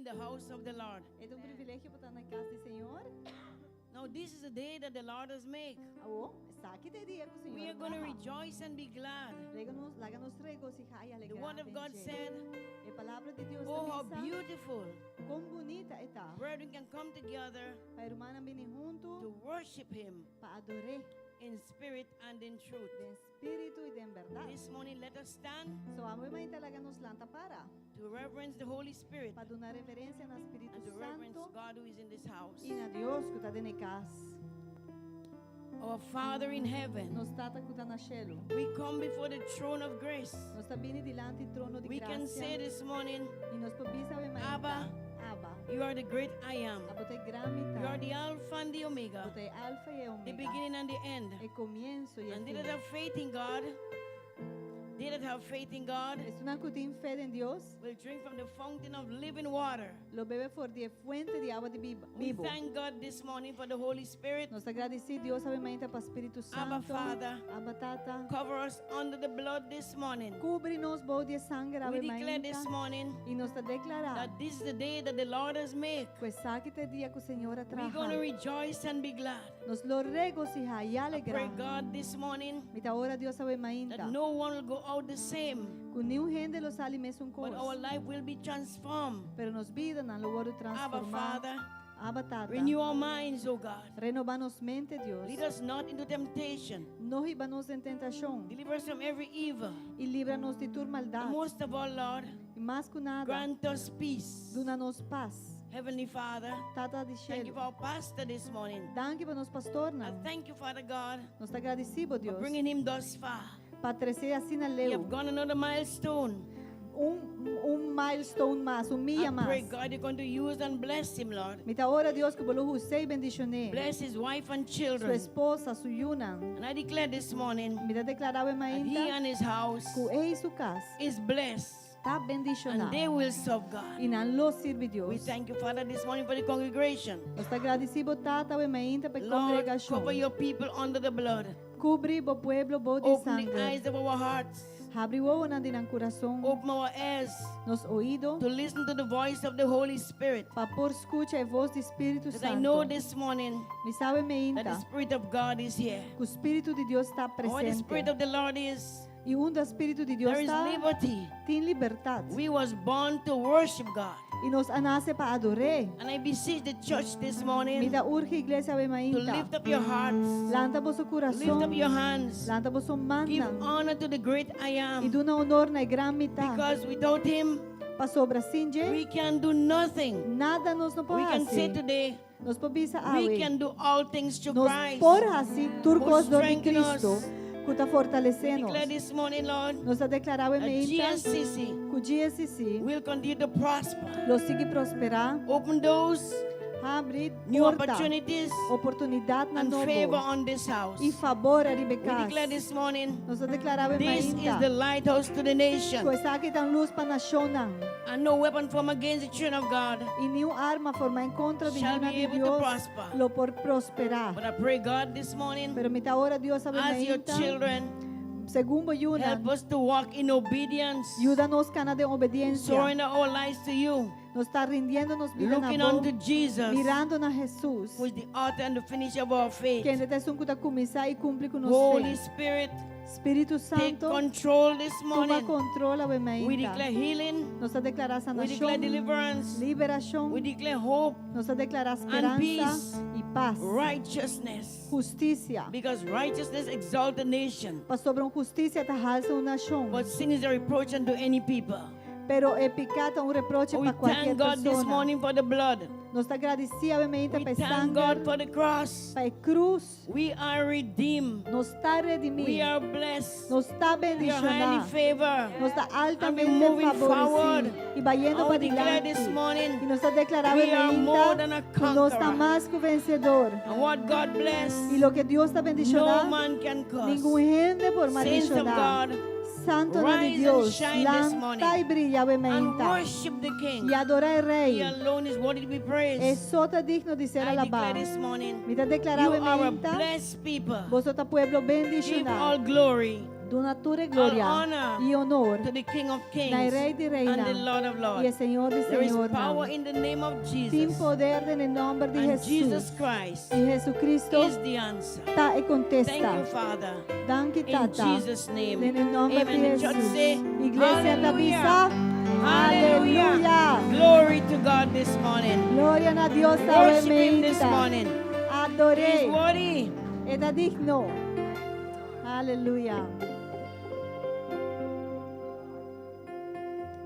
in the house of the Lord. É um privilégio para estar na casa do Senhor. Now this is the day that the Lord has made. Oh, sabe que dia que o Senhor We are going to rejoice and be glad. Láganos regocijar e The word alegrar. of God said, A palavra de Deus oh, how também sabe beautiful. quão bonita está. Brethren can come together Para irmã virem to junto worship Him para adorar in spirit and in truth. em espírito e em verdade. This morning, let us stand So amo irmã talaga nos lanta para to reverence the Holy Spirit para dar reverência no Espírito and to reverence Santo God who is in this house. e na Deus que está dentro da casa. Our Father in heaven, Nós tata que está na cielo. we come before the throne of grace. Nós está bem diante do trono de We can say graça. this morning, E nós podemos saber mais. Abba, Abba. you are the great I am. Abote gramita. You are the Alpha and the Omega, Abote alfa e the omega. beginning and the end. El comienzo y el And they fin. that have faith in God, they that have faith in God Es una que tiene fe en Dios. will drink from the fountain of living water. Lo bebe por de fuente de agua de We vivo. thank God this morning for the Holy Spirit. Nos agradecemos Dios sabe mais para Espírito Abba, Santo. Father. Abba Tata. Cover us under the blood this morning. Cubre-nos bol de sangue We ave declare this mainta. morning E nos está declarar that this is the day that the Lord has made. pues sabe que dia que o Senhor We're going to atraja. rejoice and be glad. Nos lo regocijar y I pray alegrar. God this morning Mita ora Dios sabe mainta. that no one will go out the same, Que nenhum gente los sale mesmo but our cos. life will be transformed. Pero nos vida na lugar de Abba, transformar. Father, Abba Tata. renew our minds, O God. Renovanos mente Dios. Lead us not into temptation. No ibanos en tentación. Deliver us from every evil. E livra-nos de tua And maldade. most of all, Lord, E mais que nada, grant us peace. duna-nos paz. Heavenly Father, Tata de thank you cielo. for our pastor this morning. Danke para nos pastor, I não. thank you, Father God, Nos está agradecido, for Deus. bringing him thus far. Para trazer assim na We leu. have gone another milestone. Milestone mais, I milha pray, mais. God, you're going to use and bless him, Lord. Mita ora Deus que bolo usei bendicioné. Bless his wife and Sua children. esposa, sua yuna. And I declare this morning Mita declarava that he ainda and his house que ei sua casa is blessed está and bendicionada. they will serve God. E não lo sirve We Deus. thank you, Father, this morning for the congregation. Nós está agradecido tata e ainda para Lord, congregação. cover your people under the blood. Cubre o pueblo bo de Open the sangue. eyes of our hearts. Abre o olho na dinang coração, Open our ears nos ouvidos, to listen to the voice of the Holy Spirit. para por escuta a voz do Espírito That I know Santo. this morning Me sabe me that the ainda Spirit of God is here. que o Espírito de Deus está And where the Spirit presente. of the Lord is, E onde o Espírito de Deus there is está, liberty. tem liberdade. We was born to worship God. E nos nasce para adorar. And I beseech the church this Me morning da urge igreja be to mainta. lift up your hearts, Lanta vosso lift up coração, your hands, lanta vosso give manda. honor to the great I E am. duna honor na gran mitad. Because without Him, Pa sobra sinje, we can do nothing. nada nos não We pode can say fazer. today, Nos pobisa we awe. can do all things through Nos Christ. por assim, turcos do de strengthen Cristo, us. que está fortalecendo. Declare this morning, Lord, Nos ha declarado that em GSCC que o GSCC will continue to prosper. lo sigue prosperar, Open doors, abre new porta, opportunities, oportunidade na and favor novo on this house. e favor a We Rebecca. declare this morning, Nos ha declarado this em is the lighthouse to the nation. que está aqui dan luz para a nação And no weapon formed against the children of God. e nenhuma arma forma em contra de Shall nenhuma be de able to Deus prosper. lo por prosperar. But I pray, God, this morning, Pero mita hora Dios sabe as your mainta, children, segundo yuna, help us to walk in obedience, ayúdanos cana de obediencia. surrender our lives to you, Nos está rindiéndonos vida na looking boa, unto Jesus, mirando na Jesus. who is the author and the finisher of our faith. Quem é um que começar e cumpre com Holy nós. Spirit, Espírito take Santo, control this toma morning. controle We obviamente. declare healing, Nos a declarar we declare sanação, deliverance, liberação. we declare hope, Nos a declarar peace, esperança e paz. righteousness, Justiça. because righteousness exalts the nation, Para sobre justiça te alça uma nação. but sin is a reproach unto any people. Pero é pecado reproche We para qualquer thank God this pessoa. morning for the blood. Nos agradecemos obviamente We para thank God sangue, for the cross. para cruz. We are redeemed. Nos está We redimido. are blessed. Nos está We are highly bendicionado. favored. Nos está altamente And we're moving forward. favorecido. E vai indo I para declare diante. this morning, E nos está declarando we are more than a nós está conqueror. mais que vencedor. And what God bless, E lo que Deus está no bendicionando, man can nenhum curse. gente por Saints of maldicionar. God, Santo na de rise and Deus, shine this morning. lanta e brilha and obviamente. worship the King. E adorar o He Rei. alone is worthy to be É praised. só tá digno de ser I declare alabado. this morning, Me está you declarando are a obviamente. blessed people. Vos está pueblo Give all bendicionado. glory Donatura e all gloria honor e honor to the King of dai Kings Re di Reina and the Lord of e Lords. Senhor de There is Senhor. power in the name of Tem Jesus. poder nel nome di And Jesus Jesus. Christ E Jesus Cristo is the answer. ta e Thank contesta. you, Father. Danke In tata. Jesus' name. Nel nome Amen. di The church Jesus. say, Iglesia da bisa. Hallelujah. Hallelujah. Glory to God this morning. Gloria a Dios Worship Him this salvemente. morning. He is Adorei. worthy. Ed è digno. Alleluia.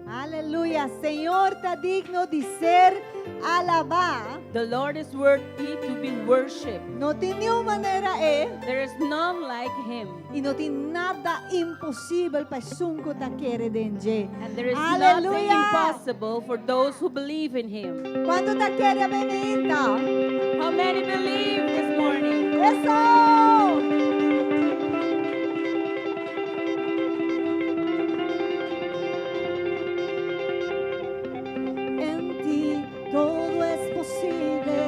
Alleluia. Senhor está digno de ser alabado. The Lord is worthy to be worshipped. Não tem nenhuma maneira There is none like Him. e não tem nada impossível para sunco ta querer denge. And there is Aleluia. nothing impossible for those who believe in Him. Quanto ta querer benita? How many believe this morning? Eso! En ti todo es posible,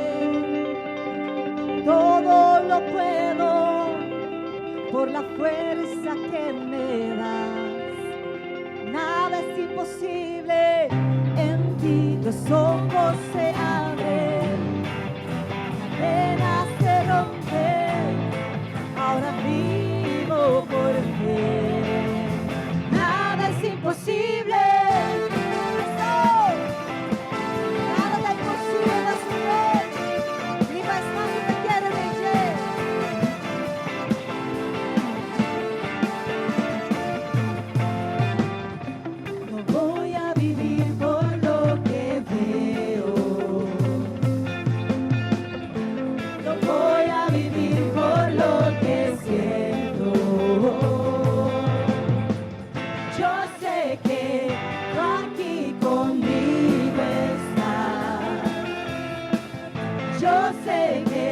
todo lo puedo por la fuerza que me das. Nada es imposible, en ti los ojos se abren, cadenas se rompen, ahora vivo por fe. Nada es imposible. Nada é impossível na sua ni mais nada que queira vencer. No voy a vivir por lo que veo. No voy a vivir por lo que siento. Yo sé que tú aquí conmigo estás. Yo sé que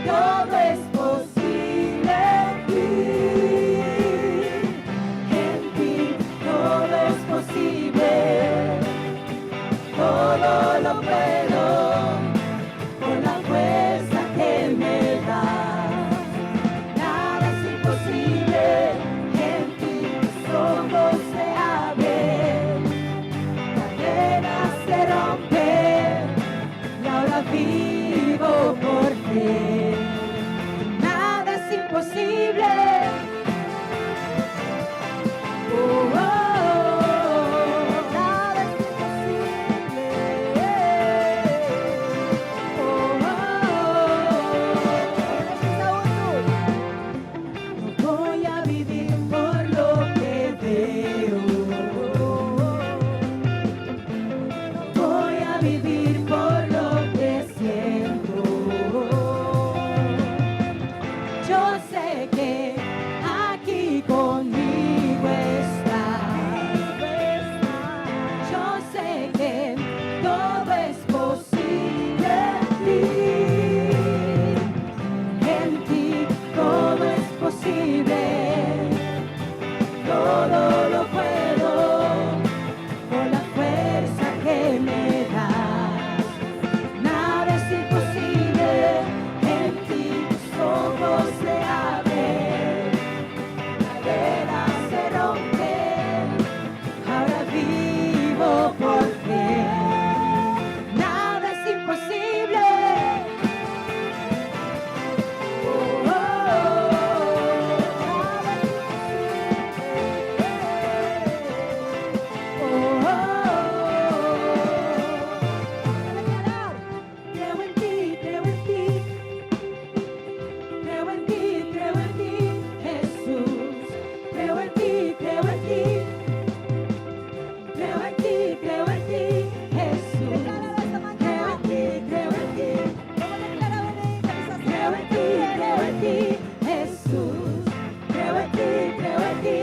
todo es posible en ti todo es posible, todo lo puedo por la fuerza que me das. Nada es imposible, en ti mis ojos se abren, cadenas se rompen y ahora vivo por fe. Nada es imposible. Oh, oh, oh, nada es imposible. Oh, oh, oh. No voy a vivir por lo que veo. No voy a vivir por lo que siento. Yo sé que aquí conmigo estás. Yo sé que todo es posible en ti todo es posible, todo lo puedo por la fuerza que me das. Nada es imposible, en ti tus ojos se abren, cadenas se rompen, ahora vivo por fe. Nada es imposible. Oh, oh, oh, nada es imposible. Oh, oh, oh. Creo en ti, creo en ti. Creo en ti, creo en ti, Jesús. Creo en ti, creo en ti. Creo en ti, creo en ti, Jesús. Creo en ti, creo en ti. Creo en ti, creo en ti, Jesús. Creo en ti, creo en ti.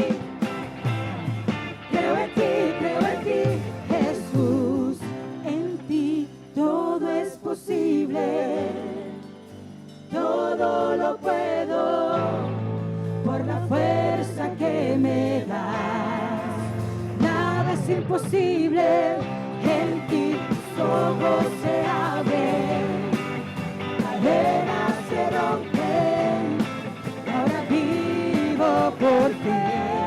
Creo en ti, creo en ti, Jesús. En ti todo es posible. Todo lo puedo por la fuerza que me das. Nada es imposible, en ti tus ojos se abren, cadenas se rompen, ahora vivo por fe.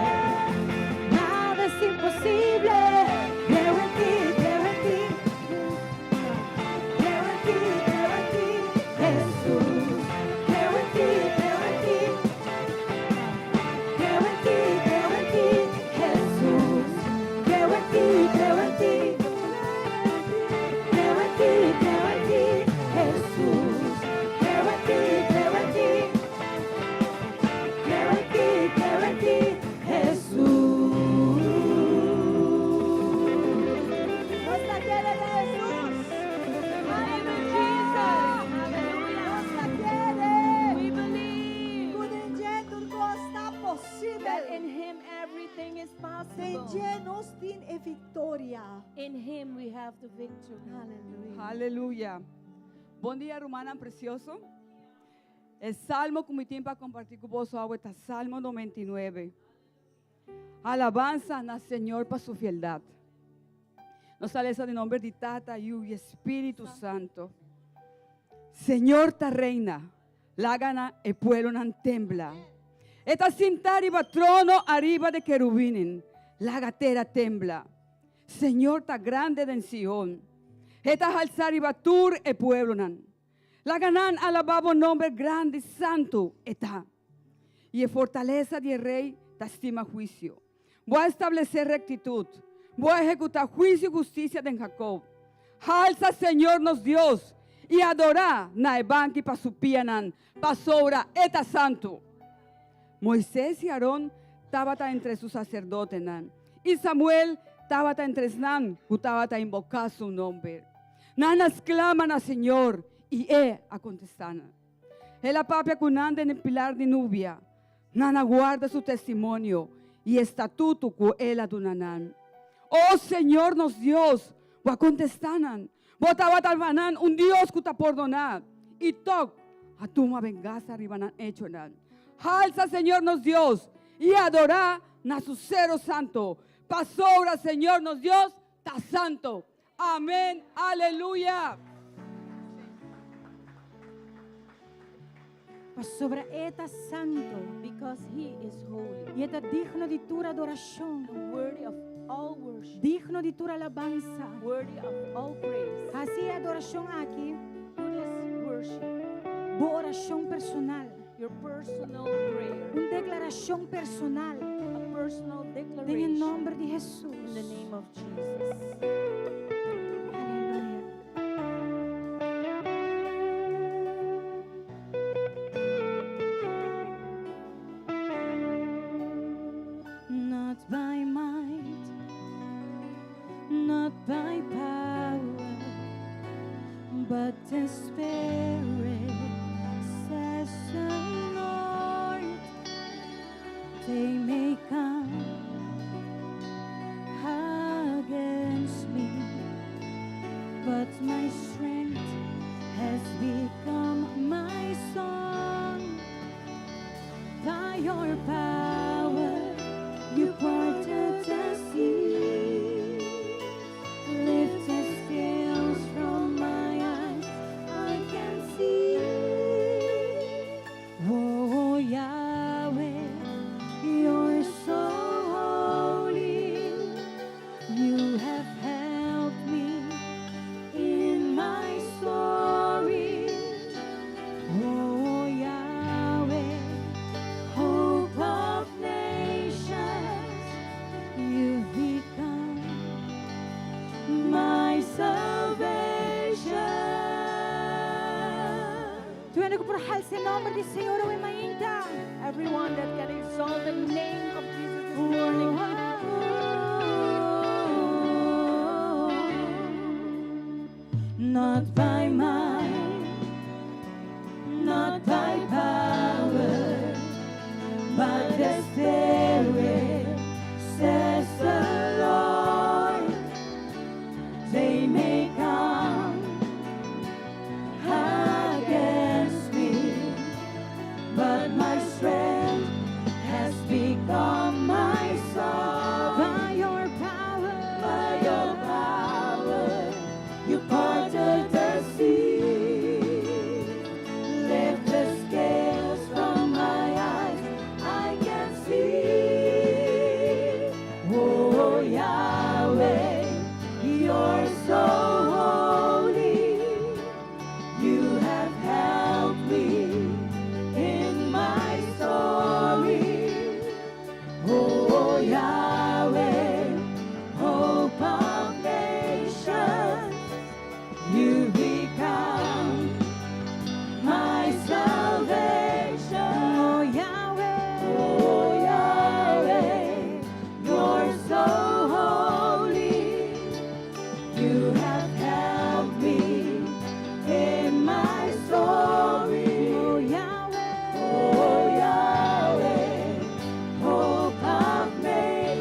Everything is Sem possible. llenos din e victoria. In Him we have the victory. Aleluia. Aleluia. Bom dia, irmã precioso. El salmo que me tiene para compartir con vos hoy está Salmo 99. Alabanza al Señor para su fieldad. Nos sale eso de nombre de Tata y Espíritu Santo. Señor ta reina, lágana e pueblo nan tembla. Esta cinta arriba trono arriba de querubinen, la gatera tembla. Señor ta grande en Sion. Esta alzar arriba tur e pueblo nan. La ganan alababo nombre grande y santo está. Y en fortaleza del rey ta estima juicio. Voy a establecer rectitud. Voy a ejecutar juicio y justicia de Jacob. Alza Señor nos Dios y adora na ebanki pa su pianan, pa sobra eta santo. Moisés y Aarón tabata entre sus sacerdotes nan. Y Samuel tabata entre nan, tabata invocar su nombre. Nanas claman al Señor y a contestar. Él la papia cunanda en el pilar de nubia. Nana guarda su testimonio y estatuto que él adunanan. Oh Señor nos Dios, va contestanan. Botaba talvanan un Dios que te perdonar. Y toc a tu venganza arribanan hecho nan. Alza Señor nos Dios y adora na su cero santo. Pasora Señor nos Dios, ta santo. Amén, aleluya. Sobre eta santo. Because He is holy. E eta digno di tua adoração. Worthy of all worship. Digno di tua alabanza. Worthy of all praise. Assim é a adoração aqui. Who is worship? Boa oração personal. Your personal prayer. Uma declaração personal. A personal Em declaration. nome de Jesus. In the name of Jesus. Aleluia. Not by might, not by power, but the Spirit, says the Lord. They may come against me, but my strength has become my song. By your power, you parted the sea, lifted scales from my eyes, I can see. Oh Yahweh, you're so holy. You have helped me in my story. Oh Yahweh, hope of nations, you've become my salvation. Tuwena ko porhal sa nombre di Senhor o mainta. Everyone that can exalt the name of Jesus this morning. Not by might, not by power, but the Spirit, says the Lord. They may come against me, but my strength has become my song. By your power, you parted the sea, lift the scales from my eyes, I can see. Oh Yahweh, you're so holy. You have helped me in my story. Oh Yahweh, hope of nations, you become my salvation. Oh Yahweh, you're so holy. You have helped me in my story. Oh Yahweh, hope of nations.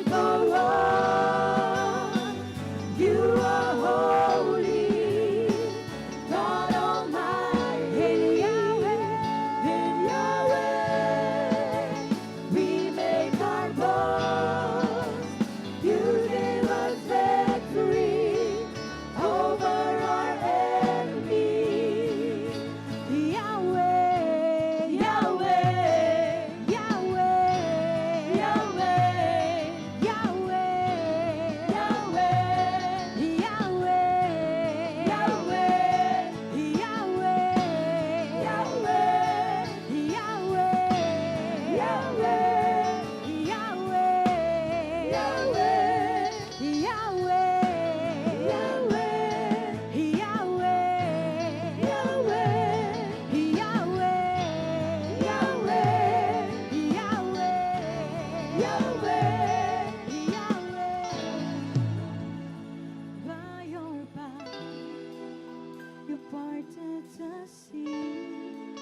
faithful one. You are holy, God Almighty. In Yahweh, we make our boast. You give us victory over our enemies. Yahweh, Yahweh, Yahweh, Yahweh, Yahweh, Yahweh, Yahweh, Yahweh, By your power, you parted the sea,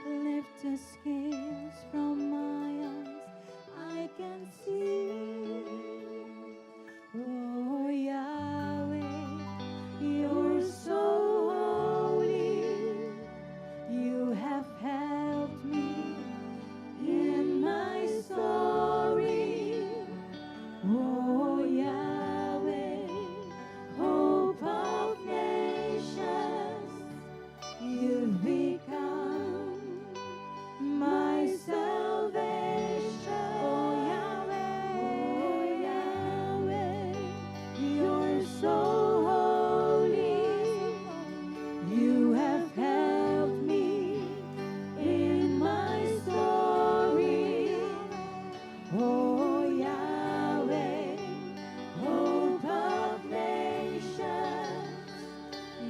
lift the scales from my eyes, I can see. Oh Yahweh, you're so holy. You have helped me in my story. Oh Yahweh, hope of nations, you've become my salvation. Oh Yahweh, you're so holy. You have helped me in my story. Oh Yahweh, hope of nations,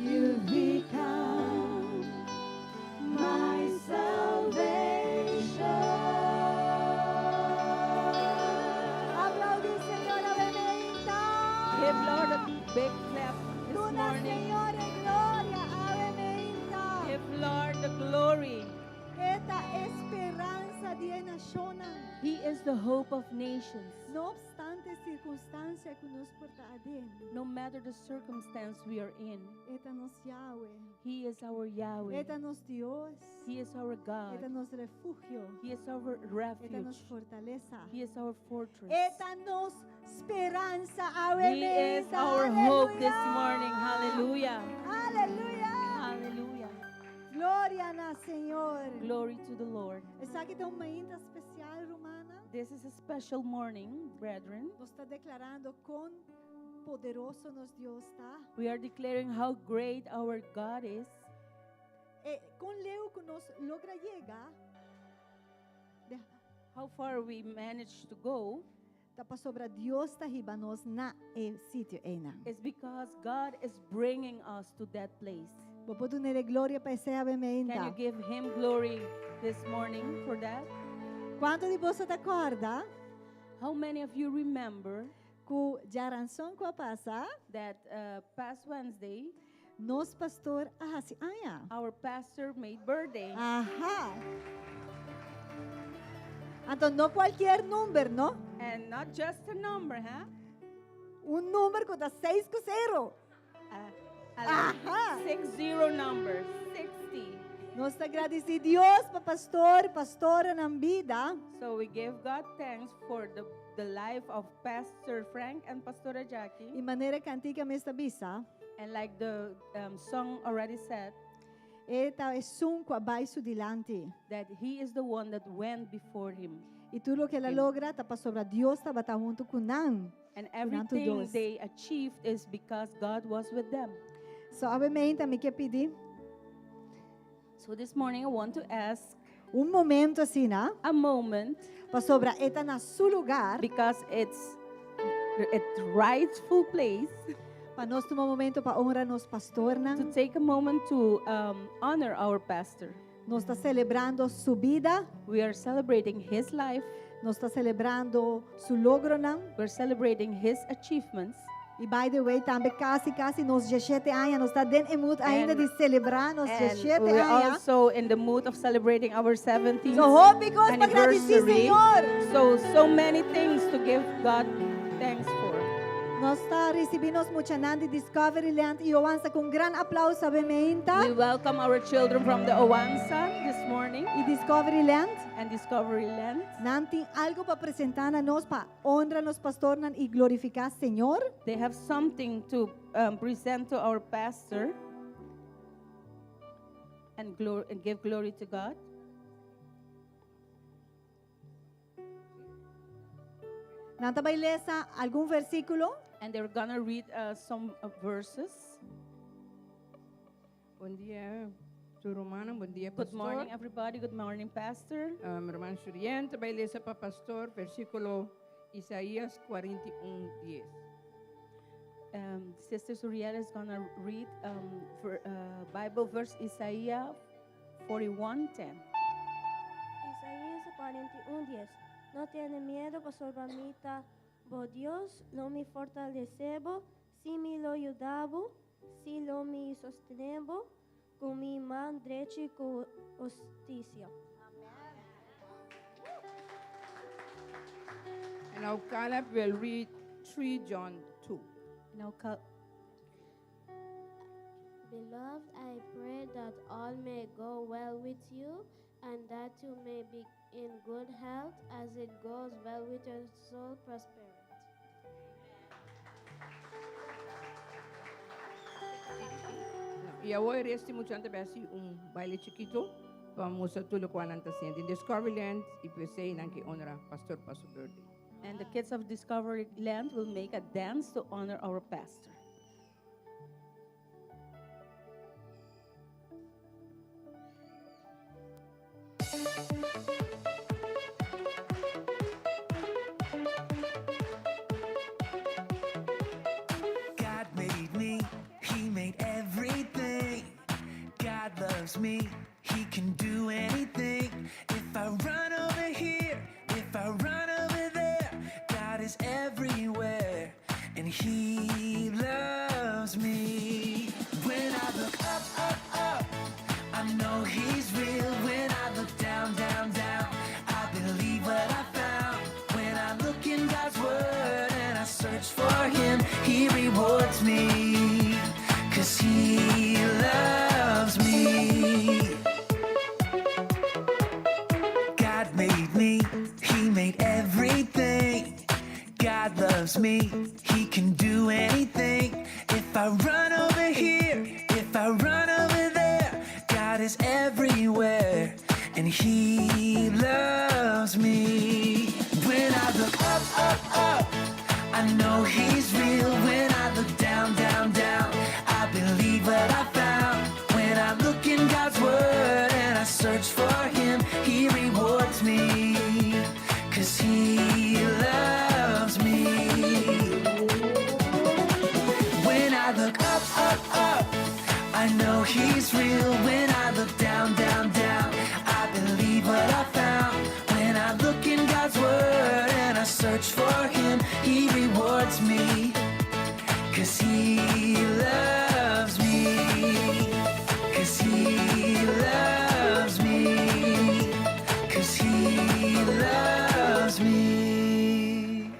you've become my salvation. Aplaudir, Señor, Avementa. Give Lord a big clap this Tuna, morning. Señor, en gloria, Avementa. Give Lord the glory. Esta esperanza de naciones. He is the hope of nations. No obstante circunstancia que nos porta adentro. No matter the circumstance we are in, Eta nos Yahweh. He is our Yahweh. Eta nos Dios. He is our God. Eta nos refugio. He is our Eta refuge. nos fortaleza. He is our fortress. Eta nos esperanza. He is our hope this morning. Hallelujah. Aleluya. Hallelujah. Gloria al Señor. Glory to the Lord. Essa aqui tem uma manhã especial, Romana. This is a special morning, brethren. Nos está declarando quão poderoso nos Deus está. We are declaring how great our God is. Com leu que nos logra chegar. How far we managed to go Tapa sobre Deus está riba nós na sítio ena. is because God is bringing us to that place. Bobo do nere glória para esse ave Can you menta. give Him glory this morning for that? Quanto de você te acorda? How many of you remember Que jaranção que passa, that past Wednesday, nos pastor ahasi aya. our pastor made birthday? Aha. Então não qualquer número, não? And not just a number, huh? Número que dá 6 com 0. A 60 number, 60. Nós agradecemos Deus para pastora na vida. So we give God thanks for the life of Pastor Frank and Pastora Jackie. E maneira cantica me bisa. And like the song already said, Eta é sunco abaixo dilante. that He is the one that went before Him. E tudo que ela logra tapa sobre Deus tava tá junto com nan. And Tanto everything dos. they achieved is because God was with them. So obviamente me quer pedir So this morning I want to ask momento assim, né? a moment, Para sobre eta na seu lugar, because it's rightful place, para nós tomar momento para honrar nos pastor, to nan. take a moment to honor our pastor. Nós está celebrando sua vida, We are celebrating his life. nós está celebrando seu logro, nan. We're celebrating his achievements. E by the way, também quase nos 17 anos, nós está dentro mood ainda de celebrar nos And 17 we're anos. also in the mood of celebrating our 17th So hope because para agradecer, anniversary. Senhor. So many things to give God thanks for. Nós recebemos muita nandi Discovery Land e oança com grande aplauso We obviamente. welcome our children from the Owansa this morning E Discovery Land and Discovery Land. não tem algo para apresentar a nós para honrar nos pastor e glorificar Senhor. They have something to present to our pastor and give glory to God. Nanta vai ler algum versículo. And they're gonna read some verses. Bom dia, Sr. Romano. Bom dia, Good pastor. morning, everybody. Good morning, Pastor. Irmã Suriente vai ler para pastor, versículo Isaías 41:10. Sister Suriel is gonna read Bible verse Isaiah 41:10. Isaías 41:10. No tiene miedo, pastor Bamita, bo Dios lo me fortalecebo, si me lo ayudabo, si lo me sostenebo, con mi man derecha y con justicia. And now Caleb will read 3 John 2. Now, Beloved, I pray that all may go well with you, and that you may be in good health as it goes well with your soul prosperity. Y ahora resti mucho antes basi baile chiquito. Vamos a tulo ko ananta send in Discovery Land if we say nang ki honora pastor birthday. and the kids of Discovery Land will make a dance to honor our pastor. God made me, He made everything. God loves me, He can do anything. If I run over here, if I run over there, God is everywhere, and He loves me. When I look up, up, up, I know He's real. When I look down, down, down, I believe what I found. When I look in God's Word and I search for Him, He rewards me, 'cause He loves me. God made me, He made everything. God loves me, He can do anything. If I run over here, if I run over there, God is everywhere, and He loves me. When I look up, up, up, I know He's real. When I look down, down, down, I believe what I found. When I look in God's Word and I search for Him, He rewards me, 'cause He loves me. When I look up, up, up, I know He's real. When I look down, down, down, I believe what I found. When I look in God's Word and I search for Him, He rewards me, 'cause He loves me, 'cause He loves me, 'cause He loves me.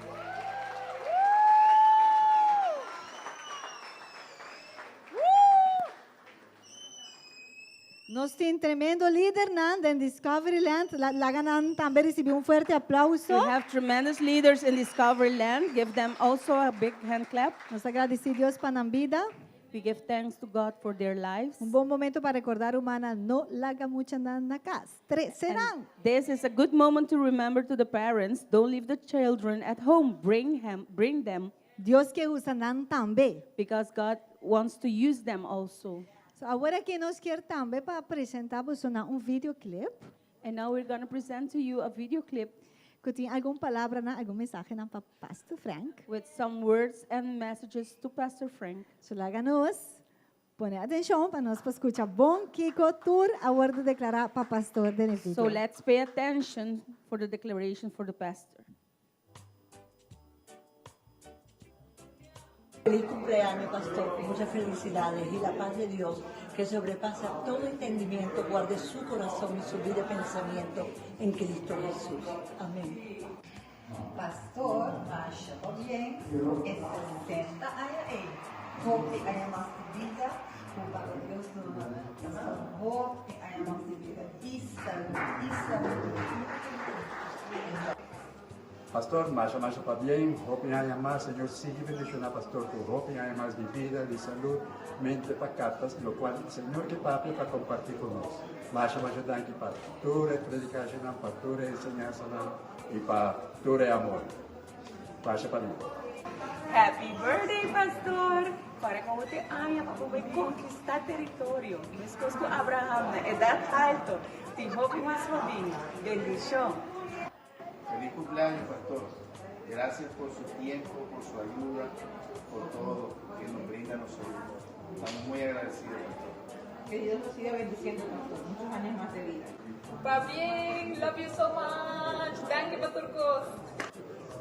Nós temos tremendo líder em Discovery Land. Laganan também recebeu fuerte aplauso. We have tremendous leaders in Discovery Land. Give them also a big hand clap. Nós agradecemos a Deus para a vida. We give thanks to God for their lives. Bom momento para recordar humana, não larga muito na casa. Serão. And this is a good moment to remember to the parents, don't leave the children at home. Bring them Deus que usa nan também. because God wants to use them also. So, agora que nós quer também para apresentar-vos videoclip. And now we're going to present to you a video clip Que tem alguma palavra, algum mensagem para Pastor Frank. with some words and messages to Pastor Frank. So, laga-nos. Põe atenção para nós escutar bom que cultura a word declarar para pastor de vídeo. So let's pay attention for the declaration for the pastor. Feliz cumpleaños, pastor, con muchas felicidades y la paz de Dios, que sobrepasa todo entendimiento, guarde su corazón y su vida y pensamiento en Cristo Jesús. Amén. Pastor, es 60 años. Porque haya más vida, para Dios nos salvó, que haya más vida y salud. Pastor, más para bien, hope haya más, Señor, sigue bendicionando, Pastor, que hope haya más de vida, de salud, mente para cartas, lo cual, Señor, que papi para compartir con nosotros. Más dan que para tu predicación, para tu enseñanza y para tu amor. Más para mí. Happy birthday, pastor! Para como te haya para conquistar territorio. Mi esposo Abraham, na edad alta, te hope más familia. Bendición. Feliz cumpleaños, pastor. Gracias por su tiempo, por su ayuda, por todo que nos brinda a nosotros. Estamos muy agradecidos, pastor. Que Dios nos siga bendiciendo, pastor. Muchos años más de vida. Va bien, love you so much. Thank you, Pastor Cos.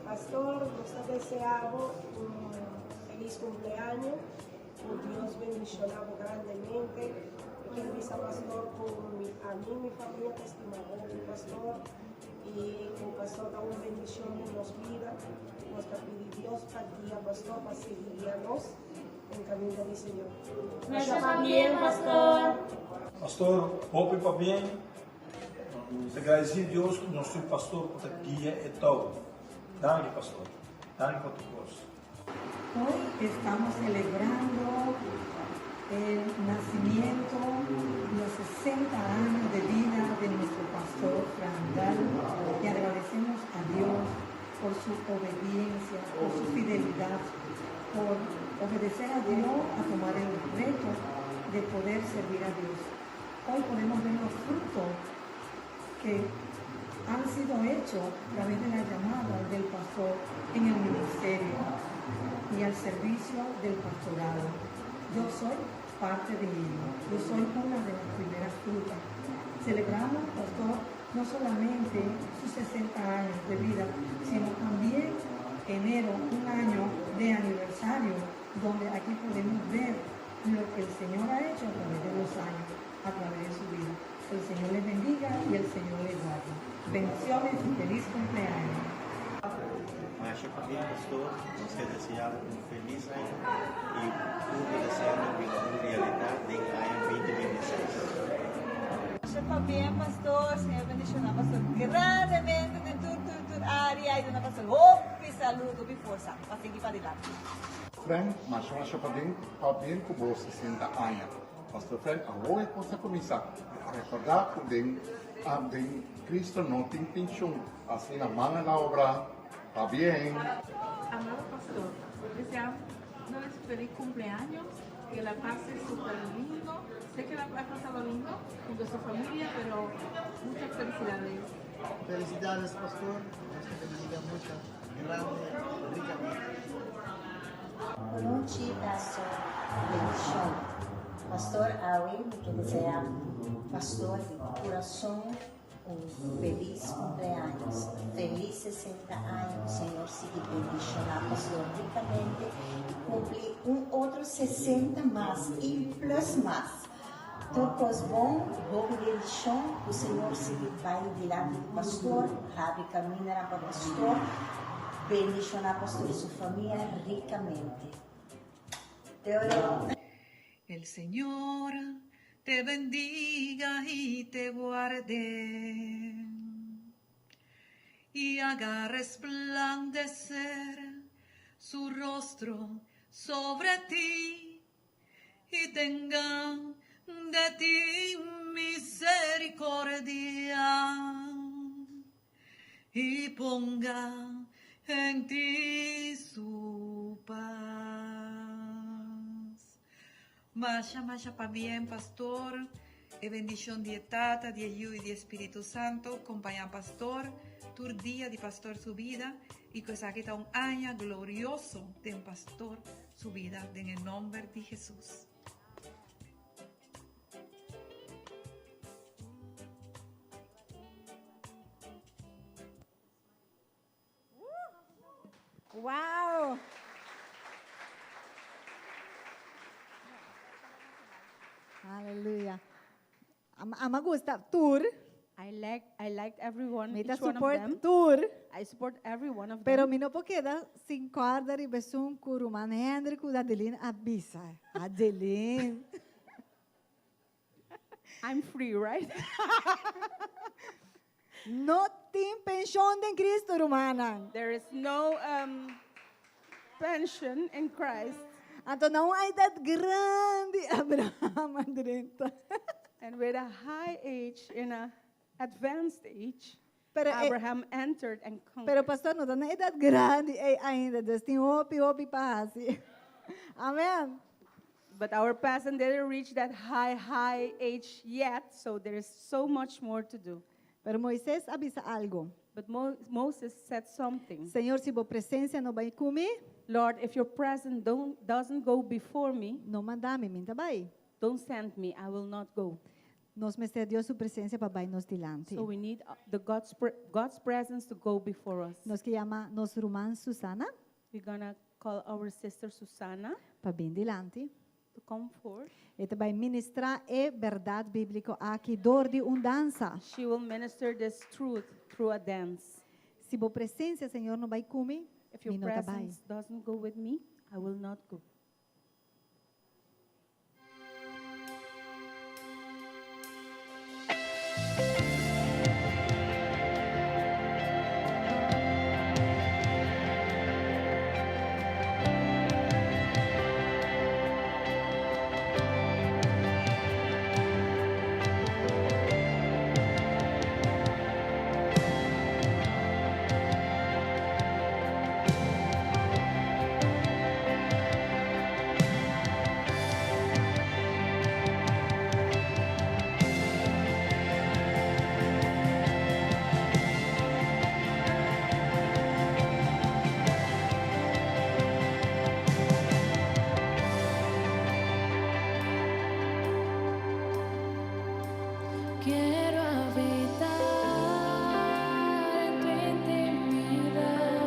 Pastor, nos ha deseado un feliz cumpleaños, que Dios bendicionado grandemente, y que bendiga pastor con a mí, mi familia, que estimamos el pastor, y que el pastor da una bendición en nuestra vida, nos pide Dios para guiar pastor, para seguir guiarnos en el camino del Señor. Está bien, pastor. Pastor, hope para bien. Agradecer a Dios que nuestro pastor por la guía y todo. Dale, pastor. Dale por tu voz. Hoy estamos celebrando el nacimiento, los 60 años de vida de nuestro pastor Randall, y agradecemos a Dios por su obediencia, por su fidelidad, por obedecer a Dios, a tomar el reto de poder servir a Dios. Hoy podemos ver los frutos que han sido hechos a través de la llamada del pastor en el ministerio y al servicio del pastorado. Yo soy parte de ello, yo soy una de las primeras frutas. Celebramos, pastor, no solamente sus 60 años de vida, sino también enero, un año de aniversario, donde aquí podemos ver lo que el Señor ha hecho a través de los años, a través de su vida. El Señor les bendiga y el Señor les guarde. Bendiciones y feliz cumpleaños. Macho también, pastor, nos deseamos un feliz año y un deseando una realidad de año 2026. Macho también, pastor, Señor bendición, pastor, grandemente de tu área y de una pastor, hope, salud y fuerza, para seguir para adelante. Frank, macho para bien como 60 años. Pastor Frank, ahora cosa começar a recordar que Cristo no tiene intención hacer la mano en la obra. Está bien. Amado pastor, deseamos un feliz cumpleaños, que la pase súper lindo. Sé que la ha pasado lindo junto a su familia, pero muchas felicidades. Felicidades, pastor. Dios te bendiga mucho, grande, ricamente. Buenas pastor. Bendición. Pastor Ari, que desea, pastor de corazón, un feliz cumpleaños, feliz 60 años, Señor, sigue bendicionando, pastor, ricamente, y cumple un otro 60 más y plus más. Todo es bom, boa bendição, o Senhor sigue vai delante do pastor, abre caminho para o pastor, bendicionar pastor y su familia ricamente. Te oro. El Señor te bendiga y te guarde, y haga resplandecer su rostro sobre ti, y tenga de ti misericordia, y ponga en ti su paz. Masha para bien, pastor, e bendición de Tata, de Yu y de Espíritu Santo, acompaña pastor, tu día de pastor su vida, y que saque un año glorioso de un pastor su vida, en el nombre de Jesús. Wow! Aleluya. Ama gusta tur. I liked everyone, Mita each one of support them. tour. I support every one of Pero them. mi no po queda sin guarda ri besun kuruman Henry ku Adeline abisa. Adeline. I'm free, right? No tem pensão de Cristo rumana. There is no pension in Christ. Anto não há idade grande Abraham andrenta. And with a high age, in a advanced age, Pero, Abraham entered and conquered. Pero pastor, não na idade grande ainda, Deus tem hopi pasi. Amen. But our peasant didn't reach that high age yet, so there is so much more to do. Pero Moisés avisa algo. But Moses said something. Senhor, se vo presença não vai comigo, Lord, if your presence doesn't go before me, não mandame, minta vai. don't send me, I will not go. Nos mestre Deus sua presença para vai nos dilante. So we need God's presence to go before us. Nos que chama nos irmã Susana We're gonna call our sister Susana para bem dilante. to come forth. E vai ministrar a verdade bíblica aqui dor de dança. She will minister this truth through a dance. Se vo presença, Senhor, não vai comigo, If your não tá vai. presence doesn't go with me, I will not go. Quiero habitar en tu intimidad,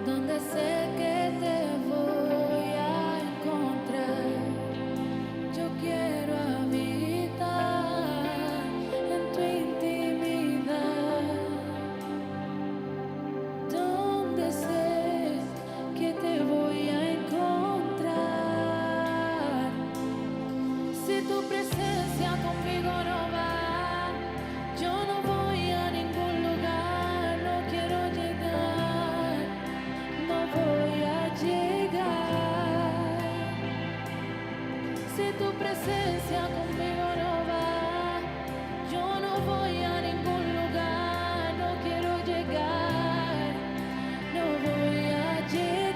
donde sé que te voy a encontrar. Yo quiero habitar en tu intimidad, donde sé que te voy a encontrar. Si tu presencia conmigo no va, yo no voy a ningún lugar, no quiero llegar, no voy a llegar. Si tu presencia conmigo no va, yo no voy a ningún lugar, no quiero llegar, no voy a llegar.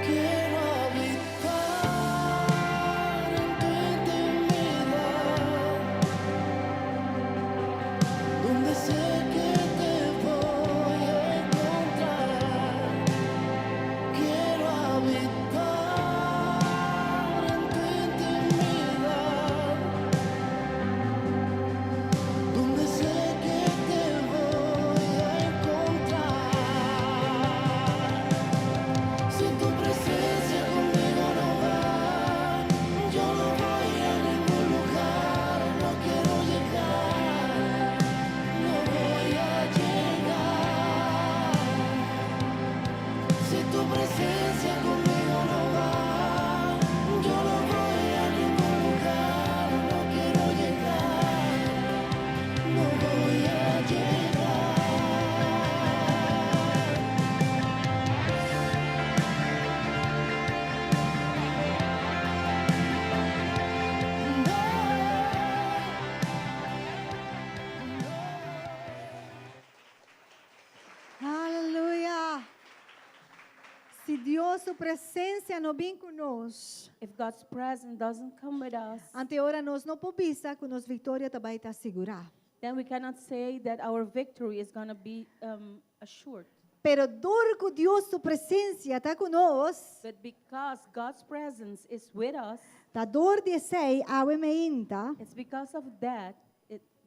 Quiero habitar en tu intimidad, donde sé que te voy a encontrar. Quiero habitar en tu intimidad, donde sé que te voy a encontrar. Si tu presencia conmigo no va, yo no voy a ningún lugar, no quiero llegar, no voy a llegar. Si tu presencia conmigo no va, yo no voy a ningún lugar, no quiero llegar, no voy a llegar. Aleluia. Se Deus sua presença não vem conosco, If God's presence doesn't come with us, ante ora nós não podemos que nossa vitória também está segura. then we cannot say that our victory is going to be assured. Pero dorgo Dios su presencia está con nos, But because God's presence is with us, ta dor de sei awe meinta, it's because of that,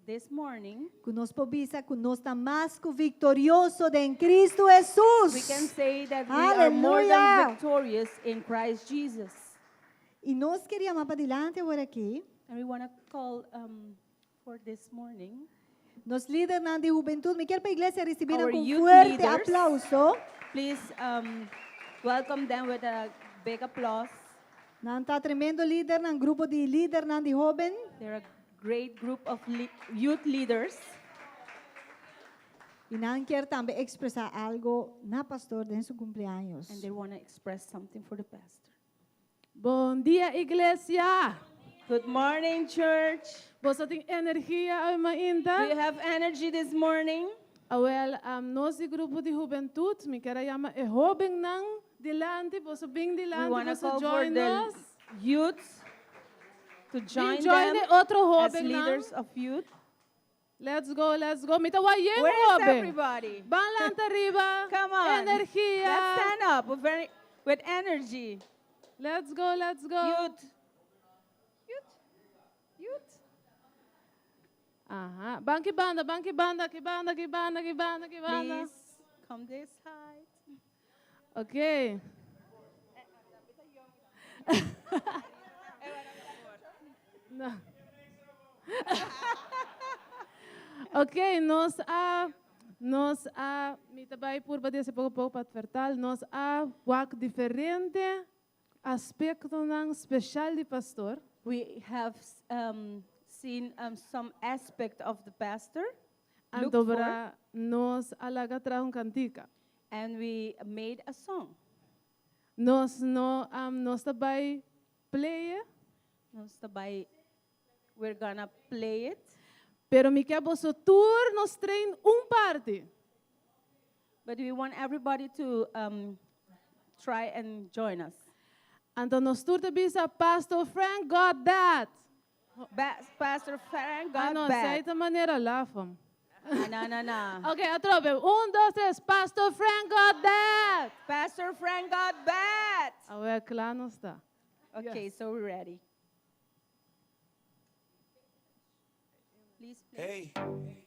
this morning, que nos pobisa, que nos está más que victorioso de en Cristo Jesús. we can say that we are more than Aleluya. victorious in Christ Jesus. Y nos queríamos para adelante ahora aqui. And we want to call for this morning Nos líderes de juventud, me quero para a igreja receber our com youth fuerte leaders. aplauso. Please welcome them with a big applause. Não está tremendo líder, um grupo de líder, de jovem. They're a great group of youth leaders. E não quer também expressar algo na pastor de seu cumpleaños. And they want to express something for the pastor. Bom dia, iglesia. Good morning, church. Você tem energia hoje Do ainda? you have energy this morning? Well, nosso grupo de juventude, me quero chamar é jovem não delante, você bem We delante, want to você call for join the us. youth to join join them outro as jovem leaders não. of youth. Let's go, let's go. Mita wa yen Where is jovem. everybody? Balanta arriba. Come on. Energia. Let's stand up with energy. Let's go, let's go. Youth. Aha. Banki banda, banki banda, que banda, que banda, que banda, que banda. Please come this side. Okay. No. Ok, nós me trabalho por bater se pouco para advertar, nós wak diferente aspecto não especial de pastor. We have seen some aspect of the pastor. Looked Antobra nós alaga tra cantica. And we made a song. Nós trabalho play. We're gonna play it. Pero me quer você tour nos trein parte. But we want everybody to try and join us. Então nós tour te bisa Pastor Frank got that. Pastor Frank got não, that. sei de maneira lá, fam. No. Ok, atrope. 1, 2, 3. Pastor Frank got that. Pastor Frank got that. Ué, claro, não está. Okay, Yes. so we're ready. Please play. Hey,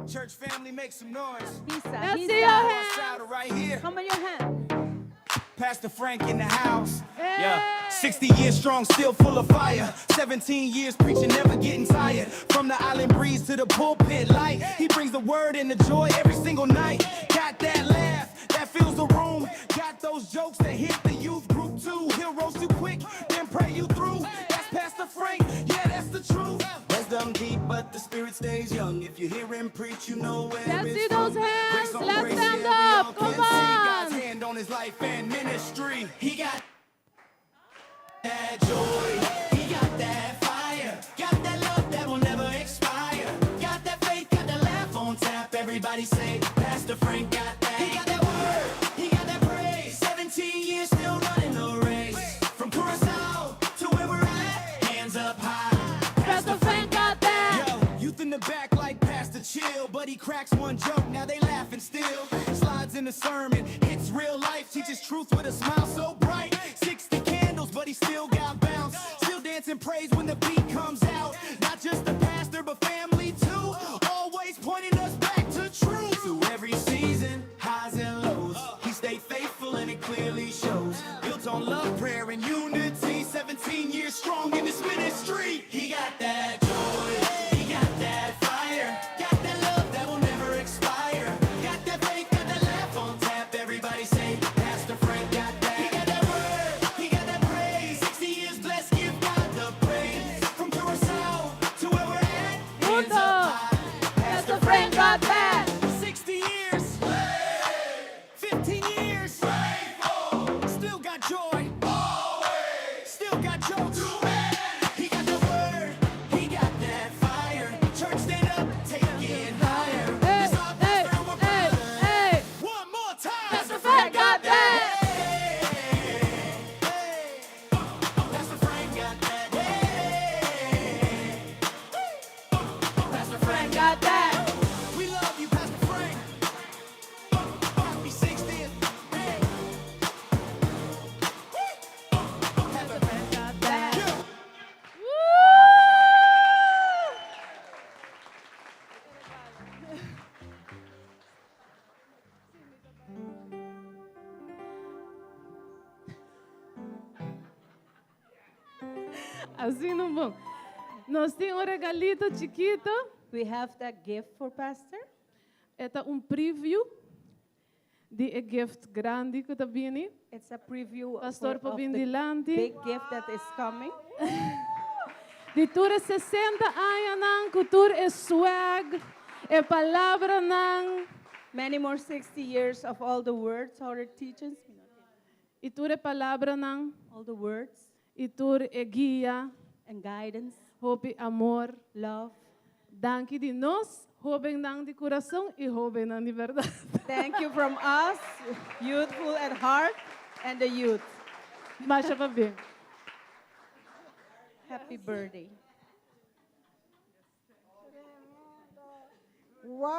church family, make some noise. Let's see your hands. Outside right here. Come on, your hand. Pastor Frank in the house. Yeah, 60 years strong, still full of fire. 17 years preaching, never getting tired. From the island breeze to the pulpit light, he brings the word and the joy every single night. Got that laugh that fills the room. Got those jokes that hit the youth group too. He'll roast you quick, then pray you through. That's Pastor Frank, yeah, that's the truth. Wisdom deep, but the spirit stays young. If you hear him preach, you know where Let's it's see those from. hands. Grace on Let's grace, stand yeah, we all up. can Come see on. God's hand on his life and ministry. He got that joy, he got that fire, got that love that will never expire, got that faith, got that laugh on tap. Everybody say, Pastor Frank got that. He got that word, he got that praise. 17 years still running the race. From Curacao to where we're at, hands up high. Pastor Frank got that. Yo, youth in the back like Pastor Chill, but he cracks one joke, now they laughing still. Slides in the sermon, hits real life, teaches truth with a smile so bright. 60 candles, but he still got bounce. Still dancing praise when the beat comes out. Not just the pastor, but family too. Always pointing us back to truth. Through every season, highs and lows, he stayed faithful and it clearly shows. Built on love, prayer, and unity. 17 years strong in this ministry. He got that joy, he got that fire, got that love that will never expire. Got that faith, got that laugh on tap. Everybody say, Pastor Frank got that. He got that word, he got that praise. 60 years blessed, give God the praise. From Curacao to where we're at, hands up high. Pastor Frank got that. 60 years, 15 years, Assim não bom. Nós temos regalito chiquito. We have that gift for Pastor. Esta preview de gift grande que está vindo. It's a preview Pastor of para the dilante. big gift that is coming. De tour 60 anos nang, cultura é swag, é palavra nang. Many more 60 years of all the words, all the teachings. E tour é palavra nang. All the words. E tour é guia. And guidance. Hope amor. Love. Danke de nós, jovem nang de coração e jovem nang de verdade. Thank you from us, youthful at heart, and the youth. Masha pa bem. Happy birthday. Wow!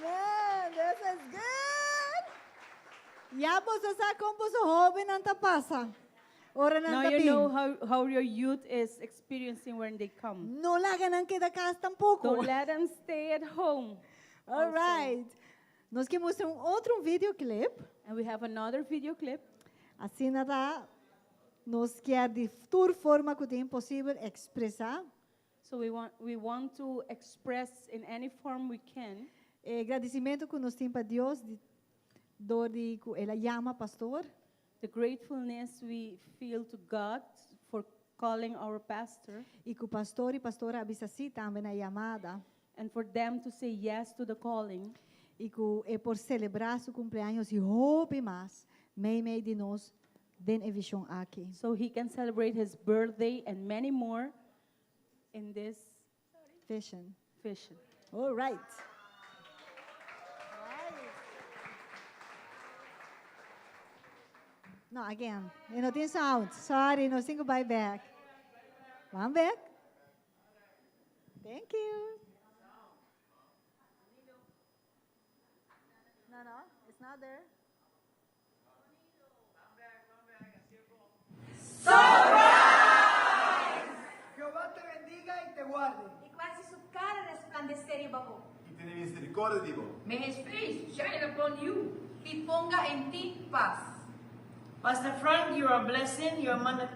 Man, this is good! Ya po sa kung po sa joven ang tapasa. Ora ng Now tabi. you know how your youth is experiencing when they come. No lagan ang kidakas tampoco. Don't let them stay at home. All right. Nós que mostrar outro videoclip. And we have another video clip. Assim nada, nós quer de toda forma que tem possível expressar. So we want to express in any form we can. Agradecimento que nós temos para Deus de que ela chama pastor. The gratefulness we feel to God for calling our pastor. E que o pastor e pastora avisa sim também na chamada. And for them to say yes to the calling. E que é por celebrar seu cumpleaños e hope mais, meio de nós, den a visão aqui. So he can celebrate his birthday and many more in this vision. All right. No, again. You know, this sound. Sorry, no, sing goodbye back. One back. Thank you. No, it's not there. Jehová te bendiga y te guarde. Y quasi su cara resplandecer y bajo. Y tiene misericordia de vos. May his face shine upon you. Y ponga en ti paz. Pastor Frank, you're a blessing. You're a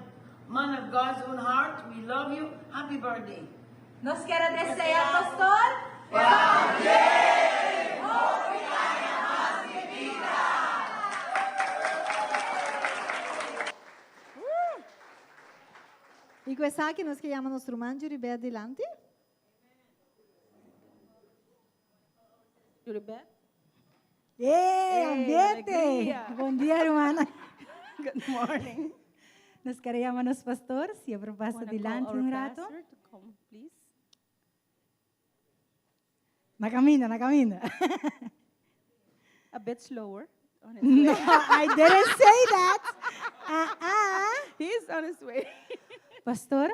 man of God's own heart. We love you. Happy birthday. ¿Nos quiere desear, pastor? E questa che nos chiama nostro mangiare ribe adelante. Yuribet? Ambiente! alegría. Bom dia, hermana. Good morning. Nos queremos nos pastor, siempre pasa Wanna adelante call our un rato. pastor to come, please? Na camina, na camina. A bit slower. On his No, way. I didn't say that. He's on his way. Pastor,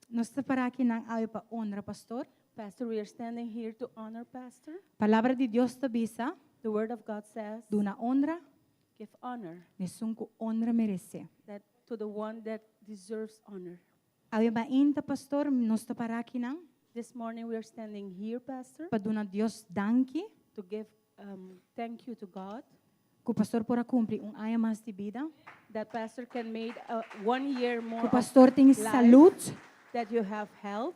nós estamos para aqui na aula para honra, pastor. Pastor, we are standing here to honor Pastor. Palavra de Deus te bisa, The word of God says, do na honra, give honor nessun que honra merece. that to the one that deserves honor. Aula ba inta, pastor, nós estamos para aqui na This morning we are standing here, Pastor, para donar Deus danke, to give thank you to God que o pastor pora cumprir aya mais de vida, that Pastor can make 1 year more que o of pastor tem life, saúde. that you have health.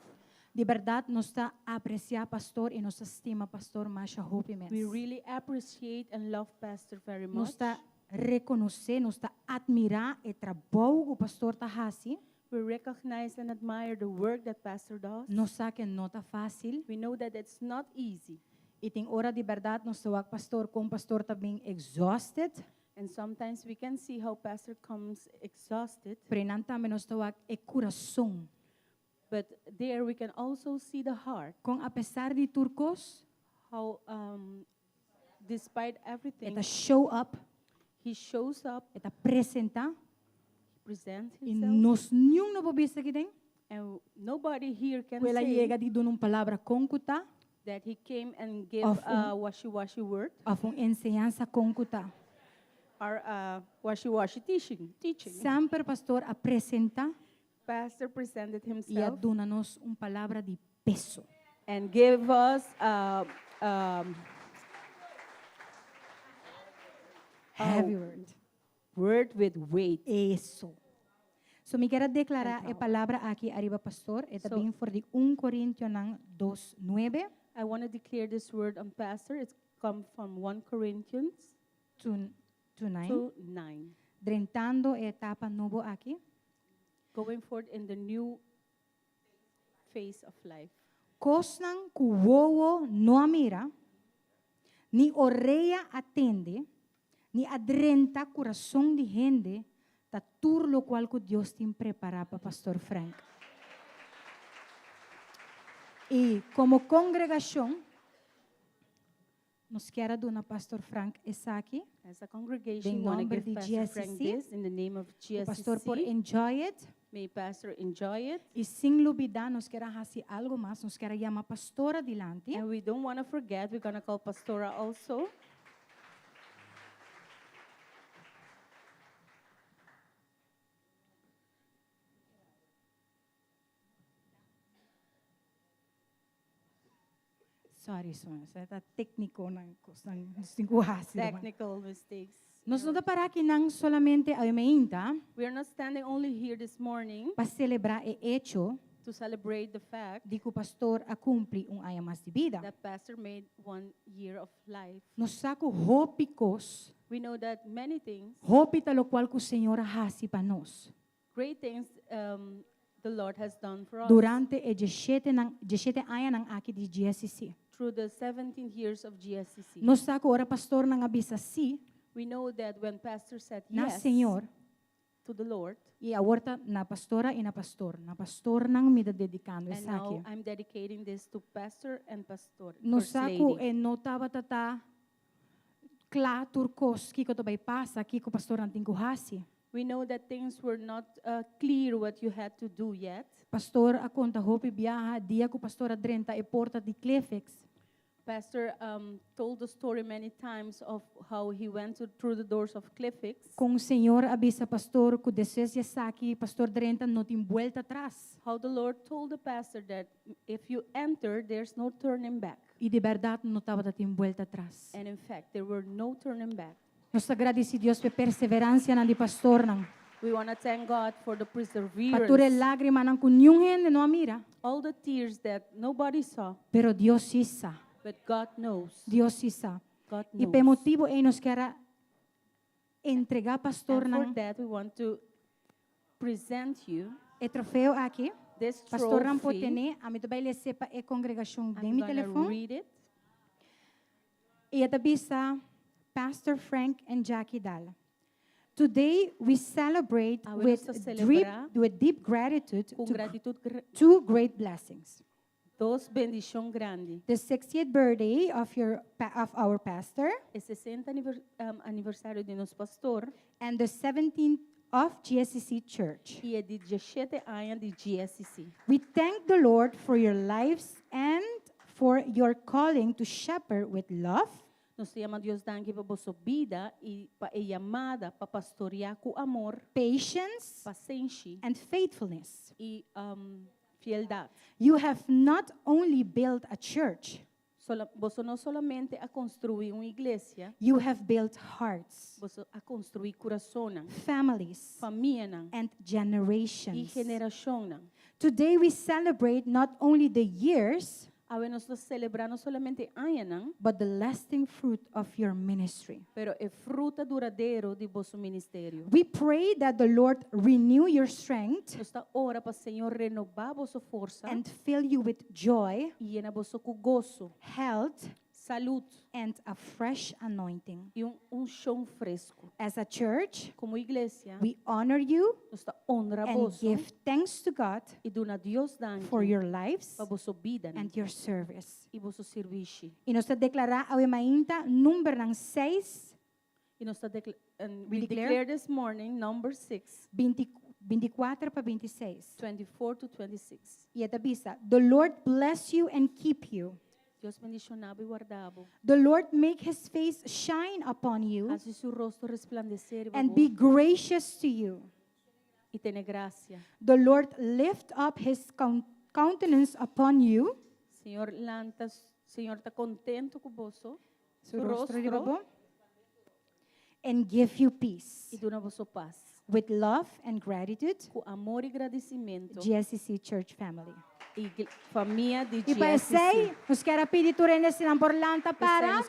De verdade, nós está a apreciar pastor e nós estima pastor mais hope imenso. We really appreciate and love Pastor very Nós much. está reconhecer, nós está admirar o trabalho que o pastor está fazendo. We recognize and admire the work that Pastor does. Nós sabemos que não está fácil. We know that it's not easy. E tem hora de verdade, nós estamos pastor com pastor está bem exhausted. And sometimes we can see how Pastor comes exhausted. Prenan também nós estamos coração. But there we can also see the heart. Com apesar de turcos, How, despite everything, está show up, he shows up, está apresenta presents e himself, nós nenhum não pode que tem. and nobody here can Ela say chega de dar uma palavra concreta, that he came and gave of a washy-washy word of uma ensinança concreta. or washy-washy teaching. Sempre pastor apresenta Pastor presented e himself dona-nos uma palavra de peso. and gave us Heavy word. word with weight. Isso. So, me quero declarar a palavra aqui arriba, pastor, e também for de 1 Coríntios 2:9. I want to declare this word on pastor. It's come from 1 Corinthians 2:9. 2:9. Drentando a etapa novo aqui. Going forward in the new phase of life. Kosnang kuwowo no amira, ni oreia atende, ni adrenta coração de gente, ta tur lo qual que Deus tem preparado para Pastor Frank. E como congregação, nos quero dar Pastor Frank essa aqui. As a congregation, Em we want to nome give de Pastor Frank GSC. this in the name of O pastor por GSC. enjoy it. May Pastor enjoy it. E sem dúvida, nós queremos fazer algo mais, nós queremos chamar a pastora adiante. And we don't want to forget, we're going to call Pastora also. Sorry, sa técnico ng singkuhasi. Technical mistakes. Nós não dá para aqui não solamente a meinta We are not standing only here this morning para celebrar o hecho to celebrate the fact de que o pastor a cumpre ano mais de vida. that Pastor made 1 year of life. Nós saco hópicos, We know that many things, hópita lo qual que o Senhor hasi para nós. great things the Lord has done for us Durante o 17 anos ng aqui de GSC. through the 17 years of GSCC. Nós saco ora pastor nang abisa si We know that when Pastor said na yes Senhor to the Lord, e aorta na pastora e na pastor nang me dedicando and esa now aqui. I'm dedicating this to Pastor and Pastor, Nos First saco Lady. notava tata kla turkos kiko to pasa kiko pastor anting kuhasi. We know that things were not clear what you had to do yet. Pastor akonta hopi biyaha dia ko pastora drenta e porta di Clefex. Pastor told the story many times of how he went through the doors of Cliffix. Kung Senhor abisa pastor ku deses saki pastor drenta no tim vuelta atrás. How the Lord told the pastor that if you enter, there's no turning back. E de verdade no tava tim vuelta atrás. And in fact, there were no turning back. Nos agradeci Dios pe perseverança na di pastor nang. We want to thank God for the perseverance. Pature lágrima nang kunyong hende no amira. All the tears that nobody saw, Pero Dios isa. but God knows. Dios isa. God E knows. pe motivo e nos quera entregar pastor And for nang that, we want to present you e trofeo aqui. this Pastor nang trophy. potene, a mi tabay sepa e congregação de I'm mi going to telefone. read it. E atabisa Pastor Frank and Jackie Dal. Today we celebrate Vamos a with celebrar deep gratitude con to gratitud two great blessings. dos bendición grande. The 60th birthday of our pastor El 60 aniversario de nuestro pastor and the 17th of GSCC Church. y el 17 años de GSCC. We thank the Lord for your lives and for your calling to shepherd with love, Nos llama Dios danke para vossa vida e para a chamada para pastorear com amor, patience, paciência and faithfulness. e fieldade. You have not only built a church, Você não solamente a construir uma igreja, you have built hearts, você a construir coração, families, família and e generations. geração. Today we celebrate not only the years, Agora nós celebramos solamente anos, but the lasting fruit of your ministry. pero é fruta duradeiro de vosso ministério. We pray that the Lord renew your strength Esta hora para o Senhor renovar vossa força and fill you with joy, e llenar vosso com gozo, health, saúde and a fresh anointing. e chão fresco. As a church, Como igreja, we honor you nós honra and vosso give thanks to God e dona Deus danke for your lives para vossa vida and your service. e vosso serviço. E nós declarar ao mainta número ng 6, E nós We we declare- declare this morning number 6, 24 para 26. 24 to 26. E atabisa, the Lord bless you and keep you. Deus bendicionava e guardava. The Lord make his face shine upon you Hace seu rosto resplandecer and be gracious to you. e tenha graça. The Lord lift up his countenance upon you. Senhor está contento com vosso Su rostro, di ba po? And give you peace. e dona vosso paz. With love and gratitude, com amor e agradecimento, GSC Church family. família de E para sei, GSC. nos quero pedir tu reina se importante para.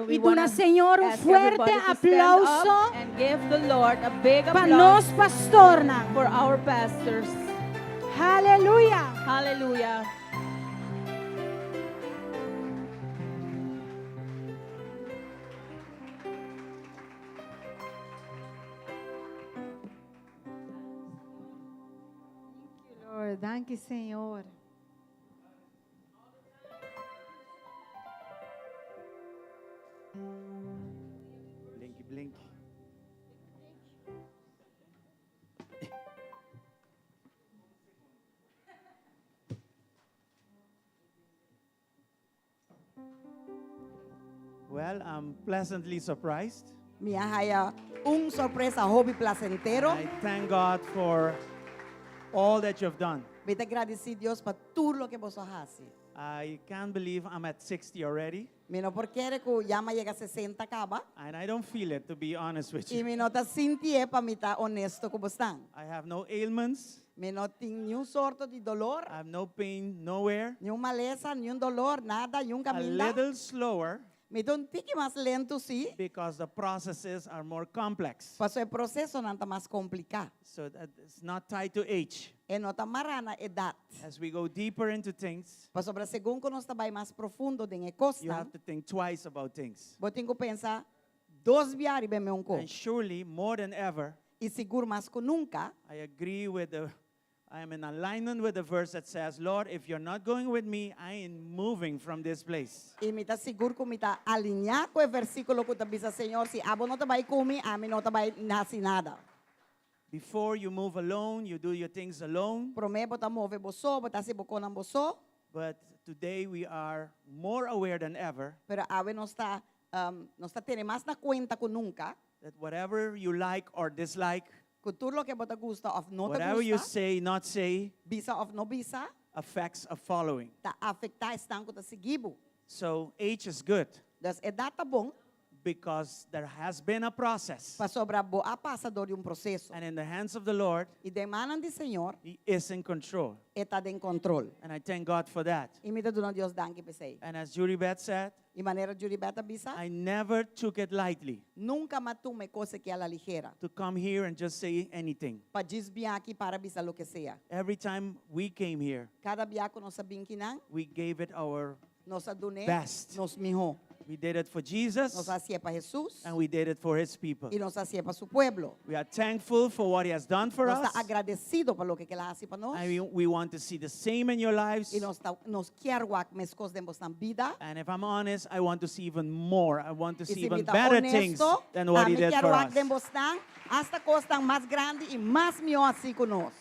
We E dona wanna Senhor ask fuerte everybody to stand aplauso up and give the Lord a big para applause nos pastor na. for our pastors. Hallelujah. Hallelujah. Lord, danke, Senhor. Blinky, blinky. Well, I'm pleasantly surprised. Minha haya surpresa hobby placentero. I thank God for all that you've done. Vite agradeci Deus para tudo lo que vos hace. I can't believe I'm at 60 already, Mino porque que ya me llega a 60 acaba. and I don't feel it, to be honest with E you. me nota sentir para me estar honesto com vocês. I have no ailments. Me não tenho nenhum sorto de dolor, I have no pain nowhere. nenhuma maleza, nenhum dolor, nada, nenhum A caminho. little slower Me dá tique mais lento, sim. because the processes are more complex. Passo o processo não está mais complicado. So that it's not tied to age. E não está marana edad. As we go deeper into things, Passo para segundo nós está bem mais profundo de costa. you have to think twice about things. Vou ter que pensar dois viares bem meu And surely, more than ever, E seguro mais que nunca. I agree with I am in alignment with the verse that says, Lord, if you're not going with me, I am moving from this place. E me está seguro que me está alinhar com o versículo que está dizendo, Senhor, se abo não está bem comigo, a mim não está bem nascer nada. Before you move alone, you do your things alone. Prometo botar mover boçô, botar se bocou não boçô. But today we are more aware than ever Pero ave não está tendo mais na conta que nunca. that whatever you like or dislike, Que tudo lo que bota gusta ou não te whatever you gusta, say, not say, bisa ou não bisa, affects a following. tá afetar estão que tá seguindo. So age is good Das é data bom because there has been a process. para sobrar boa passador de processo. And in the hands of the Lord, E demandam de Senhor, He is in control. está em controle. And I thank God for that. E me dá dona Deus danke para sei. And as Judy Beth said, E maneira de beta bisa, I never took it lightly nunca matume coisa que ela ligeira. to come here and just say anything. Para desviar aqui para bisa lo que sea. Every time we came here, Cada biaco nós sabíamos que não, we gave it our nós adune, best. nós mijo. We did it for Jesus, Nós hacía para Jesus and we did it for His people. e nós hacía para su pueblo. We are thankful for what He has done for Nós us. está agradecido por lo que ela hace para nós. And we want to see the same in your lives. E nós quer que mes coisas de nossa vida. And if I'm honest, I want to see even more. I want to E see se even me está better things honesto, than what He did quero for que us. de bostan, hasta coisa mais grande e mais melhor assim com nós.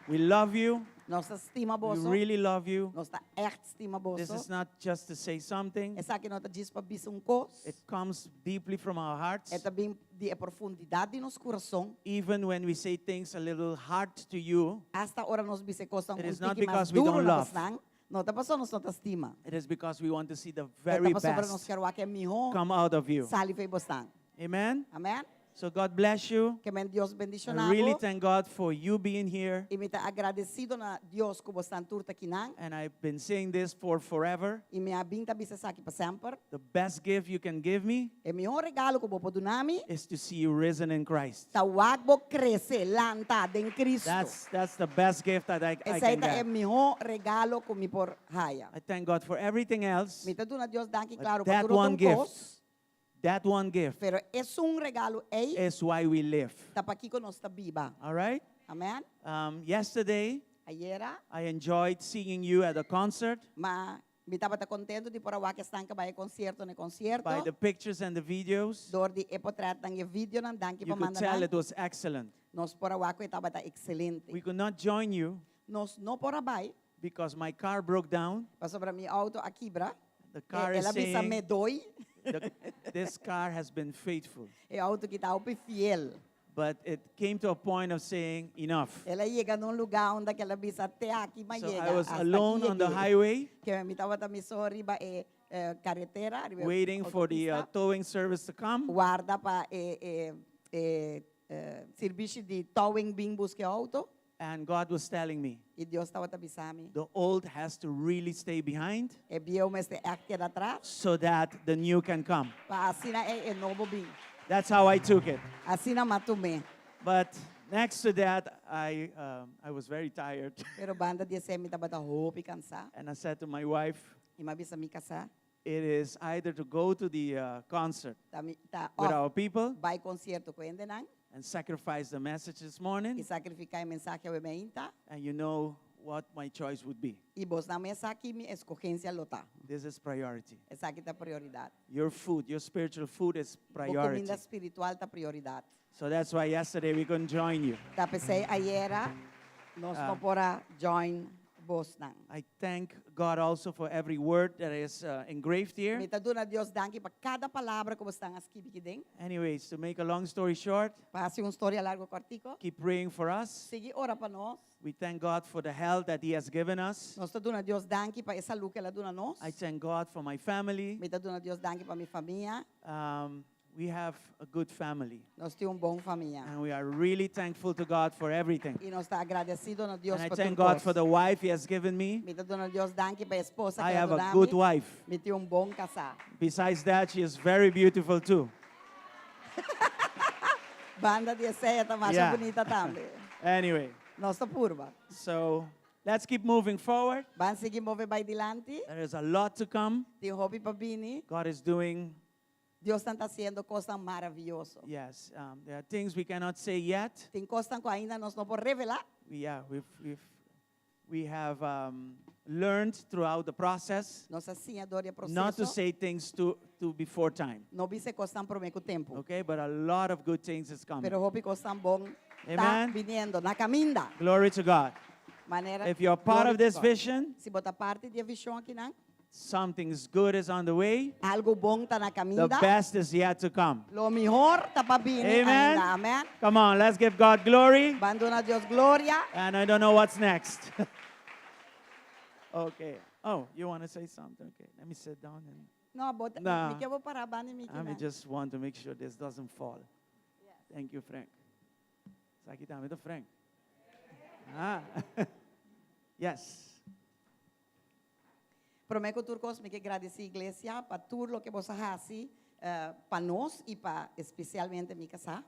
We love you. Nós estima We bosso. really love you. Nós está echt estima This bosso. is not just to say something. Essa aqui não está diz para bis coisa. It comes deeply from our hearts. É também de profundidade de nosso coração. Even when we say things a little hard to you, Hasta hora nós bisa coisa it is um not tique mais because we duro don't na love. bostan. Não está passando nossa estima. It is because we want to see the Está very passando nós best quero que é melhor. come out of you. Salive bostan. Amen? Amém? So God bless you. Que Deus I bendicionado. really thank God for you being here. E me está agradecido na Deus que você turta aqui não. And I've been saying this for forever. E minha binta bisa aqui para sempre. The best gift you can give me E meu regalo que vou pôr nami. is to see you risen in Christ. Tawag bo crescer, lantado em Cristo. That's the best gift that I Esse can é get. meu regalo que me por raia. I thank God for everything else. Me está dando Deus danke But claro that para tudo one um gift, cos. that one gift Pero é regalo ei. is why we live. Tá para aqui que nós está viva. All right? Amém? Yesterday, Ayer, I enjoyed seeing you at a concert. ma me estava contento de por a que estão que vai concerto ne concerto. By the pictures and the videos, Door di epotrat ng video ng danke you pa could tell mandanan. it was excellent. Nos por a que estava excelente. We could not join you Nos no por abay. because my car broke down. Pa sobre mi auto a quibra. The car is Ela bisa me saying doi. this car has been faithful. E auto que estava fiel. But it came to a point of saying enough. Ela chega num lugar onde ela bisa até aqui mas So chega. I was hasta alone aqui on the cheguei. highway, Que me estava também só riba carretera. riba waiting for the autopista. towing service to come. Guarda para serviço de towing bem busque auto. And God was telling me, E Deus estava a avisar me. the old has to really stay behind E bieu me este aqui atrás. so that the new can come. Para assim é novo bem. That's how I took it. Assim na matumé. But next to that, I was very tired. Pero banda de semi estava da roupa e cansar. And I said to my wife, E me avisa me casar. it is either to go to the concert Tá with our people vai concerto com ele não. and sacrifice the message this morning, E sacrificar a mensagem ao meinta. and you know what my choice would be. E vos na mesa aqui me escorrência lota. This is priority. Essa aqui tá prioridade. Your food, your spiritual food is A priority. comida espiritual tá prioridade. So that's why yesterday we couldn't join you. Tá pensei ayer nós não pora join vos não. I thank God also for every word that is engraved here. Me tá dando Deus danke para cada palavra que vos estão aqui dentro. Anyways, to make a long story short, Passe uma história largo cortico. keep praying for us. Sigue ora para nós. We thank God for the health that He has given us. Nós tá dando Deus danke para essa luz que ela dona nós. I thank God for my family. Me tá dando Deus danke para minha família. We have a good family. Nós temos bom família. And we are really thankful to God for everything. E nós está agradecido a Deus And I por thank tudo. God for the wife He has given me. Me tá dando Deus danke para a esposa I que have ela a good wife. Me tem bom casar. Besides that, she is very beautiful too. Banda de ceia tá mais Yeah. bonita também. Anyway, Nossa curva. so let's keep moving forward. Vamos seguir mover para adiante. There is a lot to come. Tem hobby para vir. God is doing, Deus está fazendo coisas maravilhosas. yes, there are things we cannot say yet. Tem coisas que ainda nós não podemos revelar. Yeah, we have learned throughout the process Nós assim adora o processo. not to say things to before time. Não vi se coisas por meio tempo. Okay, but a lot of good things is coming. Pero hobby coisas bom tá Amen. vindo na caminda. Glory to God. Maneira. If you're part glória of a this Deus. vision, Se botar parte da visão aqui não. something good is on the way. Algo bom tá na The caminda. best is yet to come. Lo mejor tá para vir Amen. ainda. Amém. Come on, let's give God glory. Bandona Deus glória. And I don't know what's next. Okay. Oh, you want to say something? Okay. Let me sit down and Não, bota. Nah. Me que eu vou parar bani me que I não. just want to make sure this doesn't fall. Thank you, Frank. Aqui também do Frank. Ah. Yes. Prometo turcos me que agradecer a igreja para tudo que você faz para nós e para especialmente minha casa.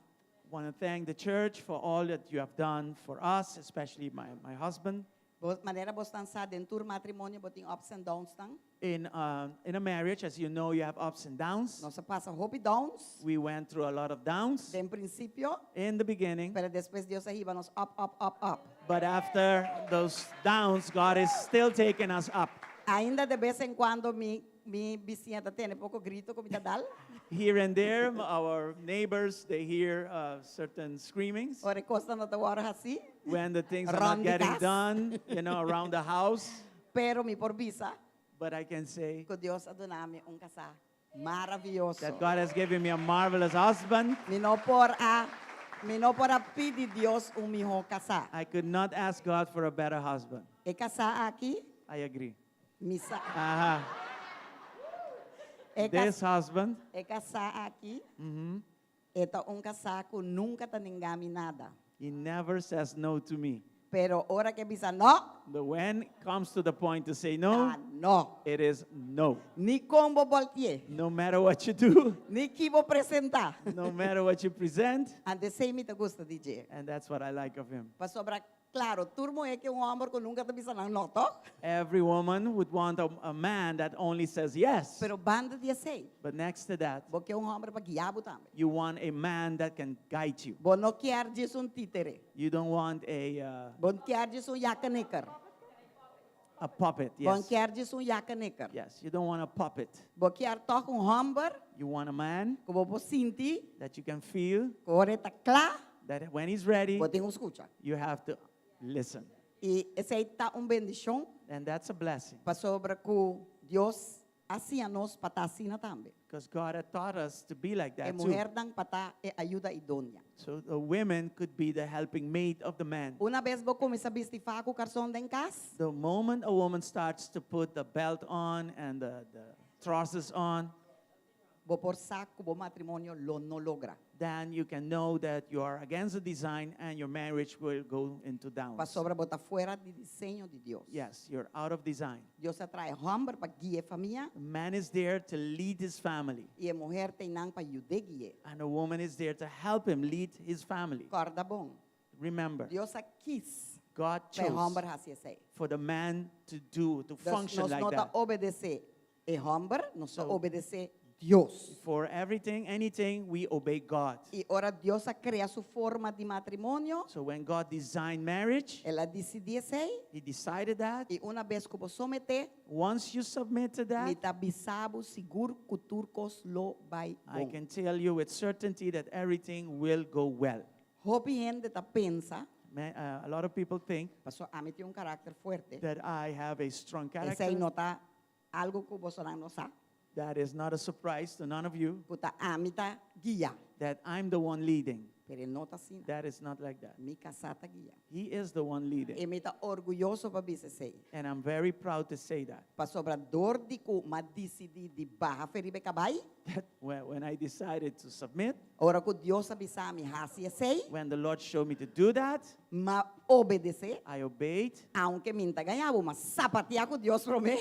Want to thank the church for all that you have done for us, especially my husband. Maneira você dançar dentro do matrimônio, botem ups and downs tang. In a marriage, as you know, you have ups and downs. Nós passa hope downs. We went through a lot of downs De princípio, in the beginning, pero depois Deus arriba nos up. but after those downs, God is still taking us up. Ainda de vez em quando mi vizinha tem pouco grito como tá dal. Here and there, our neighbors, they hear certain screamings Ora costa na hora assim. when the things are Around not the getting house. done, around the house. Pero mi por visa But I can say que Deus adoname casar maravilhoso. that God has given me a marvelous husband. Mi não por a pedir Deus melhor casar. I could not ask God for a better husband. E casar aqui, I agree. misa. Uh-huh. This husband, É casar aqui, mhm, é casar que nunca tá ninguém nada. he never says no to me. Pero hora que bisa no, But when it comes to the point to say no, no. it is no. Ni como voltear, No matter what you do, ni que vou apresentar. no matter what you present, Ante sei me te gusta DJ. and that's what I like of him. Para sobrar claro, turmo é que homem que nunca tá bisa não noto. Every woman would want a man that only says yes. Pero banda de sei, But next to that, porque homem para guiar também. you want a man that can guide you. Bo no quer diz títere. You don't want a Bon quer diz jacaneker. puppet. Bon Yes. quer diz jacaneker. Yes. You don't want a puppet. Bo quer toca homem You want a man que vou sentir, that you can feel, que hora tá claro, that when he's ready, vou ter escuta. you have to listen. E esse aí tá bendição And that's a blessing. para sobre que Deus assim a nós para estar assim também. Because God had taught us to be like E that too. mulher dan para estar ajuda idônea. So the women could be the helping mate of the man. Uma vez vou começar a vestir com o garçom em casa, The moment a woman starts to put the belt on and the trousers on, bo por saco, bo matrimonio lo no logra. then you can know that you are against the design and your marriage will go into Pa downs. sobra bota fuera de diseño de Dios. Yes, you're out of design. Dios atrae hombre para guiar familia Man is there to lead his family, y a mujer tem nang para ayudar guiar. and a woman is there to help him lead his family. Corda bom. Remember, Dios quis God para hombre chose assim assim. for the man to function Nós like não tá that. obedecer e hombre, nós So- tá obedecer Dios. For everything, anything, we obey God. E ora Deus cria sua forma de matrimônio. So when God designed marriage, Ela decidiu sei. He decided that. E uma vez que você someter, Once you submit to me that, tá bisabo seguro que turcos lo vai I bom. can tell you with certainty that everything will go well. Hope gente tá pensa, A lot of people think pastor, a mim tem caráter forte. that I have a strong Esse aí character. não tá algo que você não sabe. That is not a surprise to none of you, Puta, a mim tá guia. that I'm the one leading. Pero ele não tá assim. That is not like that. Me casata guia. He is the one leading. E me tá orgulhoso para dizer sei. And I'm very proud to say that. Pa sobrador de ku ma decidi de barra feribe cabai. When I decided to submit, Ora que Deus avisa me hasi sei, when the Lord showed me to do that, ma obedecer, I obeyed. aunque minta ganhava, mas sapatear com Deus para mim.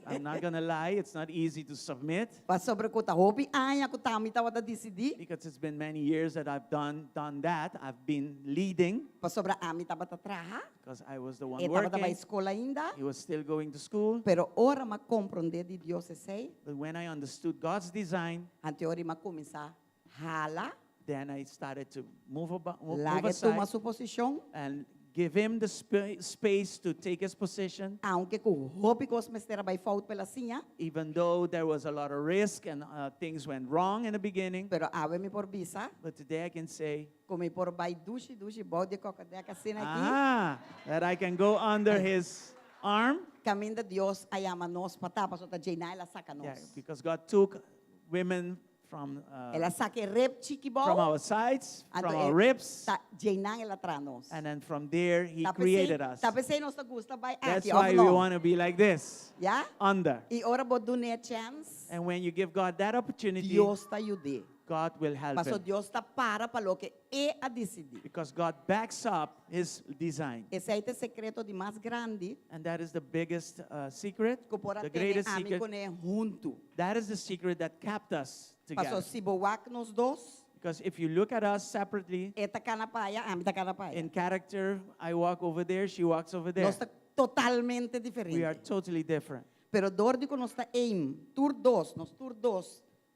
I'm not going to lie, it's not easy to submit Pa sobre que tá hopi anya que tá me tava decidir. because it's been many years that I've done that. I've been leading Pa sobre a mim tava trabalhar. because I was the one E tava na working. escola ainda. He was still going to school. Pero ora ma compreender de Deus sei, But when I understood God's design, ante ora ma começar hala, then I started to move larga toma aside sua posição. and give him the space to take his position, Aunque que o hopi que os mestera vai falta pela sinha, even though there was a lot of risk and things went wrong in the beginning. pero ave me por visa, But today I can say, come por vai dushi bode coca de casina aqui. that I can go under his arm. Caminho de Deus ayama nos patapa só tá jeina ela saca Yeah, nos. because God took women from Ela saca rep chiquibol. from our sides, from Anto our ribs, tá jeina ela tra nos. and then from there He Tá created us. Tá pensei nos gusta vai That's aqui why of we no. want to be like this, Yeah? under. E ora bo dune chance, And when you give God that opportunity, Deus tá ajude. God will help Paso him. Deus tá para lo que é a decidir. Because God backs up His design. Esse aí é o secreto de mais grande And that is the biggest secret, que por the ter greatest a secret. junto. That is the secret that kept us Paso together. si boak nos dos, Because if you look at us separately, eta canapaya, a mim tá canapaya. in character, I walk over there, she walks over there. Nós tá totalmente We are diferente. totally different. Pero dor de que nós tá aim, tur dos,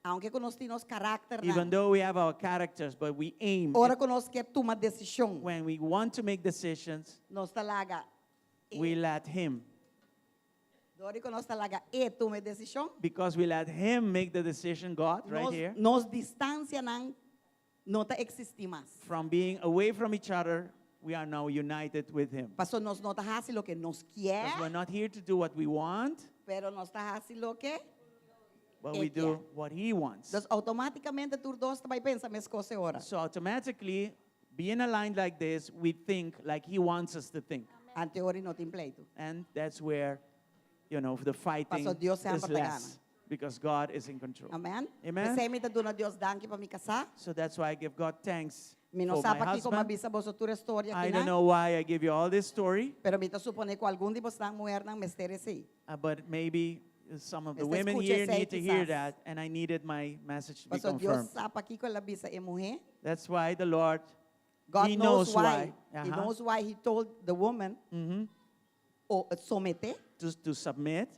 aunque que nós temos caráter Even though we have our characters, but we aim. ora que nós quer tomar decisão, When we want to make decisions, nós tá laga, we let Him. dor de que nós tá laga toma decisão, Because we let Him make the decision, God, right here. nós distância não tá existir mais. From being away from each other, we are now united with Him. Paso nós não tá fazendo o que nós Because quer, we're not here to do what we want, pero nós tá fazendo o que but we do what He wants. Então, automaticamente, tu dois vai pensar mais coisa ora. So automatically, being aligned like this, we think like He wants us to think. Ante ora não tem pleito. And that's where, the fighting Pastor, Dios se is ama less. Because God is in control. Amen? Amen. Você me tá dando Deus danke para me casar. So that's why I give God thanks Me não for sabe my aqui como husband. avisa vos outra história I aqui, don't né? know why I give you all this story, Pero me tá supone que algum de vocês mulher não me estere but maybe some of the Este women escuche here sei need to hear quizás. that, and I needed my message to be Pastor, Deus confirmed. sabe aqui que ela avisa é mulher. That's why the Lord, God He knows knows why. why. He knows why He told the woman o someter to submit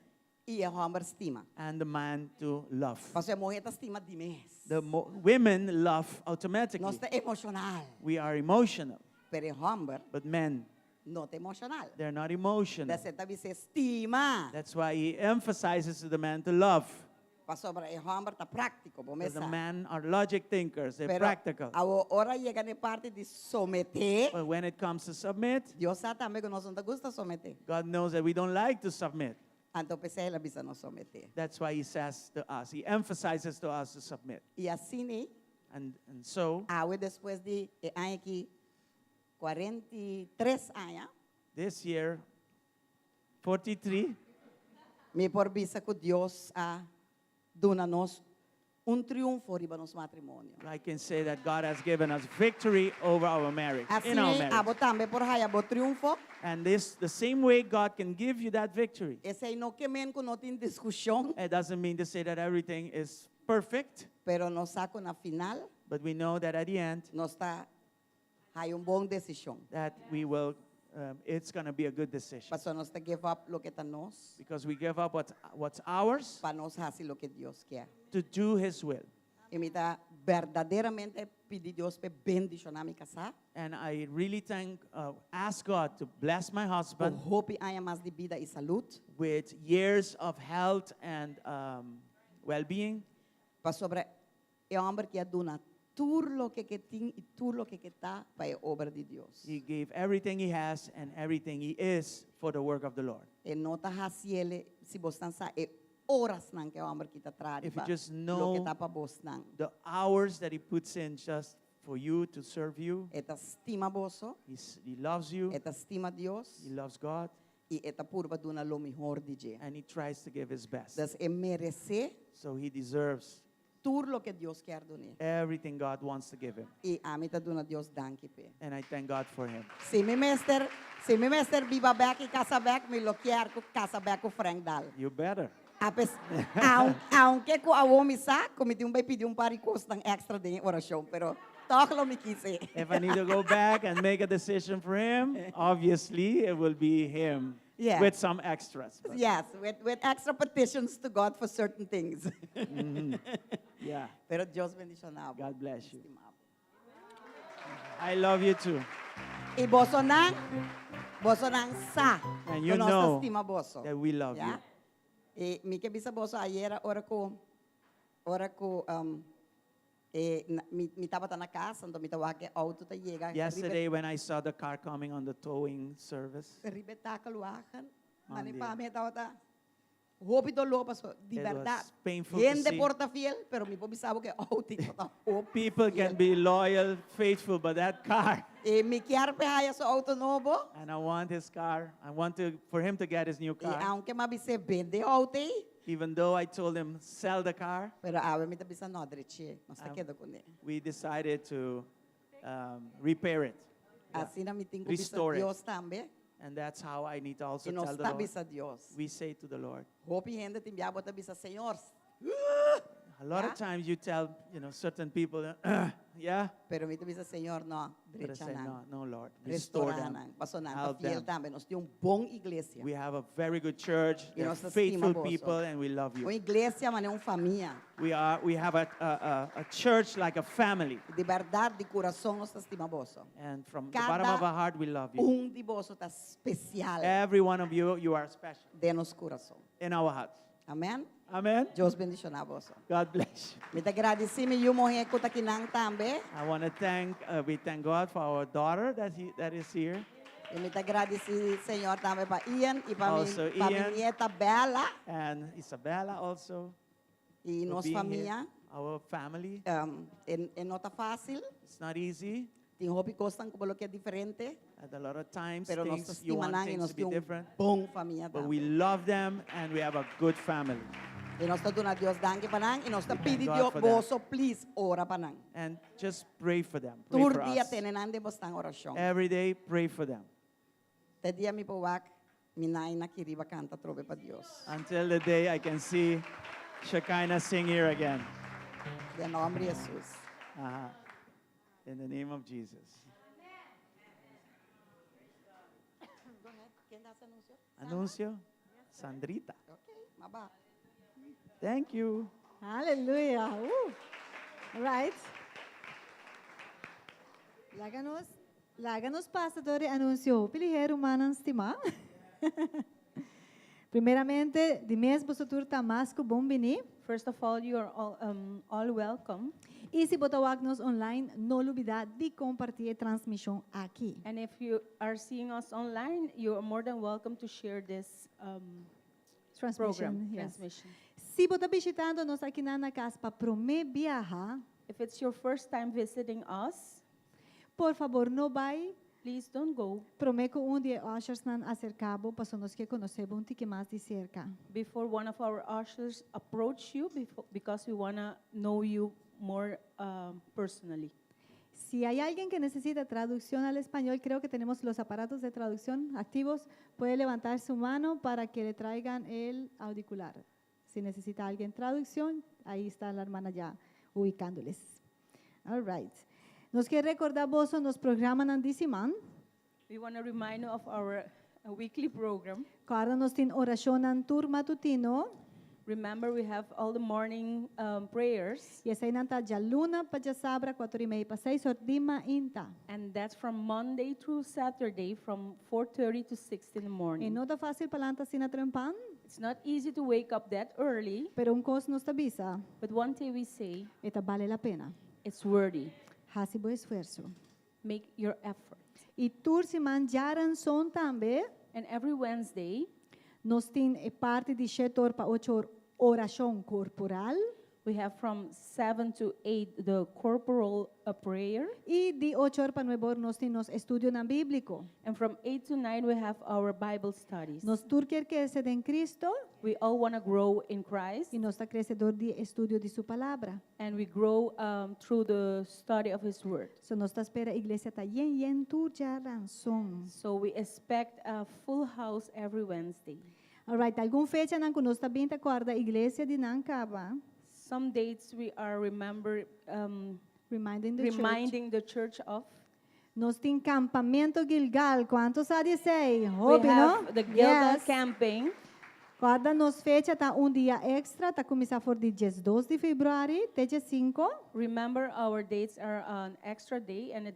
e a homem estima. and the man to love. Pastor, a mulher tá estima demais. The women love automatically. Nós tá emocional. We are emotional, Pero o homem but men, não tá emocional. they're not emotional. Dessa tá se estima. That's why He emphasizes to the man to love. Pastor, o homem tá prático, vou Because the começar. men are logic thinkers, they're Pero practical. a hora chega na parte de someter. But when it comes to submit, Deus sabe também que nós não gosta de someter. God knows that we don't like to submit. Então, pensei, ela precisa nos someter. That's why He says to us, He emphasizes to us to submit. E assim, And so, depois de ano aqui, 43 anos, this year, 43, me por visa que Deus a dona nos triunfo riba nos matrimonio. I can say that God has given us victory over our marriage, Assim, in our marriage. abo tambe por haya bo triunfo. And this, the same way God can give you that victory. Esse aí não que men ko não tem discussão, It doesn't mean to say that everything is perfect, pero nos saco na final, but we know that at the end, nos tá hay bom decisão. that we will, it's going to be a good decision. Pastor, nos tá give up lo que tá nos, Because we give up what's ours para nos fazer lo que Deus quer. to do His will. E me tá verdadeiramente pedir Deus para bendicionar minha casa. And I really ask God to bless my husband Hope haya mais de vida e saúde. with years of health and well-being. Para sobre é homem que aduna tudo lo que tem e tudo lo que está para a obra de Deus. He gave everything he has and everything he is for the work of the Lord. E nota hasiele se bostan sa e horas nan que o homem que está atrás. If you just lo know que está para bostan. the hours that he puts in just for you to serve you, Eta estima boso, he loves you, eta estima Dios he loves God, e eta purba duna lo mejor de je. and he tries to give his best. Das e merece So he deserves tudo lo que Deus quer donar. everything God wants to give him. E a mim tá duna Deus danke pe. And I thank God for him. Se mi mester viva back e casa back, me lo quer com casa back com Frank Dal. You better. Aunque com a homem sa, como tem vai pedir par de costas extra de oração, pero toch lo me quise. If I need to go back and make a decision for him, obviously it will be him Yeah. with some extras. but- Yes, with extra petitions to God for certain things. Mhm. Yeah. Pero Dios bendicionado. God bless you. I love you too. E boso nang sa. And you Conosco know estima boso. that we love Yeah? E mi que bisa boso ayer ora ko mi tava na casa, então mi tava que auto ta chega. you. Yesterday when I saw the car coming on the towing service, Ribeta kaluakan. Mani Andi. pa mi tava ta. Hopi do lo paso, de It verdad. was painful to Gente see. porta fiel, pero mi po bisabo que auto ta. people can be loyal, faithful, but that car, E mi quer pe haya so auto novo. and I want his car. I want for him to get his new E car. aunque ma bise vende auto, Even though I told him sell the car, pero ave mi ta bisa no dreche. Mas ta queda con we decided to repair it. Yeah. Assim na mi tingo bisa Restore it. Dios tambe. And that's how I need to also E nos tell the ta Lord. bisa Dios. We say to the Lord. Hopi gente te enviaba ta bisa Senhor. A lot of times you tell, certain people, yeah, Pero mi ta bisa Senhor no, but I drecha say, nang. no, Lord, restore Restaurar them, nang. Paso nang ta help fiel them. tambe. Nos tem bom iglesia. We have a very good church, E they're nós estima faithful vosso. people, and we love Uma you. iglesia, mas não família. We have a church like a family, De verdade, de coração, nós estima vosso. and from the bottom of our heart, we love you. De vosso está especial Every one of you, you are special de nos coração. in our hearts. Amém? Amen. Deus bendicionar vosso. God bless you. Me te agradeci, me eu morrer com aqui nang também. I want to we thank God for our daughter that is here. E me te agradeci, Senhor, também para Ian e para Also minha Ian. nieta Bela And Isabella also. e for nossa being família. here. Our family. Não está fácil. It's not easy. Tem roupa que costam como que é diferente. At a lot of times, Pero nós things, you estima want nang e things nós to be temos different. bom família But também. we love them and we have a good family. E nós estamos dando a Deus danke para nang e nós estamos pedindo God Deus, for them. vosso, please, ora para nang. And just pray for them. Pray Tur for dia us. tenenan de bostang oração. Every day, pray for them. Te dia mi powak, minay na kiriba canta trove para Deus. Until the day I can see Shekinah sing here again. De nome de Jesus. Uh-huh. In the name of Jesus. Quem dá esse anúncio? Anuncio? Sandrita. Ok, maba. Thank you. Hallelujah. Right. Láganos pastore anuncio piliheiro manan stima. Primeiramente, de mês bosotur tamasco bombini. First of all, you are all welcome. E se botawag-nos online, não olvidar de compartilhar a transmissão aqui. And if you are seeing us online, you are more than welcome to share this program, Yes. transmission. Se você visitando nós aqui na casa para viajar, If it's your first time visiting us, por favor, não vai please don't go Prometo dia ushers nan acercabo para nós que conhecemos um tique mais de cerca. before one of our ushers approach you because we want to know you more personally. Si hay alguien que necesita traducción al español, creo que tenemos los aparatos de traducción activos. Puede levantar su mano para que le traigan el auricular. Si necesita alguien traducción, ahí está la hermana ya ubicándoles. All right. Nos quiere recordar vos nos programan andisiman. We want to remind you of our weekly program. Cada nos tin oración an tur matutino. Remember, we have all the morning prayers. Y esa inanta ya luna pa ya sabra 4:30 pa 6 ordima inta. And that's from Monday through Saturday from 4:30 to 6 in the E morning. não tá fácil palanta sina trempan, It's not easy to wake up that early, pero un cos nos tabisa, but one day we say eta vale la pena. it's worthy. Hasi bo esfuerzo. Make your effort. E tur si manjaran son tambe, And every Wednesday, nos tin parte di 7 pa 8 oración corporal. we have from 7 to 8 the corporal prayer. E di 8 pa 9 nos tin nos estudio na bíblico. And from 8 to 9, we have our Bible studies. Nos tur quer que se den Cristo We all want to grow in Christ, e nos ta crecedor di estudio di su palabra. and we grow through the study of His Word. So nos ta espera iglesia ta yen tur jaran son. So we expect a full house every Wednesday. All right, algum fecha nan nos ta binta corda iglesia di nan kaba. Some dates we are Reminding the church. reminding the church of. Nos tin campamento Gilgal. Quantos a dizer? We Hope, no? have the Gilgal Yes. camping. Cada nos fecha tá dia extra, tá começar for de 2 de fevereiro até dia 5. Remember, our dates are an extra day, and it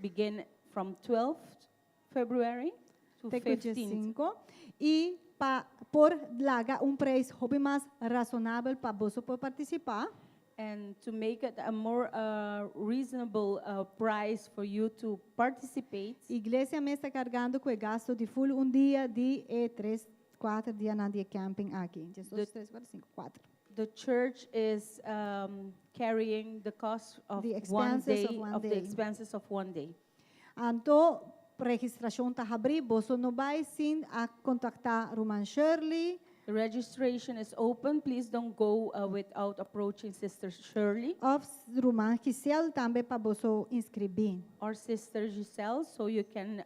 begin from 12th February to Até o dia 15th. 5. E por laga preço hobby mais razonável para você poder participar. And to make it a more reasonable price for you to participate, Igreja me está cargando com o gasto de full dia de 3, 4 dias na dia camping aqui. Dia 2, 3, 4, 5, 4. the church is carrying the cost of The one expenses day, of one of the day. expenses of one day. Anto registração tá abri, você não vai sim a contactar Roman Shirley. The registration is open. Please don't go without approaching Sister Shirley Of Roman Giselle também para você inscrever. or Sister Giselle, so you can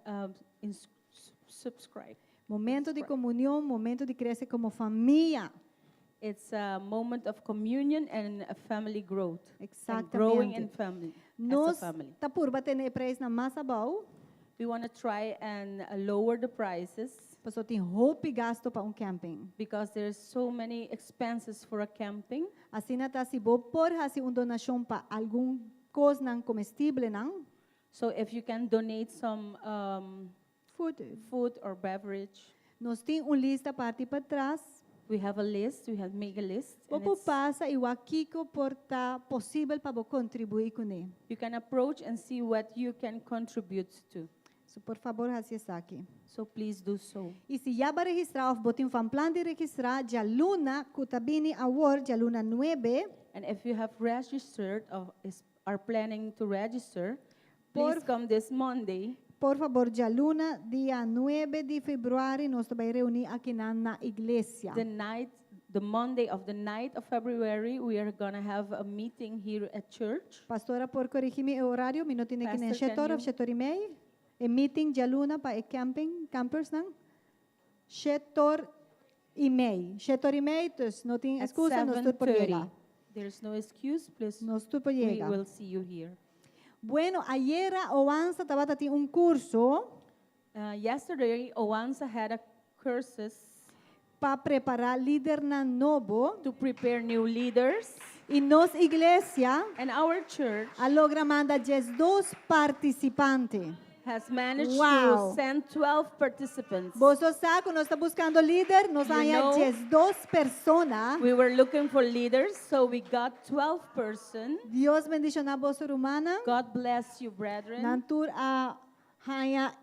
subscribe. Momento de comunhão, momento de crescer como família. It's a moment of communion and a family growth. And Exactamente. growing in family, Nós as a family. tá por bater preço na massa bom. We want to try and lower the prices Pessoa tem roupa e gasto para camping. because there's so many expenses for a camping. Assim tá se bo por hasi donação para algum coisa não comestível não. So if you can donate some food or beverage, Nós tem lista parte para trás. we have a list. We have make a list. and Popo it's- passa e o Kiko porta possível para contribuir com ele. you can approach and see what you can contribute to. So, por favor, hasi está aqui. So please do so. E se já vai registrar, botem um plano de registrar, já luna, kutabini award, já luna 9, And if you have registered or are planning to register, Por- please come this Monday. por favor, já luna, dia 9 de fevereiro, nós vamos reunir aqui na igreja. The Monday of the night of February, we are going to have a meeting here at church. Pastora, por corrigir o horário, me não tem que nem Pastor, 7 can horas, 7 e meia. E meeting já luna para camping, campers, não? 7 e meia. 7 e meia, então, não tem At excusa, nós tudo por 7:30. chegar. There's no excuse, please. Nós tudo por We chegar. will see you here. Bueno, ayer o ansa estaba tendo curso Yesterday, Owansa had a curses para preparar líder na novo to prepare new leaders. e nos igreja And our church a logra manda 12 participantes. has managed Wow. to send 12 participants. Vos sabe, nós está buscando líder, nós You hay know- 12 personas. We were looking for leaders, so we got 12 person. Dios bendición a vos romana. God bless you, brethren. Nantur a haya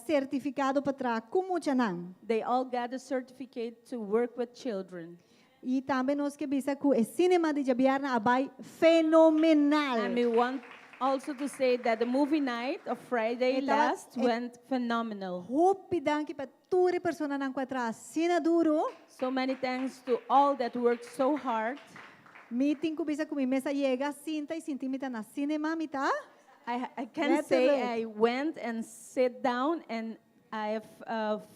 certificado para como chanan. They all got a certificate to work with children. E também nós que bisa que o cinema de Jabiarna abai fenomenal. And we want Also to say that the movie night of Friday last went phenomenal. Hope danki pa turi persona nang kwatra sina duro. So many thanks to all that worked so hard. Meeting ko bisa kumi mesa llega sinta y sintimita na cinema mita. I can say I went and sit down and I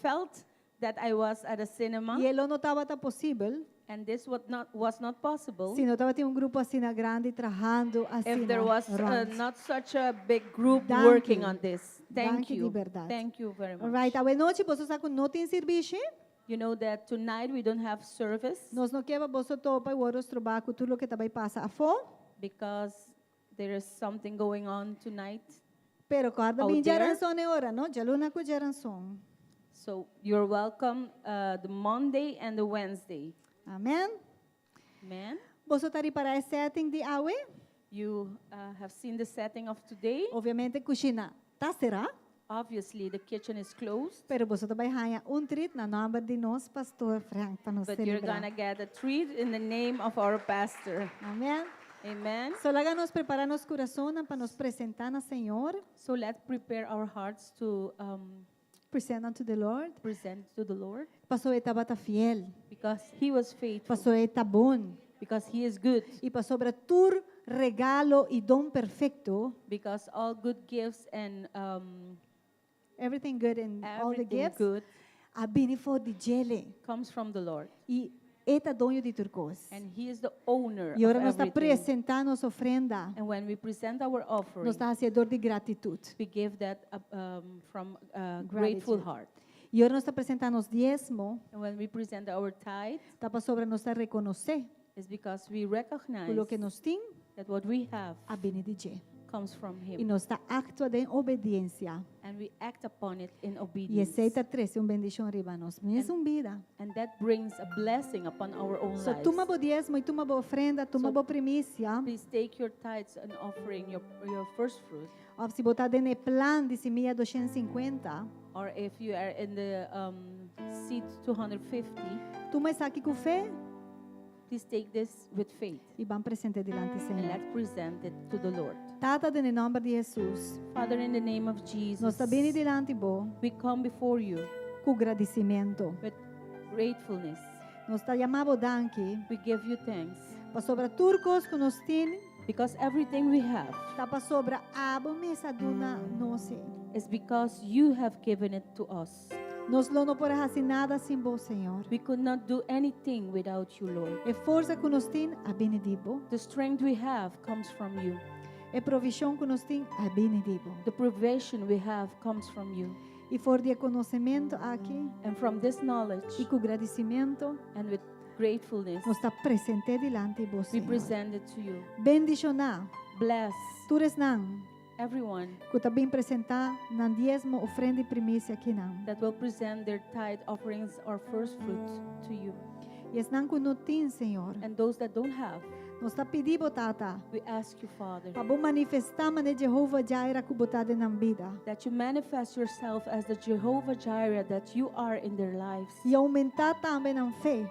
felt that I was at a cinema. Y elo no estaba ta possible. And this was not possible. Si no estaba tinha grupo assim na grande trabajando assim. If there was not such a big group Danke. working on this. Thank Danke you. de verdade. Thank you very much. Alright, a noite você está com não tem serviço? You know that tonight we don't have service Nós não quer você topa e outros trabalho tudo o que também passa a fo. because there is something going on tonight. Pero cada out bem there. geranção é hora, não? Já luna com geranção. So you're welcome the Monday and the Wednesday. Amen. Amen. Você está aí para a setting de awe? You have seen the setting of today. Obviamente cozinha tá será? Obviously the kitchen is closed. Pero você também ganha treat na nome de nosso pastor Frank para nos But you're celebrar. gonna get a treat in the name of our pastor. Amen. Amen. So laga nos preparar nosso coração para nos apresentar ao Senhor. So let's prepare our hearts to Present unto the Lord. present to the Lord Pastor estava tá fiel. because He was faithful, Pastor está bom. because He is good, E para sobre tur regalo e dom perfeito. because all good gifts and Everything good and all the everything gifts. good A benefit de Jele. comes from the Lord. E eta dono de turcos. And He is the owner E agora of nós está everything. apresentando nossa ofrenda. And when we present our offering, Nós está fazendo de gratitude. we give that from a grateful Gratitude. heart. E agora nós está apresentando os diezmo. And when we present our tithe, Está para sobre nós reconhecer it's because we recognize o que nós tem that what we have a benedizer. comes from E Him. nós está actuando em obediência. And we act upon it in E obedience. aceita treze bendição riba nós. Mesmo vida. And that brings a blessing upon our own So lives. toma bo diezmo e toma bo ofrenda, toma So- bo primícia. Please take your tithes and offering your first fruit. Ou se botar dentro plan de semia 250, Or if you are in the seat 250, toma isso aqui com fé please take this with faith. e vamos presente diante do And Senhor. let's present it to the Lord. Tata, em nome de Jesus, Father, in the name of Jesus, nós está bem diante bo we come before you com agradecimento. with gratefulness. Nós está chamado danke We give you thanks para sobre turcos que nós tem, because everything we have está para sobre a mesa duna nossa. is because you have given it to us. Nós não podemos fazer nada sem vos, Senhor. We could not do anything without you, Lord. A força que nós tem, a benedibo. The strength we have comes from you. A provisão que nós tem, a benedibo. The provision we have comes from you. E for de conhecimento aqui, And from this e knowledge com agradecimento, and with gratefulness, nós está presente diante de vos, we Senhor. present it to you. Bendicionar. Bless Tures não, everyone que também apresentar na diezmo, ofrenda e primícia aqui não. that will present their tithe offerings or first fruit to you. E es não que não tem, Senhor. And those that don't have, Nós está pedindo, Tata, we ask you, Father, para manifestar mané Jehovah Jireh que botada na vida. that you manifest yourself as the Jehovah Jireh that you are in their lives E aumentar também a fé,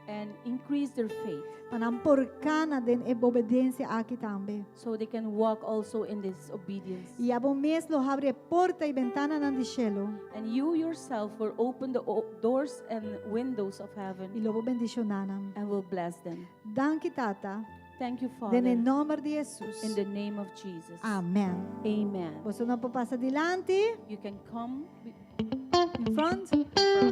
and increase their faith para não porcar na obediência aqui também. so they can walk also in this obedience. E a bom mês lo abre porta e ventana no cielo. And you yourself will open the doors and windows of E heaven lobo bendicionar. and will bless them. Danke, Tata. Thank you, En Father, el nombre de Jesus. in the name of Jesus. Amém. Amen. Você não pode passar adiante, You can come in front,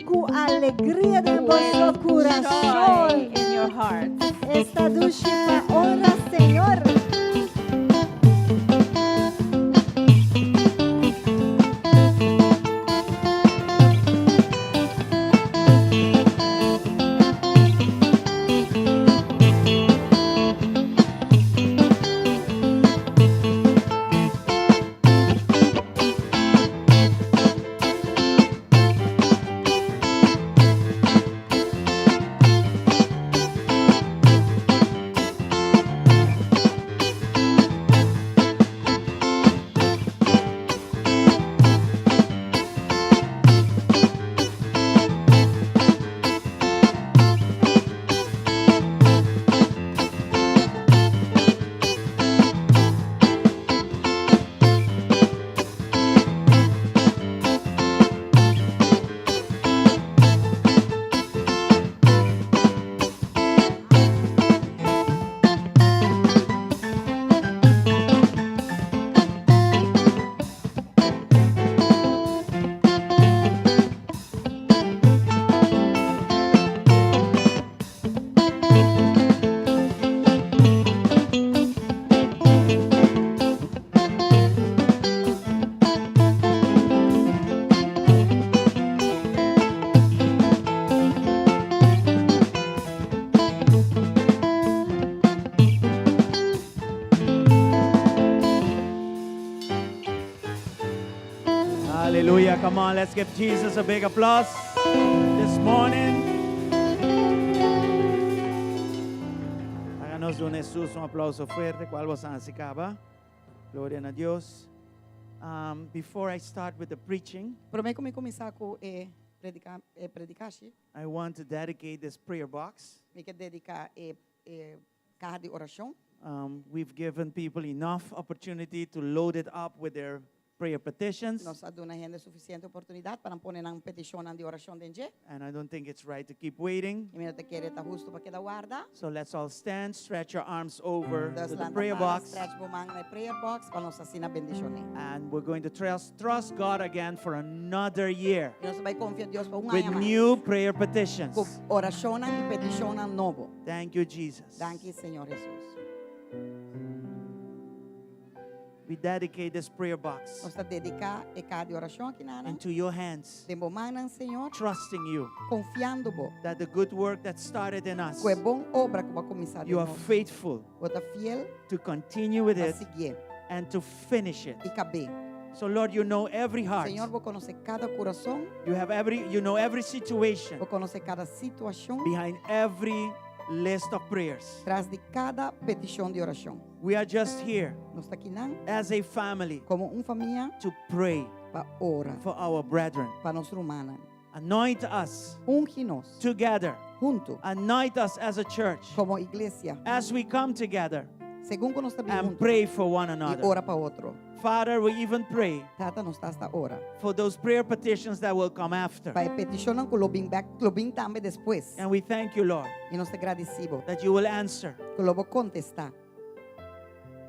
com alegria de vosso with coração. joy in your heart. Esta ducha para honra, Senhor. Hallelujah. Come on, let's give Jesus a big applause this morning. Háganos don Jesús un aplauso fuerte. ¿Cuál vos acaba? Gloria a Dios. Before I start with the preaching, Promei que me começar com predicar, I want to dedicate this prayer box. me quer dedicar carta de oração. We've given people enough opportunity to load it up with their prayer petitions. Nós damos uma renda suficiente oportunidade para pôr na petição de oração dentro. And I don't think it's right to keep waiting. E me te querer tá justo para que da guarda. So let's all stand, stretch your arms over Das to the landa prayer para box. stretch bumang na prayer box para nós assim na bendição. And we're going to trust God again for another year E nós vai confiar Deus para with ano mais. new prayer petitions. Com oração e petição novo. Thank you, Jesus. Danke, Senhor Jesus. We dedicate this prayer box Nós dedicar carta de oração aqui na into your hands, de bumang Senhor, trusting you confiando bo. that the good work that started in us, Que é bom obra que vai começar de you are novo. faithful Você fiel to continue with para it seguir and to finish it. e caber. So Lord, you know every heart. Senhor, vou conhecer cada coração, You know every situation vou conhecer cada situação, behind every list of prayers. traz de cada petição de oração. We are just here Nós está aqui não, as a family como família to pray para orar for our brethren. para nossa irmã. Anoint us Unge-nos together. junto Anoint us as a church como igreja. as we come together Segundo nós estamos and juntos pray for one e another. ora para outro. Father, we even pray Tata nós está esta hora. for those prayer petitions that will come after. Para peticionar com o lobing também depois. And we thank you, Lord, E nós te agradecemos that you will answer que lo vou contestar.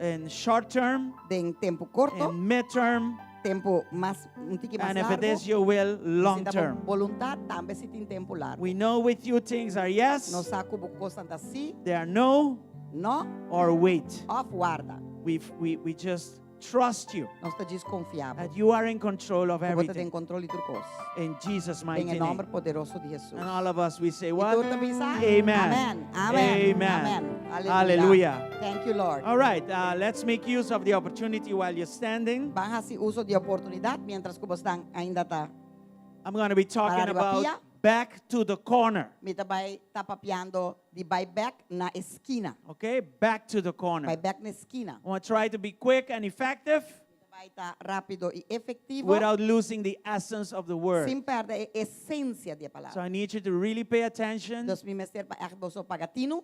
in short term, De tempo curto, in mid-term, tempo mais tique mais and if it is largo. your will, long Se dá term. Voluntade também se tem tempo largo. We know with you things are yes, Nós saco coisa assim, they are no, não, or wait. off guarda. We just trust you Nós te desconfiamos. that you are in control of Você tem everything. controle de tudo coisa. In Jesus' Em mighty nome name. poderoso de Jesus. And all of us, we say E what? tu também sabe? Amen. Amém. Amém. Amen. Amém. Hallelujah. Thank you, Lord. All right, let's make use of the opportunity while you're standing. Van a hacer uso de oportunidade mientras que você ainda está. I'm going to be talking Para about arriba, back to the corner. Me vai tá papiando de buyback na esquina. Okay, back to the corner. Buyback na esquina. I want to try to be quick and effective Vai estar rápido e efetivo. without losing the essence of the word. Sem perder a essência da So palavra. I need you to really pay attention. Dos me mestre para você pagatino.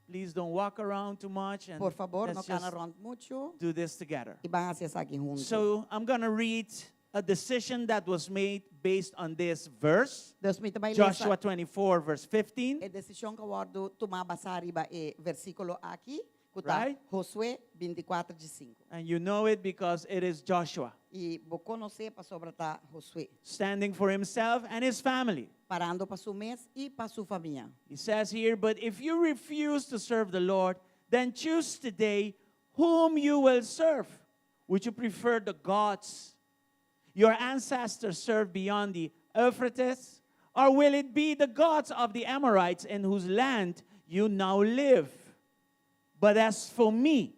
Please don't walk around too much and Por favor, let's no just cana around mucho. do this together. E van a hacer aqui juntos. So I'm going to read a decision that was made based on this verse, Deus me vai Joshua 24, verse 15. a decisão que eu guardo tomar basar riba e versículo aqui, que tá Right? Josué 24:5. And you know it because it is Joshua E vou conhecer para sobre tá Josué, standing for himself and his family. parando para seu mês e para sua família. He says here, but if you refuse to serve the Lord, then choose today whom you will serve. Would you prefer the gods your ancestors served beyond the Euphrates? Or will it be the gods of the Amorites in whose land you now live? But as for me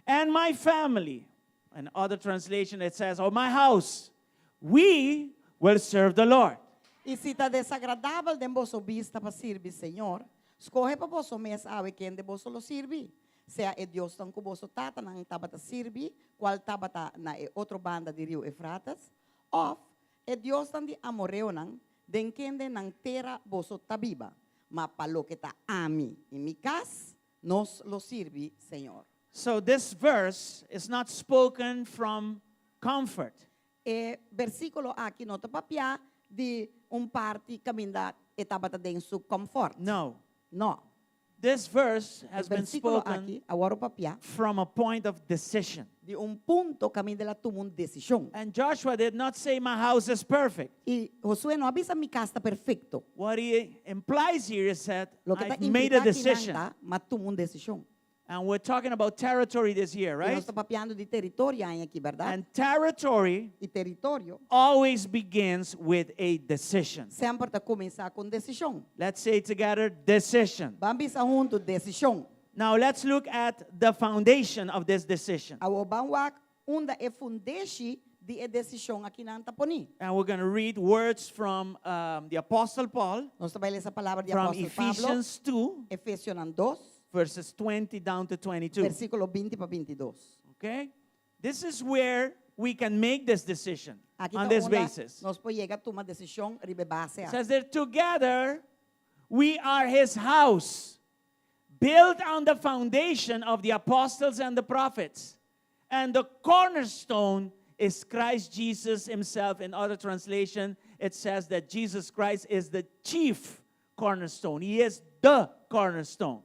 and my family, and other translation it says, or my house, we will serve the Lord. E se está desagradável de vosso vista para servir Senhor, escolhe para vosso mês a quem de vosso lo sirvi. Sea e Deus tão com vosso tata nang tabata sirvi, qual tabata na e outra banda de rio Efratas, of e Deus tão de amoreu nang, den quem de nang terra vosso tabiba, ma palo que ta ami, e mi cas, nos lo sirvi Senhor. So this verse is not spoken from comfort. E versículo aqui nota papia de parte caminda e tabata den su comfort. No. No. This verse has been Versículo spoken aqui, agora papia, from a point of decision. de punto caminho dela tomou decisão. And Joshua did not say, my house is perfect. E Josué não avisa mi casa perfeito. What he implies here is that Lo que I've está made a implicado decision. mas tomou decisão. And we're talking about territory this year, E nós right? estamos papiando de território aqui, verdade? And territory E território always begins with a decision. sempre está começar com decisão. Let's say together, decision. Vamos pensar junto decisão. Now let's look at the foundation of this decision. A obangwak onde é fundeixe di desisyon aqui nang taponi. And we're going to read words from the Apostle Paul Nós vai ler essa palavra de from apóstolo Pablo, Ephesians 2, Efésios 2, verses 20 down to 22. versículo 20 para 22. Okay? This is where we can make this decision Aqui on tá this onde basis. nós podemos chegar a tomar decisão ribe base It a. says that together we are his house, built on the foundation of the apostles and the prophets. And the cornerstone is Christ Jesus himself. In other translation, it says that Jesus Christ is the chief cornerstone. He is the cornerstone.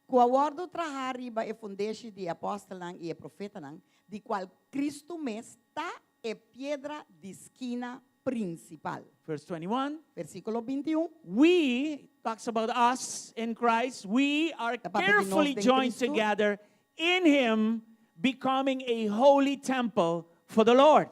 Com a ordem trajar riba e fundeixe de apóstolo nang e profeta nang, de qual Cristo mes está e pedra de esquina principal. Verse 21. Versículo 21. We, talks about us in Christ, we are Dapat carefully dinos din joined Cristo. together in him, becoming a holy temple for the Lord.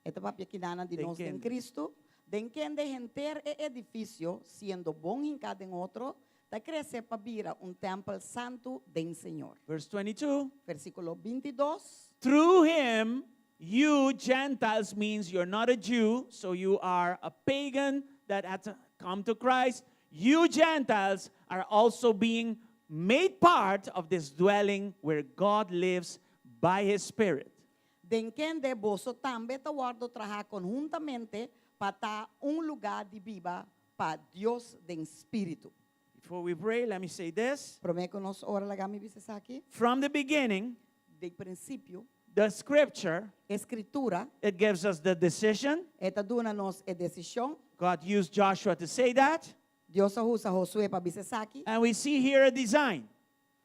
Ito pa kinana de nós em Entende. Cristo, den quem de enter e edifício, sendo bom em cada outro, da crescer para vira templo santo den Senhor. Verse 22. Versículo 22. Through him, you Gentiles means you're not a Jew, so you are a pagan that had to come to Christ. You Gentiles are also being made part of this dwelling where God lives by his Spirit. Den quem de boso também te guardo trabalhar conjuntamente para lugar de viva para Deus den Espírito. Before we pray, let me say this. Prometo nos ora lagami bises aqui. From the beginning, De princípio, the scripture, escritura, it gives us the decision. eta duna nos e decisão. God used Joshua to say that. Deus usa Josué para bises aqui. And we see here a design.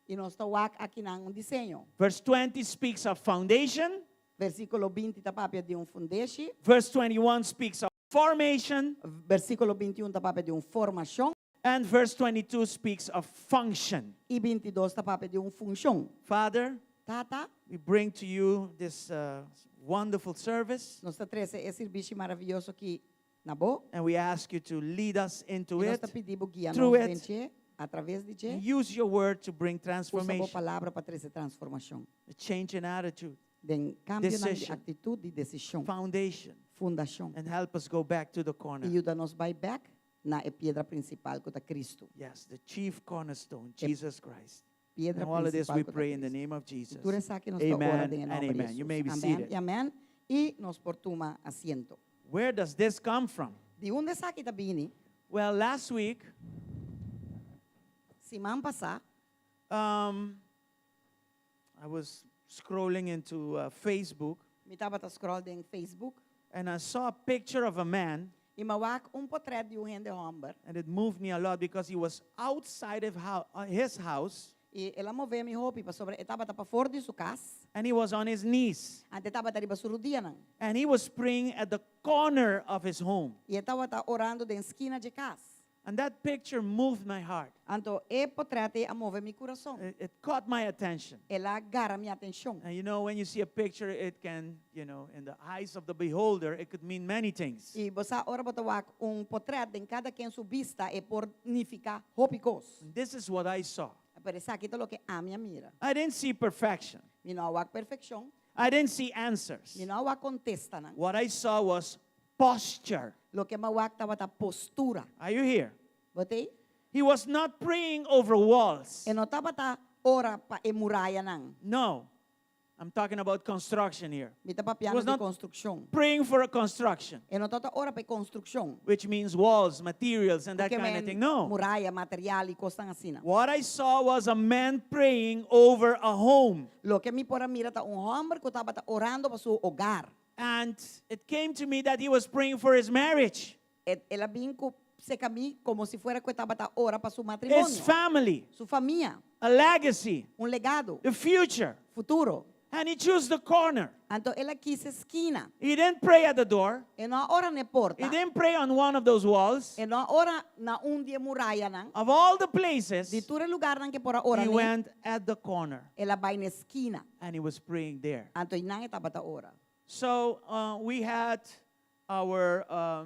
E nós tawak aqui nang desenho. Verse 20 speaks of foundation. Versículo 20 tapapia de fundeixe. Verse 21 speaks of formation. Versículo 21 tapapia de formação. And verse 22 speaks of function. E 22 tapapia de função. Father, Tata, we bring to you this wonderful service. nós trece esse serviço maravilhoso aqui na bo. And we ask you to lead us into E nós it. pedimos guia Through nos it. dente, através de And je. use your word to bring Usa a transformation, palavra para trazer transformação. a change in attitude, Den cambio na Decision. atitude e decisão. foundation, Fundação. and help us go back to the corner. E ajuda-nos vai back na pedra principal que é Cristo. Yes, the chief cornerstone, Jesus Christ. Pedra And all of this principal we que é pray in the Cristo. name of Jesus. Tudo isso aqui nós estamos Amen orando em and nome de amen. Jesus. You may be Amém seated. e amém. E nós por toma assento. Where does this come from? De onde essa aqui está vindo? Well, last week, Semana passada, I was scrolling into Facebook, me estava scrollando em Facebook and I saw a picture of a man, e mawak portrait de gente homem. and it moved me a lot because he was outside of his house, E ela moveu minha roupa para sobre, estava para fora de sua casa. and he was on his knees, Ante estava para sua rodinha não. and he was praying at the corner of his home. E estava orando na esquina de casa. And that picture moved my heart. Então, e portrait a move meu coração. It caught my attention. Ela agarra minha atenção. And you know, when you see a picture, it can, you know, in the eyes of the beholder, it could mean many things. E você ora botawak portrait em cada quem sua vista e pornifica hopicos. This is what I saw. Parece aqui lo que a minha mira. I didn't see perfection. Mi não há perfeição. I didn't see answers. Mi não há contesta não. What I saw was posture. Lo que mawak estava ta postura. Are you here? Botei? He was not praying over walls. E não estava ta ora pa e muralha não. No. I'm talking about construction here. Mi estava He piano was de not construção. praying for a construction, E não estava ora para construção. which means walls, materials, and that Porque kind of men thing. No. muralha, material e costas assim. não. What I saw was a man praying over a home. Lo que mi pora mira ta homem que estava orando para seu hogar. And it came to me that he was praying for his marriage, Ela vinco se caminha como se fuera que estava ta ora para seu matrimônio. his family, Sua família, a legacy, legado, the future. futuro. And he chose the corner. Então ela quis esquina. He didn't pray at the door. E não ora na porta. He didn't pray on one of those walls. E não ora na dia muralha não. Of all the places, De todo lugar não que pora ora he né. went at the corner Ela vai na esquina. and he was praying there. Então não estava ta ora. So we had our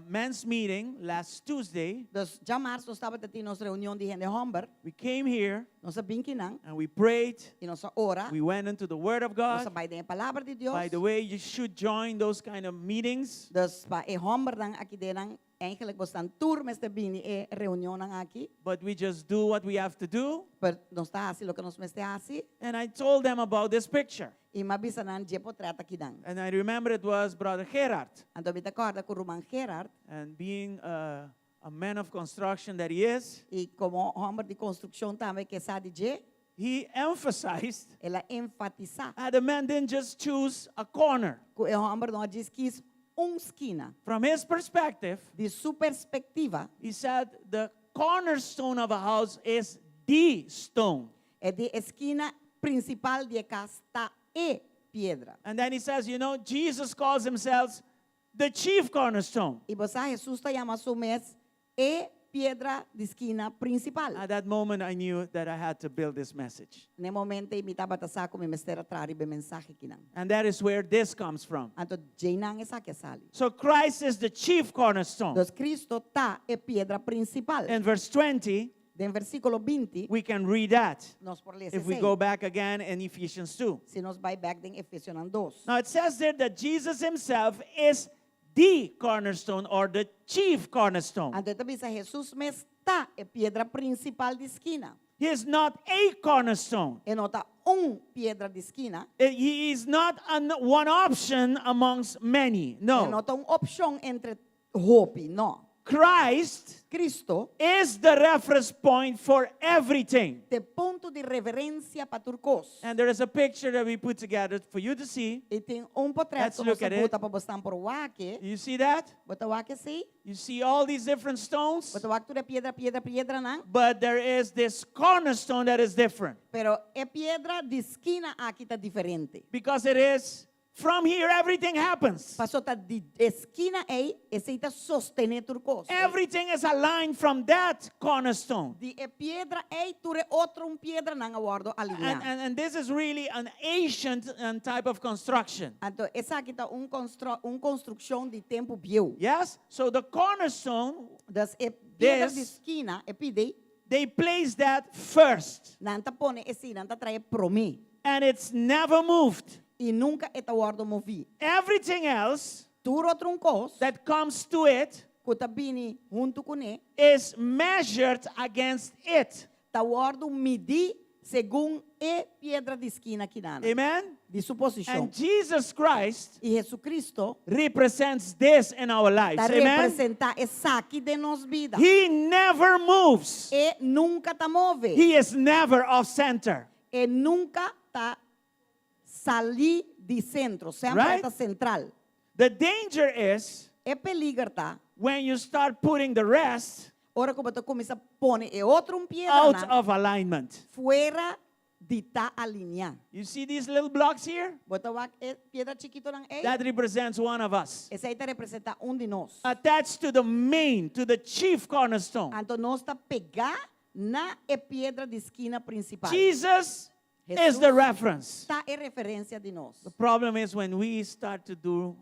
men's meeting last Tuesday, Dus ja março estava tendo nossa reunião de gente homem. we came here Nossa binkinang. and we prayed. E nossa ora. We went into the Word of Nossa God. vai a palavra de Deus. By the way, you should join those kind of meetings. Dus pa e homem dan aqui denang eigenlijk bostan turmas de bini e reunião nang aqui. But we just do what we have to do. Per nós está assim lo que nós meste assim. And I told them about this picture. E mabisa nan je potrata aqui dan. And I remember it was Brother Gerard. Então me acorda com o Roman Gerard. And being a man of construction that he is, E como homem de construção também que sabe de. he emphasized Ela enfatiza. that the man didn't just choose a corner. Que o homem não diz que esquina. From his perspective, de sua perspectiva, he said the cornerstone of a house is the stone. É de esquina principal de casa e pedra. And then he says, you know, Jesus calls himself the chief cornerstone. E você Jesus está chama seu mês e pedra de esquina principal. At that moment, I knew that I had to build this message. Ne momento me estava tasar com me mestera trari be mensagem que não. And that is where this comes from. Então jeinang esa que sali. So Christ is the chief cornerstone. Dos Cristo tá e pedra principal. In verse 20, Den versículo 20, we can read that. nos por ler If we go back again in Ephesians 2. Se nos vai back den Efesios 2. Now it says there that Jesus himself is the cornerstone or the chief cornerstone. Então também Jesus me está e pedra principal de esquina. He is not a cornerstone. E nota pedra de esquina. He is not one option amongst many. E No. nota opção entre hope, no. Cristo is the reference point for everything. De ponto de reverência para turcos. And there is a picture that we put together for you to see. E tem portrait Let's que look você at it. bota para botar por wake. You see that? Bota wake sim. You see all these different stones? Bota wake tudo é pedra não. But there is this cornerstone that is different. Pero é pedra de esquina aqui tá diferente. Because it is from here everything happens. Passou tá de esquina aí, esse tá sostener turcos. Everything is aligned from that cornerstone. De pedra aí ture outro pedra não aguardo alinhar. And this is really an ancient type of construction. Então essa aqui tá construção de tempo bio. Yes? So the cornerstone, Das pedras de this, esquina, pide, they place that first. não tá pone esse, não tá trae promi. And it's never moved. E nunca eta guardo movi. Everything else Tur outro cos, that comes to it kuta bini junto com ele, is measured against it. tá guardo midi segundo e pedra de esquina que nana. Amen? De suposição. And Jesus Christ E Jesucristo represents this in our lives. tá Amen? representar essa aqui de nos vida. He never moves. E nunca tá move. He is never off center. E nunca tá salir de centro, sempre Right? tá central. The danger is É peligro tá. when you start putting the rest Ora como tu começa a pôr e outro pedra out na, of alignment. fuera de tá alinhar. You see these little blocks here? Bota o pedra chiquito nang ei. That represents one of us. Esse aí tá representa de nós. Attached to the main, to the chief cornerstone. Então nós tá pegar na pedra de esquina principal. Jesus is the reference. Tá é referência de nós. The problem is when we start to do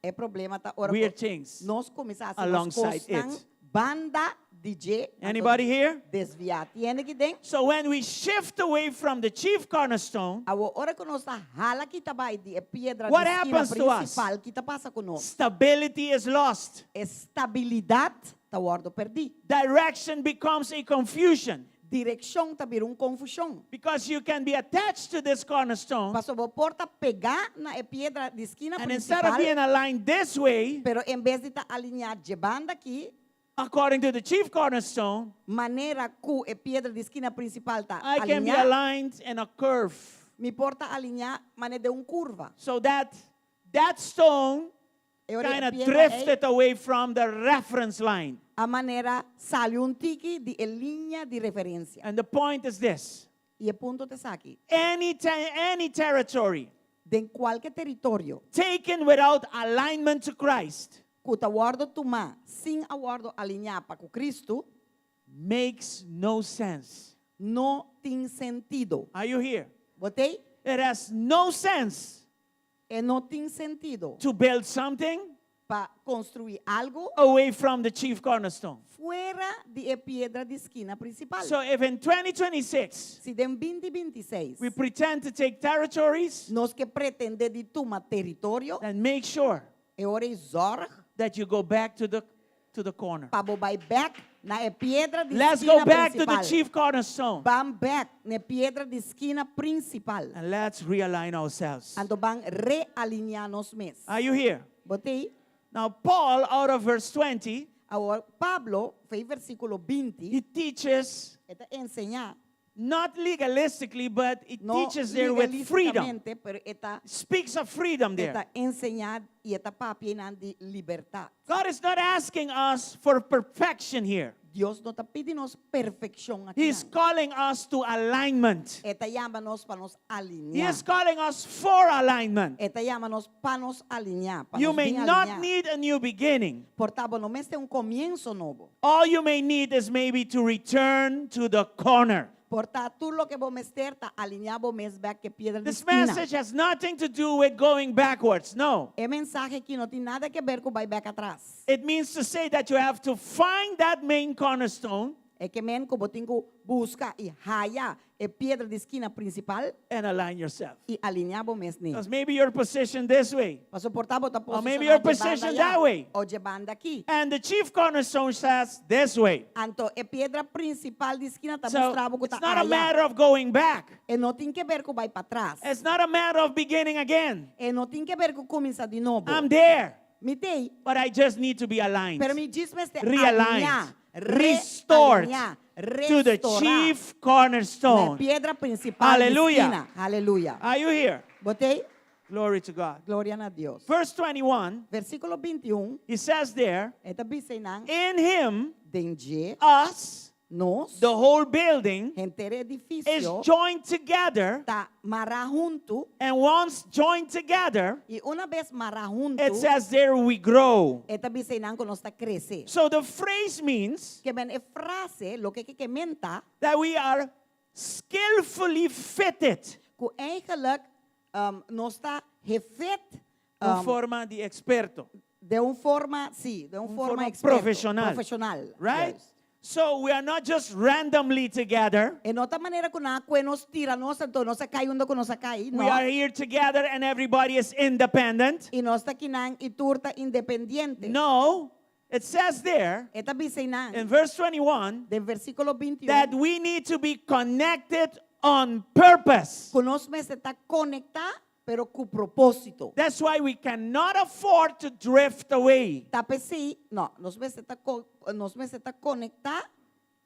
É problema tá ora weird things nós começar a alongside fazer it. banda DJ. Anybody here? Desviar. Tiene que den. So when we shift away from the chief cornerstone, Agora que nós tá hala que tá vai de pedra What de esquina happens to us? principal, que tá passa com nós? stability is lost. Estabilidade tá guardo perdi. Direction becomes a confusion. Direção tá vir confusão. Because you can be attached to this cornerstone, Passou a porta pegar na pedra de esquina and instead of principal, being aligned this way, pero em vez de tá alinhar de banda aqui, according to the chief cornerstone, maneira que a pedra de esquina principal tá I can be alinhar, aligned in a curve. me porta alinhar maneira de curva. So that stone E ora kind a of pedra drifted away from the reference line. a maneira sale tiki de linha de referência. And the point is this. E o ponto te aqui. Any territory De qualquer território taken without alignment to Christ que tá guardo tomar sem aguardo alinhar para com Cristo, makes no sense. não tem sentido. Are you here? Botei? It has no sense E não tem sentido to build something para construir algo away from the chief cornerstone. fuera de piedra de esquina principal. So if in 2026 Si en 2026 we pretend to take territories, nós que pretende de tomar território, then make sure é hora de zorg that you go back to the corner. para vai back na piedra de Let's esquina go back to the principal. chief cornerstone Van back na piedra de esquina principal. and let's realign ourselves. Então van realinhar nos mes. Are you here? Botei. Now Paul, out of verse 20, Agora Pablo fez versículo 20. he teaches Eta enseñar not legalistically, but it no teaches there with freedom. legalisticamente, pero eta Speaks of freedom there. eta enseñar y eta papinan de libertad. God is not asking us for perfection here. Dios no está pedindo perfección aquí. He's calling us to alignment. Eta llama-nos para nos He alinear. is calling us for alignment. Eta llama-nos para nos alinear. Para You nos may bien not alinear. need a new beginning. Portanto, no mes de comienzo novo. All you may need is maybe to return to the corner. Portanto, tú lo que vos meter está alineado mes back que piedra de This esquina. message has nothing to do with going backwards. No. É mensaje que não tem nada a ver com vai back atrás. It means to say that you have to find that main cornerstone É que men como tenho busca e hallar a piedra de esquina principal and align yourself. e alinhar o mes Because maybe you're positioned this way. Paso portavo tá Or maybe you're posicionado positioned allá, that way. ou de banda aqui. And the chief cornerstone says this way. Então, a pedra principal de esquina está So mostrando que it's está not a allá. matter of going back. E não tem que ver com vai para trás. It's not a matter of beginning again. E não tem que ver com começar de novo. I'm there, Mitei, but I just need to be aligned. pero me diz este Realigned, alinhar, restored realinhar, to the restaurar chief na cornerstone. pedra principal Hallelujah. de esquina. Aleluia. Are you here? Botei? Glory to God. Glória a Deus. Verse 21, Versículo 21. he says there, Eta bisenang in him, denge us, nos the whole building, entere is edifício joined together, tá marra junto and once joined together, e uma vez marra junto it says there we grow. eta bisenang que nós tá crescer. So the phrase means Que ben e frase lo que menta that we are skillfully fitted que eigenlijk nós tá refet in forma de experto, de forma sim, de forma forma experto, profissional. profissional, right? Yes. So we are not just randomly together. E outra maneira que na que nos tira nós então nós cai onde que nós cai, We are here together and everybody is independent. E nós tá aqui nan e turta independiente. No, it says there Eta bisenang in verse 21 de versículo 21 that we need to be connected on purpose. que nós me está conectar pero com propósito. That's why we cannot afford to drift away. Tape sí, no, nos me está conectar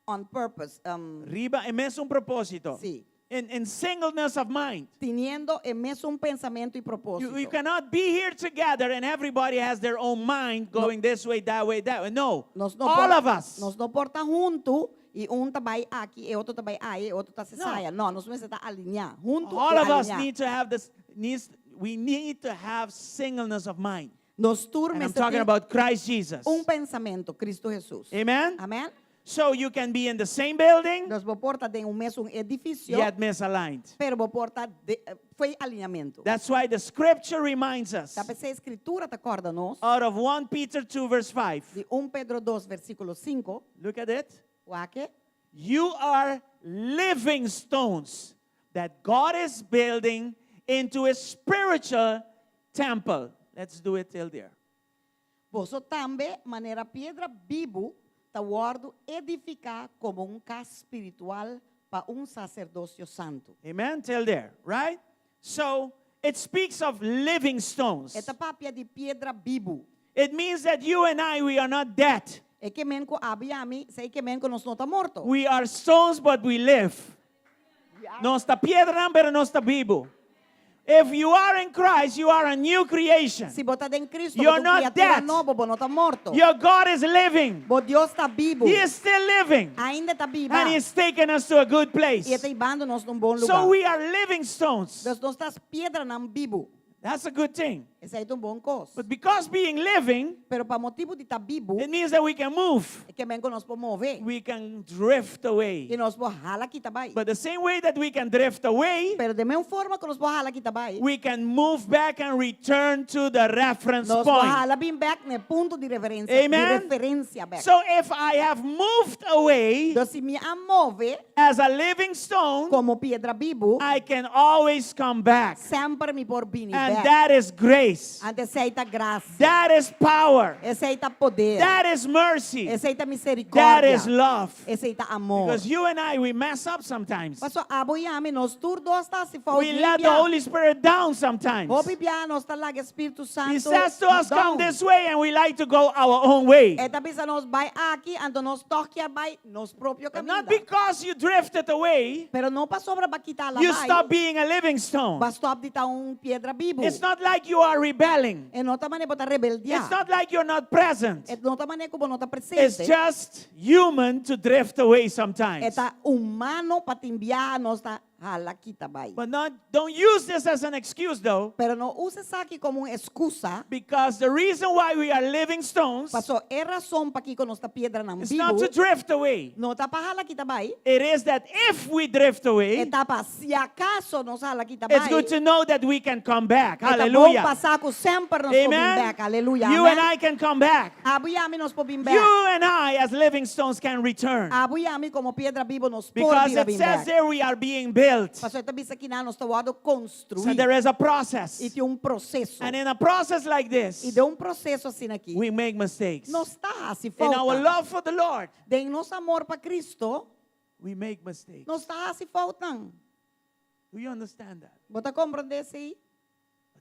on purpose. Riba, es un propósito. Sí. In singleness of mind. Teniendo en mesmo un pensamiento y propósito. You cannot be here together and everybody has their own mind going this way, that way, that way. No, all of us. Nos não porta junto e tá vai aqui e outro tá vai aí, outro tá se saia. Não, nós vamos estar alinhar junto All e of us alinhar. need to have this. We need to have singleness of mind. Nos And turmes I'm talking about Christ Jesus. pensamento, Cristo Jesus. Amen. Amém? So you can be in the same building, Nós vamos portar em mesmo edifício, yet misaligned. pero vamos portar foi alinhamento. That's why the scripture reminds us Sabe se a escritura te acorda nós? out of 1 Peter 2 verse 5. De 1 Pedro 2 versículo 5, Look at it. Wake, You are living stones that God is building into a spiritual temple. Let's do it till there. Posso também, maneira pedra vivo, tá guardo edificar como casa espiritual para sacerdócio santo. Amen. Till there, right? So it speaks of living stones. Esta papia de pedra vivo. It means that you and I, we are not dead. É que men ko abiami, sei que men ko nós não tá morto. We are stones, but we live. No está piedra, pero no está vivo. If you are in Christ, you are a new creation. Se botar em Cristo, You're botar not criatura dead. nova, bo não tá morto. Your God is living. Bo Deus está vivo. He is still living. Ainda está vivo. And He's taken us to a good place. E está ibando nós num bom lugar. So we are living stones. Nós estás pedra nam vivo. That's a good thing. Esse aí é um bom coisa. But because being living, Pero para motivo de estar vivo, it means that we can move. é que bem que nós podemos mover. We can drift away. E nós podemos ralar aqui também. But the same way that we can drift away, Pero da mesma forma que nós podemos ralar aqui também, we can move back and return to the reference nós podemos point. ralar bem back no ponto de referência. Amen? De referência back. So if I have moved away Então se me move as a living stone, como pedra vivo, I can always come back. sempre me por vir And back. that is grace. Aceita graça. That is power. Aceita poder. That is mercy. Aceita That misericórdia. is love. Aceita amor. Because you and I, we mess up sometimes. Pastor, aboiame nós turdo está se falta. We let the Holy Spirit down sometimes. O Biblia nós está lá Espírito Santo. He says to us, come this way, and we like to go our own way. Eta bisa nós vai aqui, ando nós toque vai nos próprio But caminho. not because you drifted away, Pero não passou para baquita lá you vai. stop being a living stone. Ba stop de tá pedra vivo. It's not like you are rebelling. E não tá mané bota rebeldia. It's not like you're not present. E não tá mané como não tá It's presente. just human to drift away sometimes. Eta humano para timbiar nós tá hala kita vai. But don't use this as an excuse, though, Pero não use isso aqui como uma excusa. because the reason why we are living stones Pastor, é razão para que com nossa pedra não is vivo. not to drift away. Não tá para hala kita vai. It is that if we drift away, Eta para se acaso nós hala kita it's vai. good to know that we can come back. Eta bom Hallelujah. passar com sempre nós podemos Amen. back. Aleluia. You and I can come back. Abuiame nós podemos back. You and I, as living stones, can return. Abuiame como pedra viva nós Because podemos it vir says back. there we are being built. Pastor, esta bisa aqui nós estamos construir. So there is a process. E tem processo. And in a process like E this, de processo assim aqui. we make mistakes. Nós está se In falta. our love for the Lord, De nosso amor para Cristo, we make mistakes. nós está se faltam. Do you understand that? Bota compreender isso aí?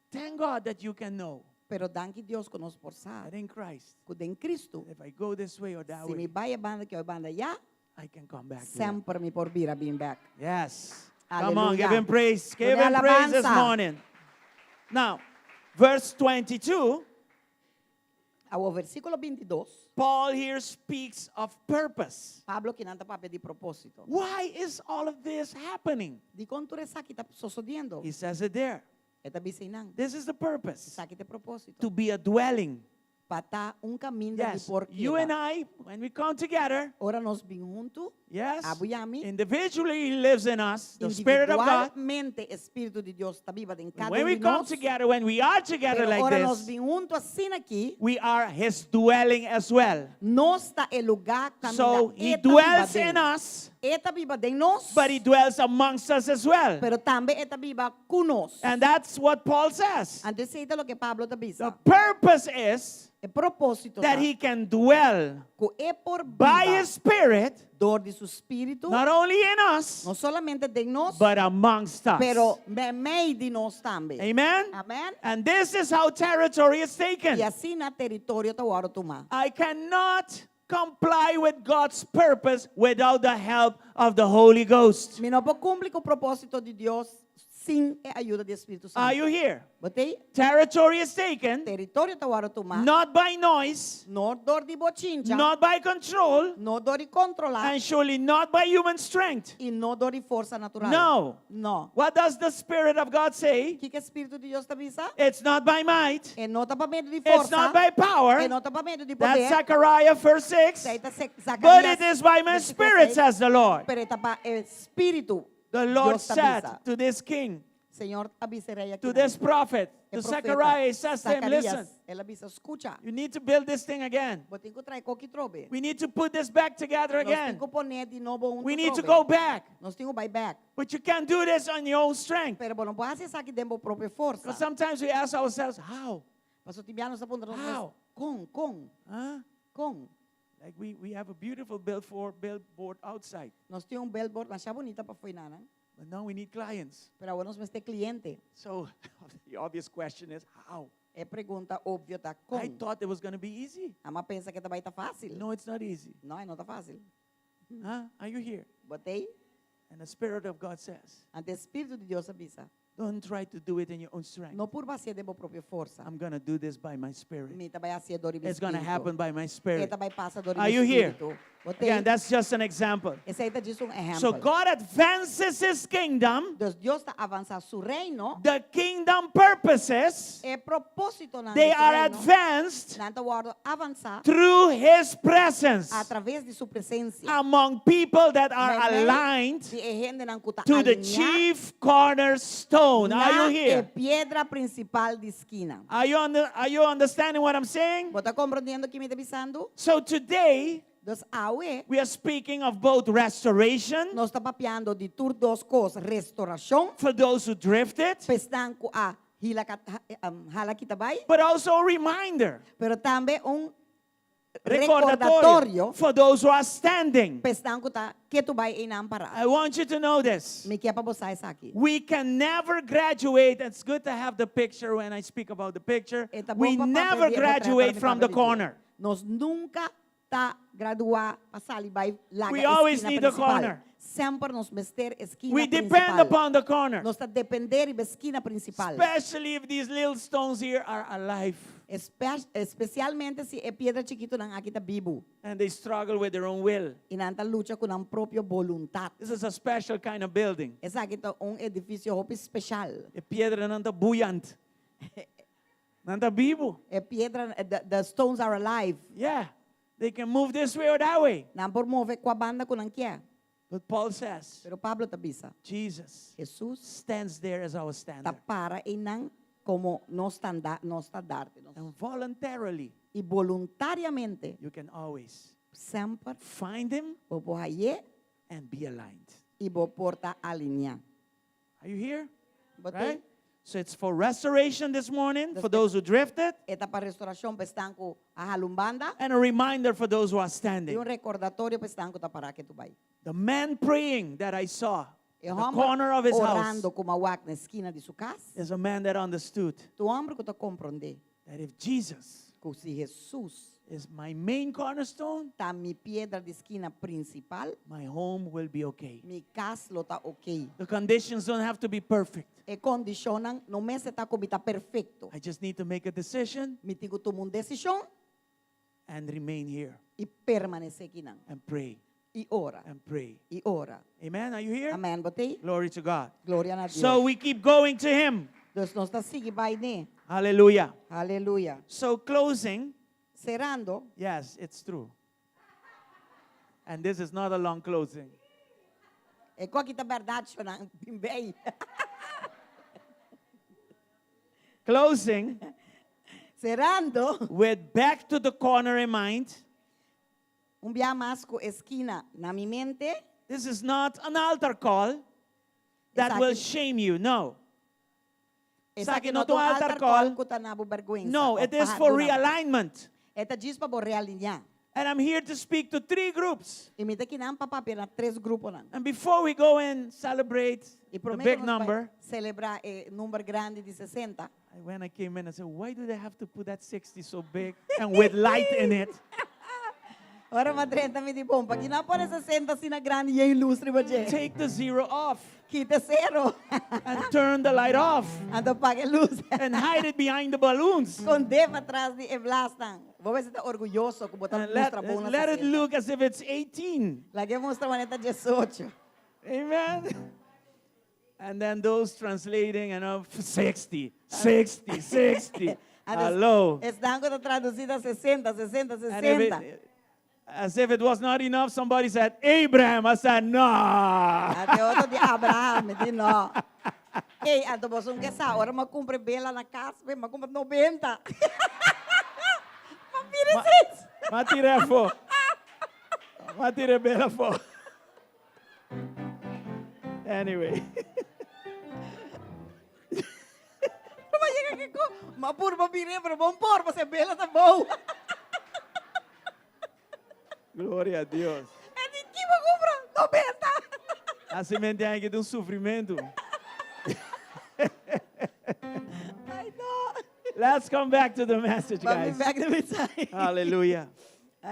Thank God that you can know Pero danke Deus que nós forçar. that in Christ, Que em Cristo, if I go this way or that se me way, vai a banda que eu banda já, I can come back. to it. sempre me por vir a vir back. Yes. Come on, give Hallelujah. him praise. Give Done him praise this alabanza. morning. Now, verse 22, Ao versículo 22, Paul here speaks of purpose. Pablo que nanta para pedir propósito. Why is all of this happening? De contura essa que está sucedendo. He says it there. Esta bisinang. This is the purpose. Essa que te propósito. To be a dwelling. Para estar caminho de Yes. por You and I, when we come together, Ora nós vim junto. yes, Abuyami. individually he lives in us, the Spirit of God. Individualmente, Espírito de Deus está viva em cada When we de come nós. together, when we are together Pero like ora nós this, vim junto assim aqui. we are his dwelling as well. Nós está o lugar So he eta dwells viva in dentro. us, Eta viva de nós. but he dwells amongst us as well. Pero também eta viva conosco. And that's what Paul says. Antes é lo que Pablo te The avisa. purpose is O propósito that tá, he can dwell que é por by viva his Spirit, dor de su espírito, not only in us, não solamente de nós, but amongst us. pero meio de nós também. Amen? Amém? And this is how territory is taken. E assim na território tá hora tomar. I cannot comply with God's purpose without the help of the Holy Ghost. Me não pode cumprir com o propósito de Deus sem a ajuda do Espírito Santo. Are you here? Botei? Territory is taken Território tá hora tomar. not by noise, Não dor de bochincha. not by control, Não dor de controlar. and surely not by human strength. E não dor de força natural. No. Não. What does the Spirit of God say? O que o Espírito de Deus te avisa? It's not by might, É não tá para medo de it's força. not by power. É não tá para medo de That's poder. Zechariah verse 6. Isso aí tá But it is by my versículo Spirit, 6. says the Lord. Pero tá para Espírito. The Lord Deus te said avisa. to this king, Senhor, avisarei aqui. to this prophet, É to profeta. Zechariah, he says to him, Zacarias, listen, ela avisa, escucha. you need to build this thing again. Vou ter que trazer coque trobe. We need to put this back together Nós temos again. que poner de novo We need to trobe. go back. Nós temos que ir back. But you can't do this on your own strength. Pero não pode acessar aqui dentro da própria força. Because sometimes we ask ourselves, how? Pastor Tibiano está apontando How? com. Huh? Com. Like we have a beautiful billboard outside. Nós temos billboard mas bonita para foi nana. But now we need clients. Pero agora nós vamos ter cliente. So the obvious question is, how? É pergunta óbvia tá com. I thought it was going to be easy. Ama pensa que também tá fácil. No, it's not easy. Não, não tá fácil. Huh? Are you here? Botei. And the Spirit of God says, Ante Espírito de Deus avisa. don't try to do it in your own strength. Não por bacia de própria força. I'm going to do this by my Spirit. Me também assim dor de It's going to espírito. happen by my E Spirit. também passa dor de Are you here? espírito. Again, that's just an example. Esse aí tá disso exemplo. So God advances His kingdom. Deus está avançando seu reino. The kingdom purposes, Propósito na they are reino, advanced avançar through His presence através de sua presença among people that are aligned to the chief cornerstone. Are you here? Pedra principal de esquina. Are you understanding what I'm saying? Você está compreendendo o que me está dizendo? So today, we are speaking of both restoration nós estamos papiando de duas coisas, restauração for those who drifted, pestanco a but also a reminder, também recordatorio for those who are standing. Pestanco tá que tu vai inamparar. I want you to know this. Me quer para você isso aqui. We can never graduate. It's good to have the picture when I speak about the picture. We never graduate from the corner. Nós nunca tá graduar passar ali vai lá. We always need the corner. Sempre nos mester esquina We principal. depend upon the corner. Nós tá depender da esquina principal. Especially if these little stones here are alive. Especialmente se é pedra chiquito nang aqui tá vivo. And they struggle with their own will. E nanta luta com a própria vontade. This is a special kind of building. Essa aqui tá edifício hope especial. É pedra nanta buyant. Nanta vivo. É pedra, the stones are alive. Yeah. They can move this way or that way. Não por mover com a banda com não quer. But Paul says, pero Pablo tabisa, Jesus Jesus stands there as our standard. Para e não como no estandarte. And voluntarily, e voluntariamente, you can always sempre find Him and be aligned. E vou porta alinhar. Are you here? Right? So it's for restoration this morning for those who drifted. Eta para restauração pestanco a halumbanda. And a reminder for those who are standing. E recordatório pestanco ta para que tu vai. The man praying that I saw in the corner of his house na esquina de sua casa. Is a man that understood that if Jesus se Jesus is my main cornerstone, tá mi piedra de esquina principal, my home will be okay. Mi casa lo tá okay. The conditions don't have to be perfect. E condicionan no me se tá como tá perfecto. I just need to make a decision. Mi tigo tomar uma decisão and remain here. E permanecer aqui não. And pray. E ora. And pray. E ora. Amen. Are you here? Amen. Botei. Glory to God. Glória a Deus. So we keep going to Him. Deus nos tá seguindo vai né. Hallelujah. Hallelujah. So closing. Cerrando. Yes, it's true. And this is not a long closing. É qual que tá verdade, não bem. Closing. Cerrando. With back to the corner in mind. Dia mais com esquina na minha mente. This is not an altar call that will shame you. No. Sa akin, not an altar call. No, it is for realignment. Eta diz para realinhar. And I'm here to speak to 3 groups. E me daqui não para pena 3 grupos não. And before we go and celebrate the big number, celebrar número grande de 60. When I came in, I said, why do they have to put that 60 so big and with light in it? Ora ma 30 mi di pompa, que não pode 60 assim na grande e ilustre baje. Take the 0 off. Quita 0. And turn the light off. Ando pague luz. And hide it behind the balloons. Esconder atrás de evlastan. Vou ver se está orgulhoso com botar mostra bom na let it look as if it's 18. La que mostra maneta 18. Amen. And then those translating, 60, 60, 60. Hello. Estão com traduzida 60, 60, 60. As if it was not enough, somebody said, Abraham. I said, no. Até outro de Abraham, de no. Ei, ato você não quer essa hora, mas compre bela na casa, mas compre 90. Matire fo. Matire bela fo. Anyway. Mas por papirê, pero bom por, você bela tá bom. Glória a Deus. É de que vou comprar 90. Assim me tem aqui de sofrimento. Let's come back to the message, guys. Back to the Hallelujah.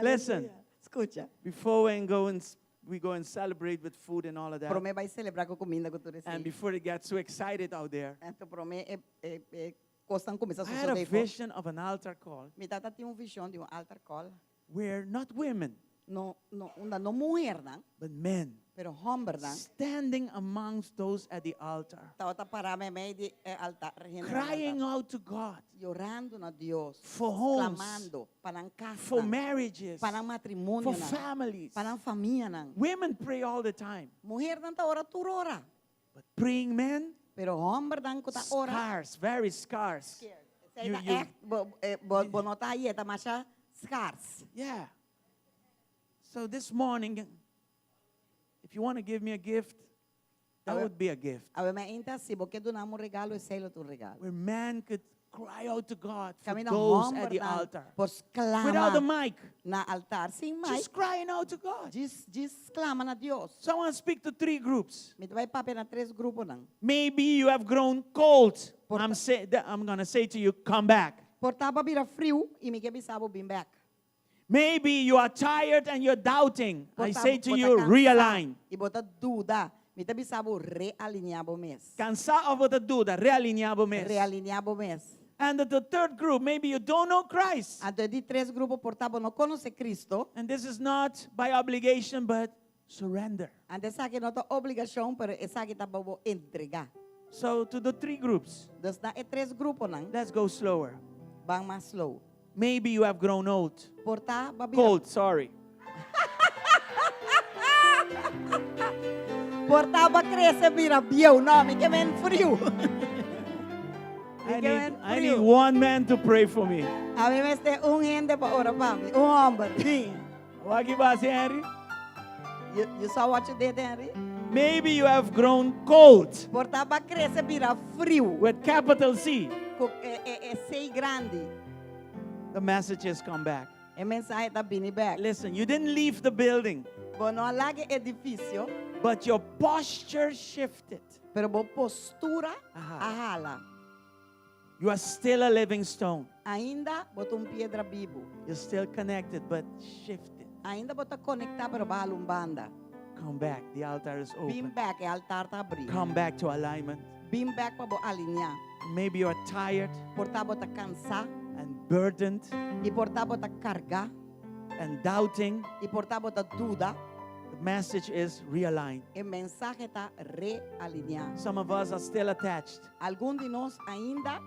Listen. Escucha. Before we go and celebrate with food and all of that. Promé vai celebrar com comida com tudo isso. And before it gets so excited out there. Então promé costam começar a I had a vision of an altar call. Me tata tinha visão de altar call. Where not women. no mujer dan, but men pero hombre dan. standing amongst those at the altar, Tawata para di altar, crying out to God llorando na Dios, for homes, clamando panang casa, for marriages, panang matrimonio, for families. panang familia nang. Women pray all the time, Mujer dan ta ora turora, but praying men, pero hombre dan ko ta ora. scarce, very scarce. Say You- ta you- act bonota yeta masha scarce. Yeah. So this morning, if you want to give me a gift, that would be a gift. Ave me inta si bo kedo namo regalo e selo tu regalo. Where man could cry out to God for Kami na those hombre at the dan altar. pos clama Without a mic. na altar sin mic. Just crying out to God. Just clama na Dios. So I want to speak to three groups. Me vai pape na tres grupos nang. Maybe you have grown cold. I'm going to say to you, come back. Portava vira frio e me que bisabo bim back. Maybe you are tired and you're doubting. I Portava- say to bota you, cansa realign. E bota duda. Me te bisabo realinhabo mes. Cansado of the duda, realinhabo mes. Realinhabo mes. And the third group, maybe you don't know Christ. Então de três grupos portava não conhece Cristo. And this is not by obligation, but surrender. Antes aqui não tá obrigação, pero essa aqui tá bobo entregar. So to the three groups, Dus na três grupos nang. let's go slower. Bang mas slow. Maybe you have grown old. Portava vira. Cold, sorry. Portava cresce vira bio, não, me que men frio. I need one man to pray for me. A mí me este gente para orar para mí, hombre. Wagi ba si Henry? You saw what you did, Henry? Maybe you have grown cold Portava cresce vira frio. with capital C. Sei grande. The messages come back. E mensagem tá vindo back. Listen, you didn't leave the building, Bom, não alague edifício, but your posture shifted. pero boa postura a hala. You are still a living stone. Ainda bota pedra vivo. You're still connected, but shifted. Ainda bota conectar, pero baja banda. Come back. The altar is Bim open. back, e altar tá abrindo. Come back to alignment. Bim back para bo alinhar. Maybe you are tired Portar bota cansar, and burdened e portar bota cargar, and doubting. e portar bota dúvida. The message is realign. E mensagem tá realinhar. Some of us are still attached. Algum de nós ainda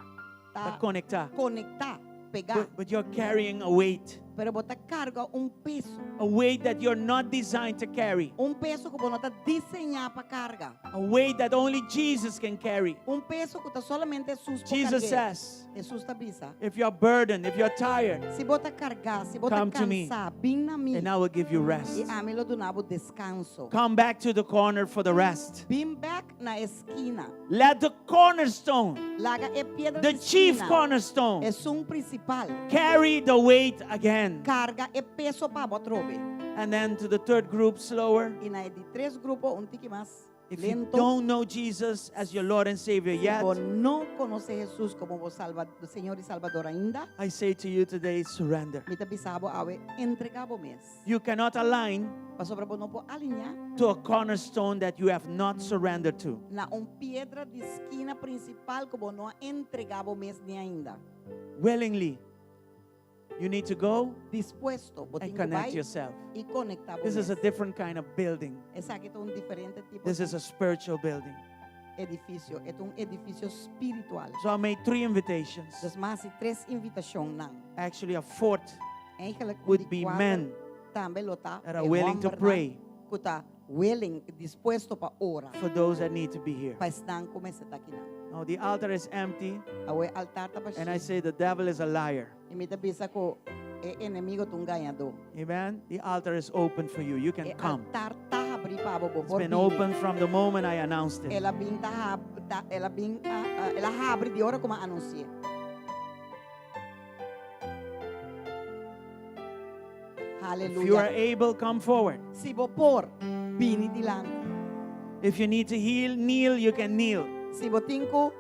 Tá tá conectar. conectar, pegar, But you're carrying a weight. pero bota carga peso. A weight that you're not designed to carry. Peso que não tá desenhado para carga. A weight that only Jesus can carry. Peso que tá solamente Jesus para Jesus carregar. says, Jesus tá bisa. if you're burdened, if you're tired, Se bota cargar, se bota Come to me. cansar, bem na mim. and I will give you rest. E a mim lo donavo descanso. Come back to the corner for the rest. Bim back na esquina. Let the cornerstone, Laga e piedra the de chief esquina. cornerstone, Es un principal. carry the weight again. Carga e peso para botrobe. And then to the third group, slower. E na de três grupos, tique mais If you lento. don't know Jesus as your Lord and Savior yet, Vos não conhece Jesus como vos Senhor e Salvador ainda. I say to you today, surrender. Me te bisabo awe entregabo mes. You cannot align Mas sobre vos não pode alinhar to a cornerstone that you have not surrendered to. na piedra de esquina principal como não entregabo mes ni ainda. Willingly, you need to go Dispuesto, vos and tenho que connect vai yourself. e conectabo This is a mes. different kind of building. Esse aqui é diferente tipo This de is a spiritual building. edifício. É edifício espiritual. So I made 3 invitations. Das mais três invitações não. Actually, a fourth Eigenlijk would die be quadra men também lota that are willing to pray que está willing, dispuesto para orar. for those that need to be here. Para estar como está aqui não. Now, the altar is empty, O altar está and I say the devil is a liar. E me pensa que é inimigo de ganhador. Amen? The altar is open for you. You can E come. altar está abrido para você. It's been open from the moment I announced it. Ela bem ela abre de hora como anunciei. If you are Aleluia. able, come forward. Se vou pôr, vini dilante. If you need to kneel, you can kneel. Se vou tinko,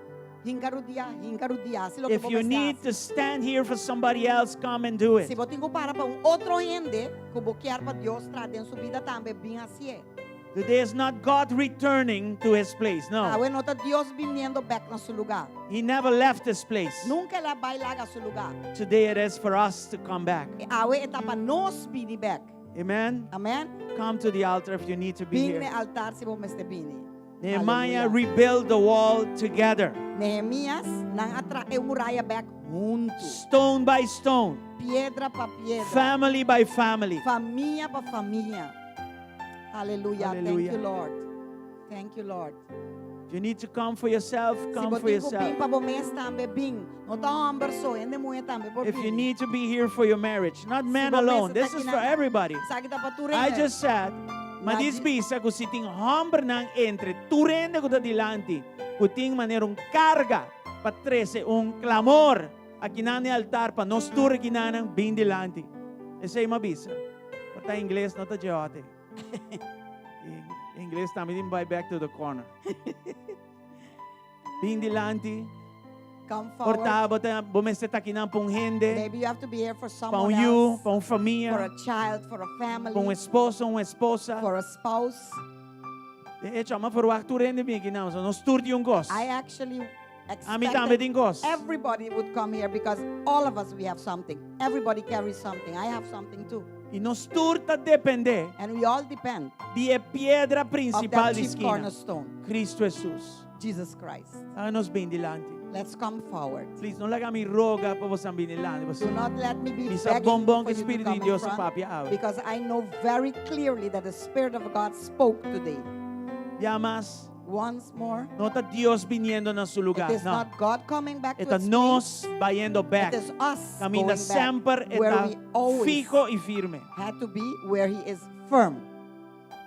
hinkarudia. Se lo que If vou you pensar. need to stand here for somebody else, come and do Se it. vou tinko para outro gente, que vou querer para Deus trazer em sua vida também bem assim. Today is not God returning to his place. No. Awe nota Deus viniendo back na seu lugar. He never left this place. Nunca ela vai lá a seu lugar. Today it is for us to come back. Awe etapa nos vini back. Amen? Amen? Come to the altar if you need to be Bing here. ne altar si mo meste bini. Nehemiah rebuilt the wall together, Nehemias nang atra e muraya back junto. stone by stone, Piedra pa piedra. family by family. Família pa família. Hallelujah. Thank Hallelujah. you, Lord. Thank you, Lord. If you need to come for yourself, come for yourself. Bing pa bomes tambe bing. No ta hamber so ende muye tambe por If you bing. need to be here for your marriage, not men Si alone, bomesa this ta is kina- for everybody. Sakita pa tu I rende. just said, madisbisa kung siting hamber ng entre, turende ko da dilanti, kuting manerong karga, patrese, un clamor, a kinani altar pa, nos ture kinanang bin dilanti. Ese mabisa. Pata Ingles, no ta geote. Ingles, tami din buy back to the corner. Bin dilanti, Come forward. portabo ta, bumeseta kinang pong hindi, Maybe you have to be here for pang someone you, else. pang For família, a child, for a family. pang esposo, uma esposa. For a spouse. De hecho, ama forward turende bin kinang, so nos turdi yung gos. I actually Ami tame din gos. everybody would come here because all of us, we have something. Everybody carries something. I have something too. E nos turta depende And we all depend di e piedra of principal that di chief esquina. cornerstone, Cristo Jesus. Jesus Christ. Saka nos bin dilanti. Let's come forward. Please, non la kami roga po sa bin dilanti. Do not let me be Bisa begging bombong for you to Espiritu come di in Dios sa front, papia awe. because I know very clearly that the Spirit of God spoke today. Yamas, Once more, no ta Dios viniendo na su lugar. it is No. not God coming back to Eta its nos vayendo place. back. It is us Kami going na sempre back where eta we always fijo y firme. had to be, where He is firm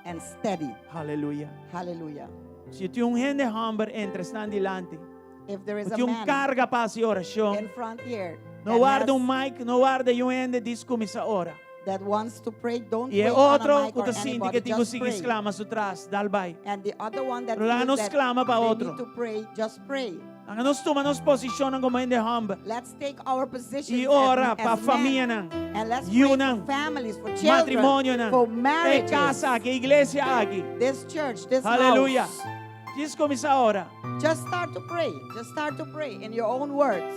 and steady. Hallelujah. Hallelujah. Si yung gente humber entre están dilante. If there is At a yung man carga pa si orasyon. in front here No that, guarda un mic, no guarda yung gente discumi sa ora. that wants to pray, don't E wait on a outro, mic or kuta sinti anybody, que tigo just sige pray. exclama su tras, dalbay. And the other one that Pero la feels nos that clama pa they otro. need to pray, just pray. Ang nos tumanos posisyon ng kumende humber. Let's take our positions I ora as pa men, família nang. and let's Yun pray nang. for families, for children, Matrimonio nang. for E marriages. casa, que iglesia aquí. This church, this Hallelujah. house. Diz como essa hora. Just start to pray. Just start to pray in your own words.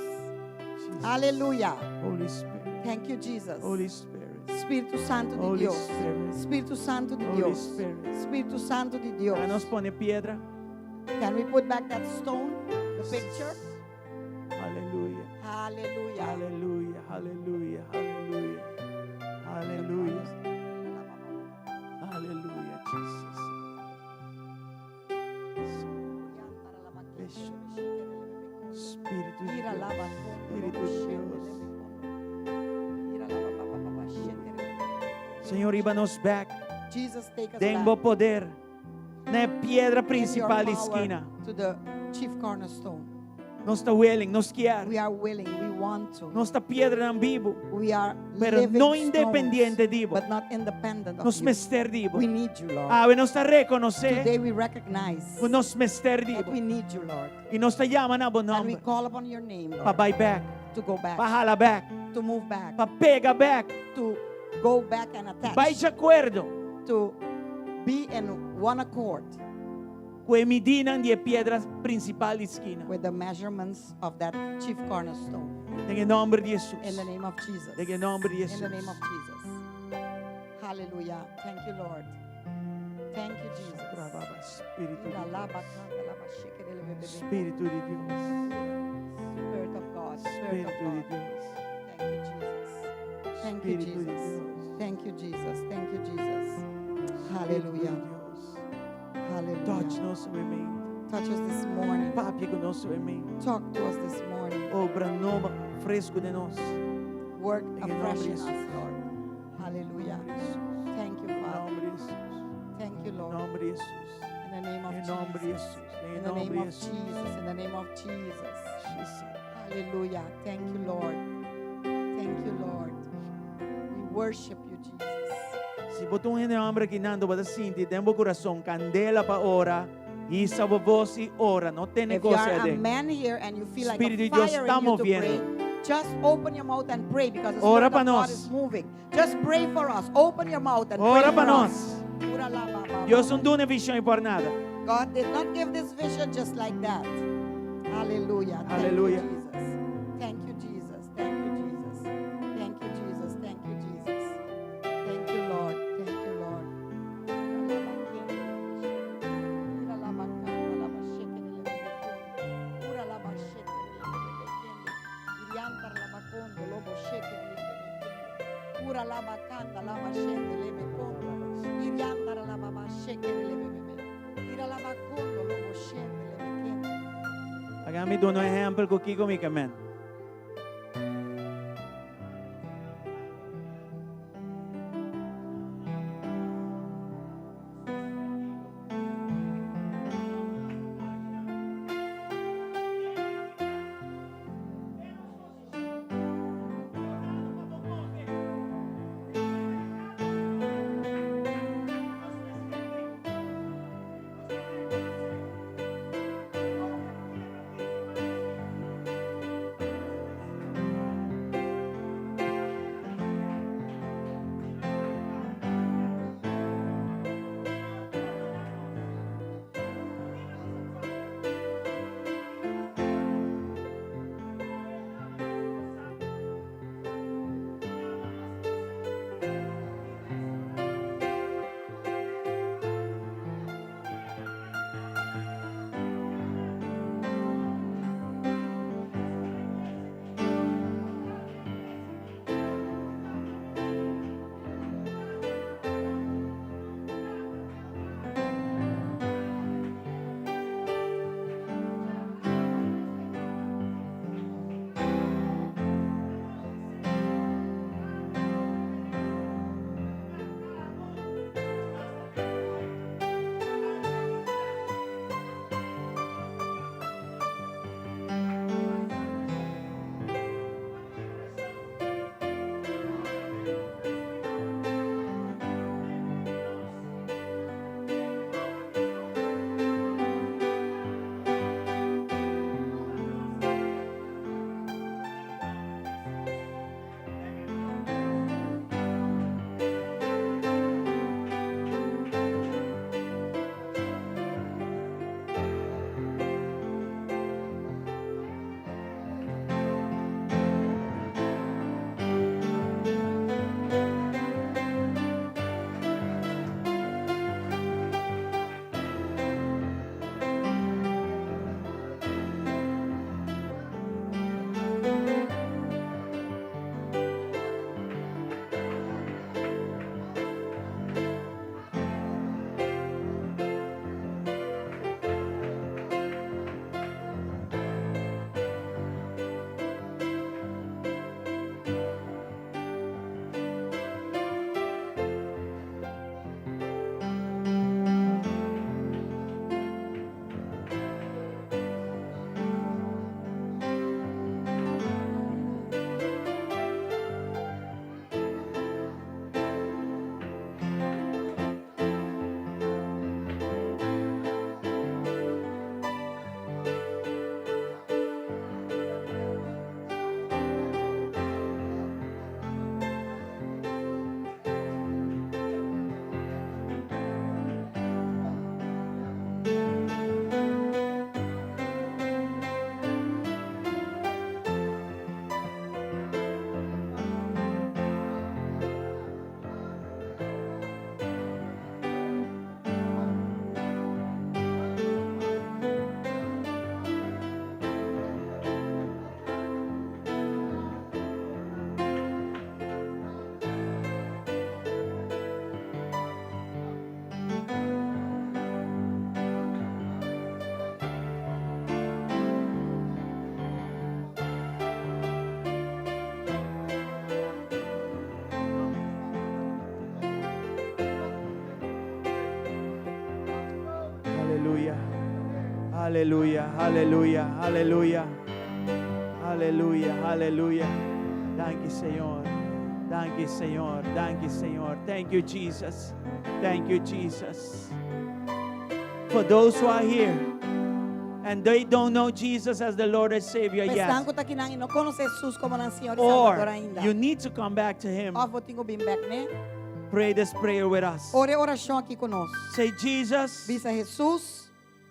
Hallelujah. Holy Spirit. Thank you, Jesus. Holy Spirit. Espíritu Santo de Holy Dios. Spirit. Espíritu Santo de Holy Dios. Spirit. Espíritu Santo de Dios. Para nos pone piedra. Can we put back that stone, the picture? Hallelujah. Hallelujah. Hallelujah. Hallelujah. Hallelujah. Hallelujah. Hallelujah, Jesus. Espírito de Ira Deus. lava Espírito de Deus. Senhor, iba-nos back. Jesus, take us Dengo back poder na pedra in your principal power esquina. to the chief cornerstone. Nós está willing, nós quer. We are willing, we want to. Nós está pedra ng bibo. We are Pero living no stones, independiente dibo. but not independent of Nos you. mester dibo. We need you, Lord. Ave nos está reconocer. Today we recognize Kung nos mester that dibo. we need you, Lord. E nos está yaman na bon And we number. call upon your name, Lord, Pa buy back. to go back, Pa hala back. to move back, Pa pega back. to go back and attach, Vai de acordo. to be in one accord Com a medida de pedra principal esquina. with the measurements of that chief cornerstone. Em nome de Jesus. In the name of Jesus. Em nome de In Jesus. the name of Jesus. Hallelujah. Thank you, Lord. Thank you, Jesus. Espírito de Ira Deus. laba kanda laba shekere lebe bebe. Espírito de Deus. Spirit of God. Spirit of Espírito de God. Deus. Thank you, Jesus. Thank you, Espírito de Jesus. Deus. Thank you, Jesus. Thank you, Jesus. Espírito Hallelujah. de Deus. Hallelujah. Touch nosso mente. Touch us this morning. Papi com nosso mente. Talk to us this morning. Obra nova, fresco de nós. Work Em nome afresh de in us, Jesus. Lord. Hallelujah. Thank you, Em Father. nome de Jesus. Thank you, Em Lord. nome de Jesus. In the name of Em nome de Jesus. Jesus. In Em the nome name de of Jesus. Jesus. In the name of Jesus. Jesus. Hallelujah. Thank you, Lord. Thank you, Lord. We worship you, Jesus. Se botou um hambre aqui nando para sentir dentro do coração candela para ora e sabe voz e ora não tem If you negócio are a dentro. man here and you feel like Espírito a de Deus fire está in you to pray, movendo. just open your mouth and pray because the Ora Spirit pa of God nós. is moving. Just pray for us. Open your mouth and Ora pray para for nós. us. Ura la ba ba ba. Deus não deu uma visão por nada. God did not give this vision just like that. Hallelujah. Hallelujah. Thank you, Jesus. Thank you, Jesus. Thank you, Jesus. Thank you, Jesus. Thank you, Jesus. Thank you, Lord. Ura la bacanda, la machende, le mecondo. Iriandara la mama shekere le bebebe. Ira la bacondo, lo moshende, le mequendo. Agami doon ang example ko kiko mi kamen. Hallelujah, hallelujah, hallelujah. Hallelujah, hallelujah. Thank you, Señor. Thank you, Señor. Thank you, Señor. Thank you, Jesus. Thank you, Jesus. For those who are here and they don't know Jesus as the Lord and Savior yet, Estão com aqui não conhece Jesus como nosso Senhor e or Salvador ainda. you need to come back to Him, Ou vou ter que vir back, né? pray this prayer with us. Ore oração aqui conosco. Say, Jesus, Diz a Jesus,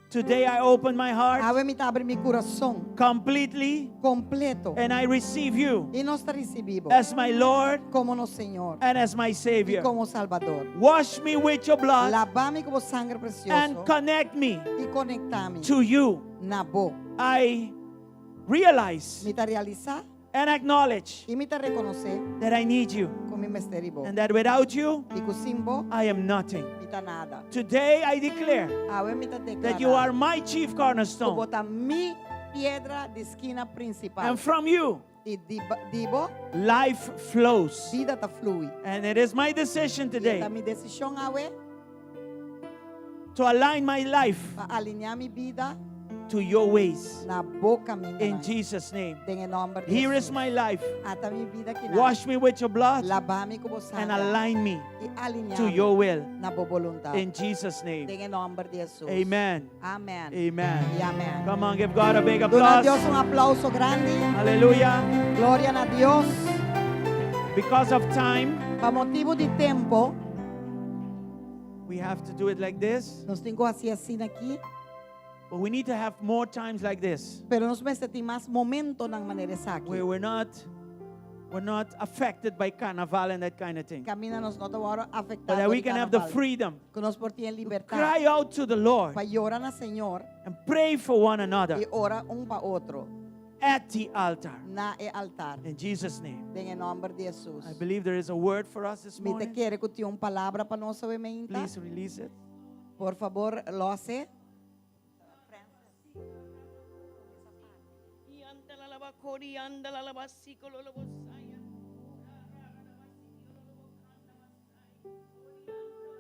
today I open my heart abre meu coração completely completo and I receive you e nós te recebemos as my Lord como nosso Senhor and as my e Savior. como Salvador. Wash me with your blood Lava-me com o sangue precioso and connect me e conecta-me to you. na boa. I realize Me te realizar and acknowledge e me te reconhecer that I need you. kung misteribo. And that without you, Di kusimbo, I am nothing. mita nada. Today I declare Awe mita that you are my chief cornerstone. Kubota mi piedra de esquina principal. And from you, Y dibo, life flows. vida ta flui. And it is my decision today Esta mi decisión awe, to align my life pa alinear mi vida to your ways. na boca mi In Jesus' name. En el nombre de Here is Jesús. my life. Ata mi vida que Wash me with your blood Lavami kubo and sangre. align me Y alinear to your will. na bo voluntad. In Jesus' name. En el nombre de Jesús. Amen. Amen. Amen. Y amén. Come on, give God a big Dona a Dios applause. un aplauso grande. Hallelujah. Gloria a Dios. Because of time, Pa motivo de tempo, we have to do it like this. nos tengo así aqui. But we need to have more times like this, Pero nos veste más momento ng maneira aqui. where we're not affected by carnival and that kind of thing. Camina nos não agora But afetado. that we can have the freedom Que nos por ti en libertad. cry out to the Lord Pa llorar na Senhor and pray for one another e ora pa outro at the altar. na e altar. In Jesus' name. En el nombre de Jesus. I believe there is a word for us this Me te morning. quer que tenha palavra para nós obviamente. Please release it. Por favor, lo hace.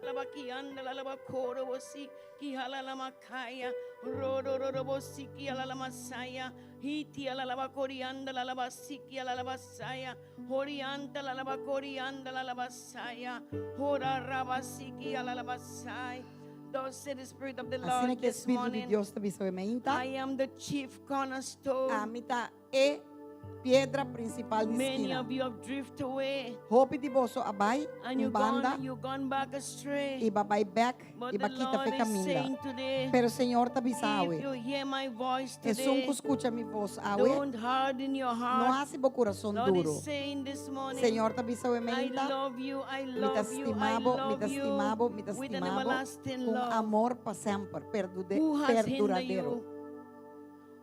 Labakianda la labakoro bosi ki halala makaya rodo rodo bosi ki halala masaya hiti ala labakorianda la labasiki ala labasaya horianta la labakorianda la labasaya hora rabasiki ala labasai. Thus said the Spirit of the Assim Lord que o this Espírito de morning. Deus te obviamente. I am the chief cornerstone. A mita e pedra principal de Many esquina. of you have drifted away Hope de bolso abai, and you've banda, gone back astray. e babai back, But e the bakita Lord fe is saying caminha. today, Pero o Senhor te if you abisawe. hear my voice É som today, que escuta minha voz, awe. don't harden your Não heart. há se bo coração Lord duro. is saying this morning, Senhor te abisawe I menta. love you, I Me love te you, I estimabo, me love te estimabo, me you te with an estimabo. everlasting Com love. amor para sempre, Who has hindered perduradeiro. you?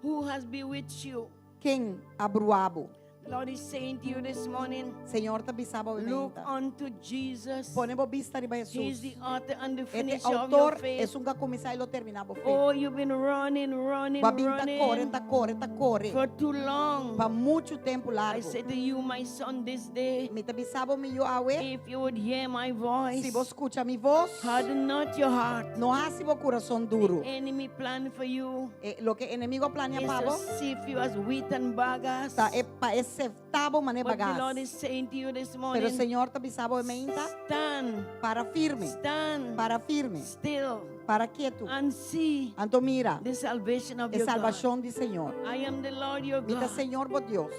Who has bewitched you? Quem abruabo? Lord is saying to you this morning, Senhor te abisawe look menta. unto Jesus. Ponemos vista riba He's Jesus. the author and the Este finisher of your autor faith. es un que comienza y lo terminaba fe. Oh, you've been running Babinta corre, for too long. Pa muito tempo I largo. say to you, my son, this day, Me te bisabo mi yo awe. if you would hear my voice, Si vos escucha mi voz, harden not your heart. no hace bo corazón duro. The enemy plan for you Lo que enemigo planea is para to vos, sift you as wheat and bagas. ta e pa ese tabo mané But the Lord bagas. is saying to you this Pero morning, el Señor te bisabo menta stand, para firme, stand para firme, still para quieto. and see Anto mira, the salvation of es your God. salvación del Señor. I am the Lord your Mita God. Señor vos Dios.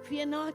Fear not,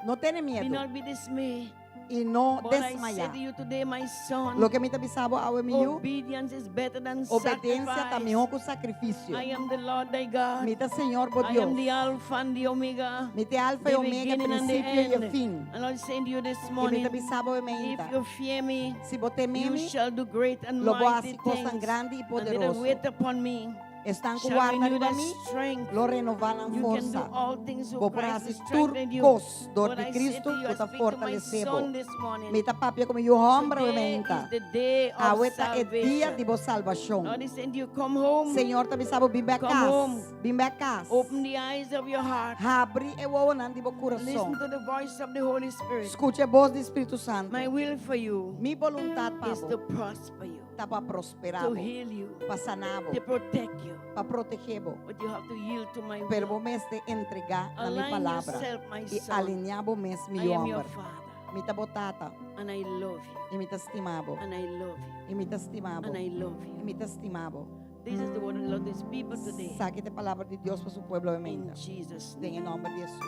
No tiene be miedo not be dismayed. y no But I say desmayar. to you today, my son, Lo que me te bisabo awe mi yo, obedience is better than obediencia sacrifice. también o sacrificio. I am the Lord thy God. Mita Señor vos I Dios. am the Alpha and the Omega, Mite alfa the y omega, beginning and the principio y el end. fin. And Lord is saying to you this Y morning, mite bisabo if menta. you fear me, Si vos temés you mi, shall do great and lo voy a mighty hacer cosas things. grandes y And they that poderosas. wait upon me Están shall guardando renew arriba their mí, strength. lo renovarán You can do força. all things through Vou para Christ who hacer strengthened you. turcos, dor But de I say Cristo, to you, I que te speak to my fortalecebo. son this morning. Mita papia como yo hombre Today menta. is the day of Ahorita é dia salvation. de vos salvação. Lord is saying to you, come home. Senhor, te bisabo bim a Come casa. home. Bim a casa. Open the eyes of your heart. Abre e o onan de bo Listen coração. to the voice of the Holy Spirit. Escute a voz do Espírito Santo. My will for you Mi voluntad is para to prosper you, tá para prosperar, to heal you, para sanar, to protect you. para proteger. But you have to yield to my Pero will. vos me de entregar a mi Align palavra yourself, my e son. alinhar vos mes I mi am your homem. father, Mita botata and I love you, e mita estimabo. and I love you, E mita estimabo. and I love E you. mita estimabo. This is the word of the Lord to his people today. Saque a palavra de Deus para o povo In emenda. Jesus' Em name. nome de Jesus.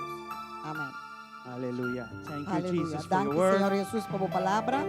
Amém. Hallelujah. Thank you, Aleluia. Jesus, for Danke, your Senhor word. Jesus, por a palavra.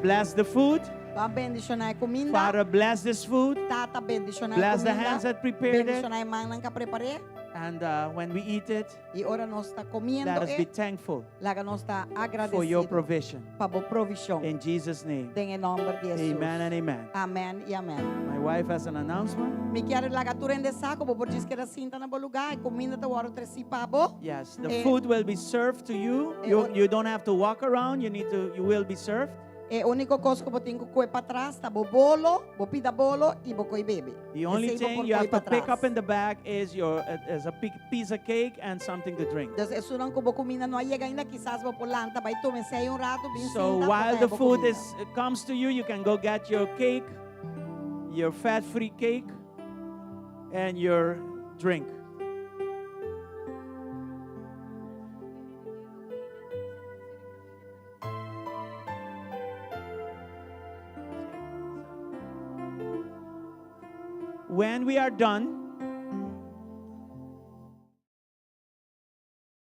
Bless the food. Vamos bendicionar a comida. Father, bless this food. Tata bendicionar a Bless the comida. hands that prepared it. Bendicionar a mãe que preparei. And when we eat it, Y ahora nos está comiendo, let us be thankful la que nos está for your agradecido provision. para la provisión. In Jesus' name. En el nombre de Jesús. Amen and amen. Amén y amén. My wife has an announcement. Me quero lagatura em saco, por diz que era cinta na lugar, e comida te hora tresi pabo. Yes, the food will be served to you. You don't have to walk around. You will be served. E único coisa que eu tenho que para trás, tá bolo, pida bolo e coi bebe. The only thing you have to pick up in the bag is a big piece of cake and something to drink. Então, isso não como comida não chega ainda, quizás vou por lanta, vai tomar rato, bem So while the food comes to you, you can go get your cake, your fat-free cake, and your drink. When we are done,